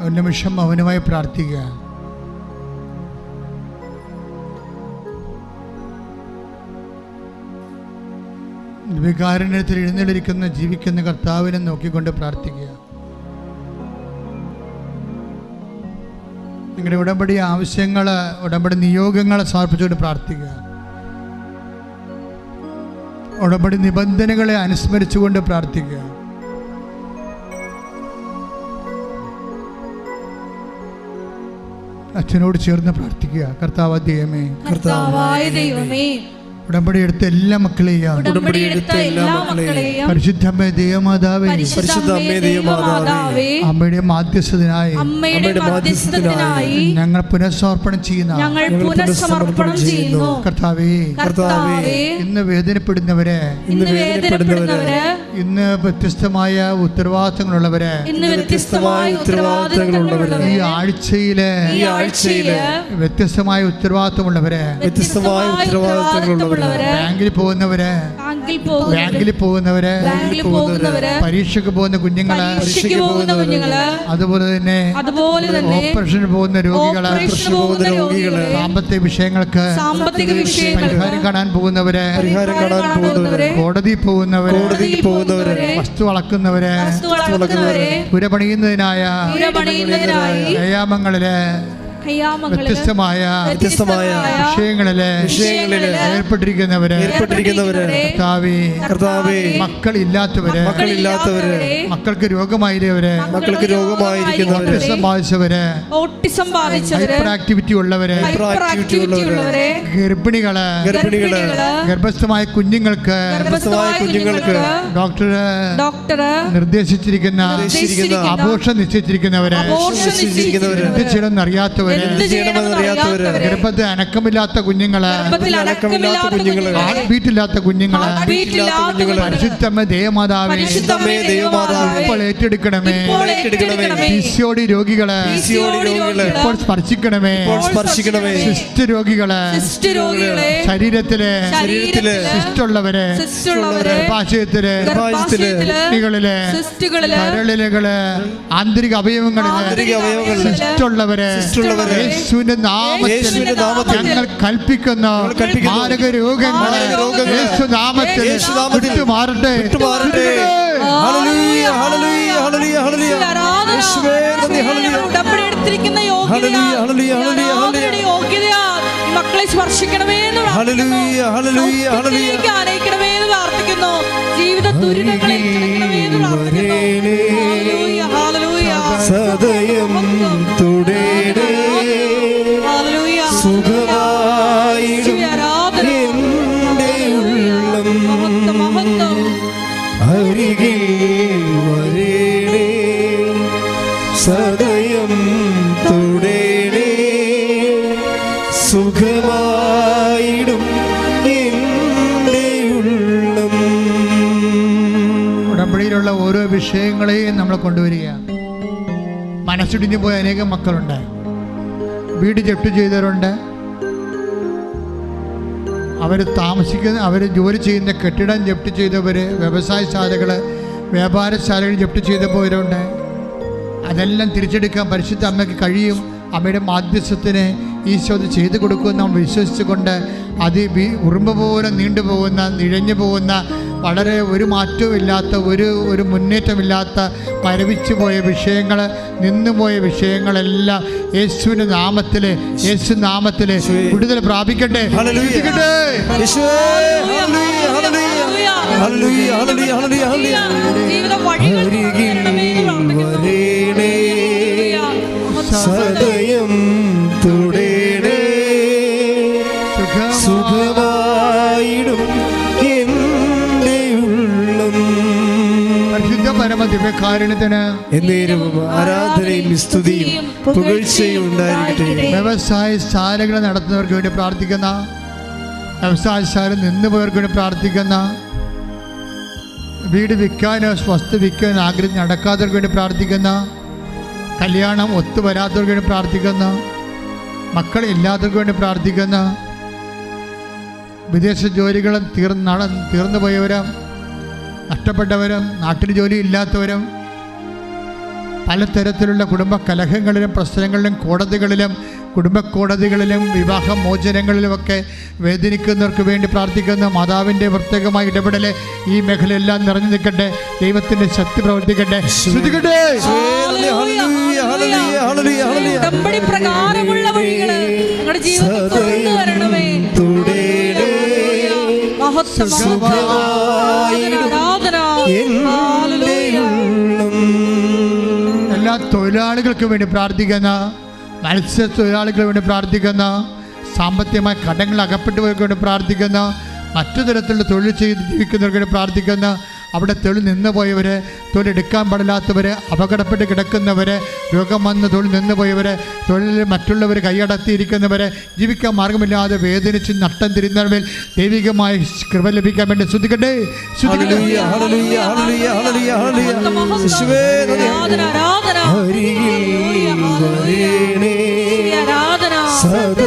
ഒരു നിമിഷം മൗനമായി പ്രാർത്ഥിക്കുക. വികാരണത്തിൽ എഴുന്നേലിരിക്കുന്ന ജീവിക്കുന്ന കർത്താവിനെ നോക്കിക്കൊണ്ട് പ്രാർത്ഥിക്കുക. നിങ്ങളുടെ ഉടമ്പടി ആവശ്യങ്ങൾ, ഉടമ്പടി നിയോഗങ്ങൾ സമർപ്പിച്ചുകൊണ്ട് പ്രാർത്ഥിക്കുക. ഉടമ്പടി നിബന്ധനകളെ അനുസ്മരിച്ചുകൊണ്ട് പ്രാർത്ഥിക്കുക. അച്ഛനോട് ചേർന്ന് പ്രാർത്ഥിക്കുക. കർത്താവായ ദൈവമേ, ഉടമ്പടി എടുത്ത എല്ലാ മക്കളെയും പരിശുദ്ധമ്മേ ദൈവമാതാവേ, അമ്മയുടെ മാധ്യസ്ഥനായി ഞങ്ങൾ പുനഃസമർപ്പണം ചെയ്യുന്നു. കർത്താവേ, ഇന്ന് വേദനപ്പെടുന്നവരെ, ഇന്ന് വ്യത്യസ്തമായ ഉത്തരവാദിത്തങ്ങളുള്ളവരെ, ഈ ആഴ്ചയിലെ വ്യത്യസ്തമായ ഉത്തരവാദിത്തമുള്ളവരെ, ബാങ്കിൽ പോകുന്നവരെ, പരീക്ഷയ്ക്ക് പോകുന്ന കുഞ്ഞുങ്ങളെ, അതുപോലെ തന്നെ ഓപ്പറേഷന് പോകുന്ന രോഗികളെ, സാമ്പത്തിക വിഷയങ്ങൾക്ക് പരിഹാരം കാണാൻ പോകുന്നവരെ, കോടതി പോകുന്നവരെ, വസ്തു അളക്കുന്നവരെ, പുരപണിയുന്നതിനായ വ്യായാമങ്ങളിലെ വ്യത്യസ്തമായ വിഷയങ്ങളിലെ ഏർപ്പെട്ടിരിക്കുന്നവരെ, കർത്താവേ, മക്കളില്ലാത്തവരെ, മക്കൾക്ക് രോഗമായവരെ, ഓട്ടിസം ബാധിച്ചവരെ, ഹൈപ്പർ ആക്ടിവിറ്റി ഉള്ളവരെ, ഗർഭിണികള്, ഗർഭസ്ഥമായ കുഞ്ഞുങ്ങൾക്ക് ഡോക്ടർ നിർദ്ദേശിച്ചിരിക്കുന്ന അബോർഷൻ നിശ്ചയിച്ചിരിക്കുന്നവരെ, അറിയാത്തവരെ, ഗർഭത്തെ അനക്കമില്ലാത്ത കുഞ്ഞുങ്ങള്, ബീറ്റില്ലാത്ത കുഞ്ഞുങ്ങള്, പരിശുദ്ധമ്മ ദേവമാതാവേ ഇപ്പോൾ ഏറ്റെടുക്കണമേ. പിസിഒഡി രോഗികള് ഇപ്പോൾ സ്പർശിക്കണമേ. സിസ്റ്റ് രോഗികള്, ശരീരത്തിലെ സിസ്റ്റുള്ളവരെ, ഗർഭാശയത്തിലെ കിഡ്നികളിലെ, കരളിലുകള്, ആന്തരിക അവയവങ്ങളിലെ സിസ്റ്റുള്ളവരെ യേശുവിന്റെ നാമത്തിൽ ഞങ്ങൾ കൽപ്പിക്കുന്നു. മാരക രോഗങ്ങളെ യേശുനാമത്തിൽ വിട്ടുമാറട്ടെ. മക്കളെ സ്പർശിക്കണമേ എന്ന് പ്രാർത്ഥിക്കുന്നു. ജീവിത ദുരിതങ്ങളെ സദയം തുടേടേ സുഖമായിടും എൻ്റെ ഉള്ളം അരികിൽ വരേടേ. സദയം തുടേടേ സുഖമായിടും എൻ്റെ ഉള്ളം. ഉടമ്പടിയിലുള്ള ഓരോ വിഷയങ്ങളെയും നമ്മൾ കൊണ്ടുവരിക. മനസ്സിടിഞ്ഞു പോയ അനേകം മക്കളുണ്ട്, വീട് ജപ്തി ചെയ്തവരുണ്ട്, അവർ താമസിക്കുന്ന, അവർ ജോലി ചെയ്യുന്ന കെട്ടിടം ജപ്തി ചെയ്തവർ, വ്യവസായശാലകൾ, വ്യാപാരശാലകൾ ജപ്തി ചെയ്തു പോയവരുണ്ട്. അതെല്ലാം തിരിച്ചെടുക്കാൻ പരിശുദ്ധ അമ്മയ്ക്ക് കഴിയും. അമ്മയുടെ മാധ്യസ്ഥത്തിന് ഈശോ ചെയ്തു കൊടുക്കുമെന്ന് നമ്മൾ വിശ്വസിച്ചുകൊണ്ട് ഉറുമ്പ് പോലെ നീണ്ടുപോകുന്ന, നിഴഞ്ഞു പോകുന്ന, വളരെ ഒരു മാറ്റവുമില്ലാത്ത, ഒരു മുന്നേറ്റമില്ലാത്ത മരവിച്ചു പോയ വിഷയങ്ങൾ, നിന്നുപോയ വിഷയങ്ങളെല്ലാം യേശുവിൻ്റെ നാമത്തിൽ, യേശു നാമത്തിൽ വിടുതൽ പ്രാപിക്കട്ടെ. സദയം തുടേടേ സുഖമായിടും എൻ്റെ ഉള്ളം. പരിശുദ്ധ പരമ ദിവ്യകാരുണ്യത്തിന് എന്നേരവും ആരാധനയും സ്തുതിയും പുകഴ്ചയും ഉണ്ടായിരിക്കട്ടെ. വ്യവസായശാലകൾ നടത്തുന്നവർക്ക് വേണ്ടി പ്രാർത്ഥിക്കുന്ന, വ്യവസായശാല നിന്നുപോയവർക്ക് വേണ്ടി പ്രാർത്ഥിക്കുന്ന, വീട് വിൽക്കാനോ വസ്തു വിൽക്കാനോ ആഗ്രഹം നടക്കാത്തവർക്ക് വേണ്ടി പ്രാർത്ഥിക്കുന്ന, കല്യാണം ഒത്തുവരാത്തവർക്ക് വേണ്ടി പ്രാർത്ഥിക്കുന്ന, മക്കളില്ലാത്തവർക്ക് വേണ്ടി പ്രാർത്ഥിക്കുന്ന, വിദേശ ജോലികളും തീർന്നു പോയവരും, നഷ്ടപ്പെട്ടവരും, നാട്ടിൽ ജോലി ഇല്ലാത്തവരും, പലതരത്തിലുള്ള കുടുംബ കലഹങ്ങളിലും പ്രശ്നങ്ങളിലും കോടതികളിലും കുടുംബ കോടതികളിലും വിവാഹ മോചനങ്ങളിലുമൊക്കെ വേദനിക്കുന്നവർക്ക് വേണ്ടി പ്രാർത്ഥിക്കുന്ന മാതാവിൻ്റെ പ്രത്യേകമായ ഇടപെടൽ ഈ മേഖലയെല്ലാം നിറഞ്ഞു നിൽക്കട്ടെ. ദൈവത്തിൻ്റെ ശക്തി പ്രവർത്തിക്കട്ടെ. ശ്രദ്ധിക്കട്ടെ. ഉടമ്പടി പ്രകാരമുള്ള വഴികള് ഞങ്ങളുടെ ജീവിതത്തിൽ തുറന്നു വരണമേ. എല്ലാ തൊഴിലാളികൾക്കും വേണ്ടി പ്രാർത്ഥിക്കുന്ന, മത്സ്യത്തൊഴിലാളികൾക്ക് വേണ്ടി പ്രാർത്ഥിക്കുന്ന, സാമ്പത്തികമായ കടങ്ങൾ അകപ്പെട്ടുപോയവർക്ക് വേണ്ടി പ്രാർത്ഥിക്കുന്ന, മറ്റു തരത്തിലുള്ള തൊഴിൽ ചെയ്ത് ജീവിക്കുന്നവർക്ക് വേണ്ടി പ്രാർത്ഥിക്കുന്ന, അവിടെ തൊഴിൽ നിന്ന് പോയവർ, തൊഴിലെടുക്കാൻ പാടില്ലാത്തവർ, അപകടപ്പെട്ട് കിടക്കുന്നവർ, രോഗം വന്ന് തൊഴിൽ നിന്ന് പോയവർ, തൊഴിലിൽ മറ്റുള്ളവർ കൈയടത്തിയിരിക്കുന്നവർ, ജീവിക്കാൻ മാർഗമില്ലാതെ വേദനിച്ച് നട്ടം തിരിയുന്നവരിൽ ദൈവികമായ കൃപ ലഭിക്കാൻ വേണ്ടി ശ്രദ്ധിക്കട്ടെ. സദ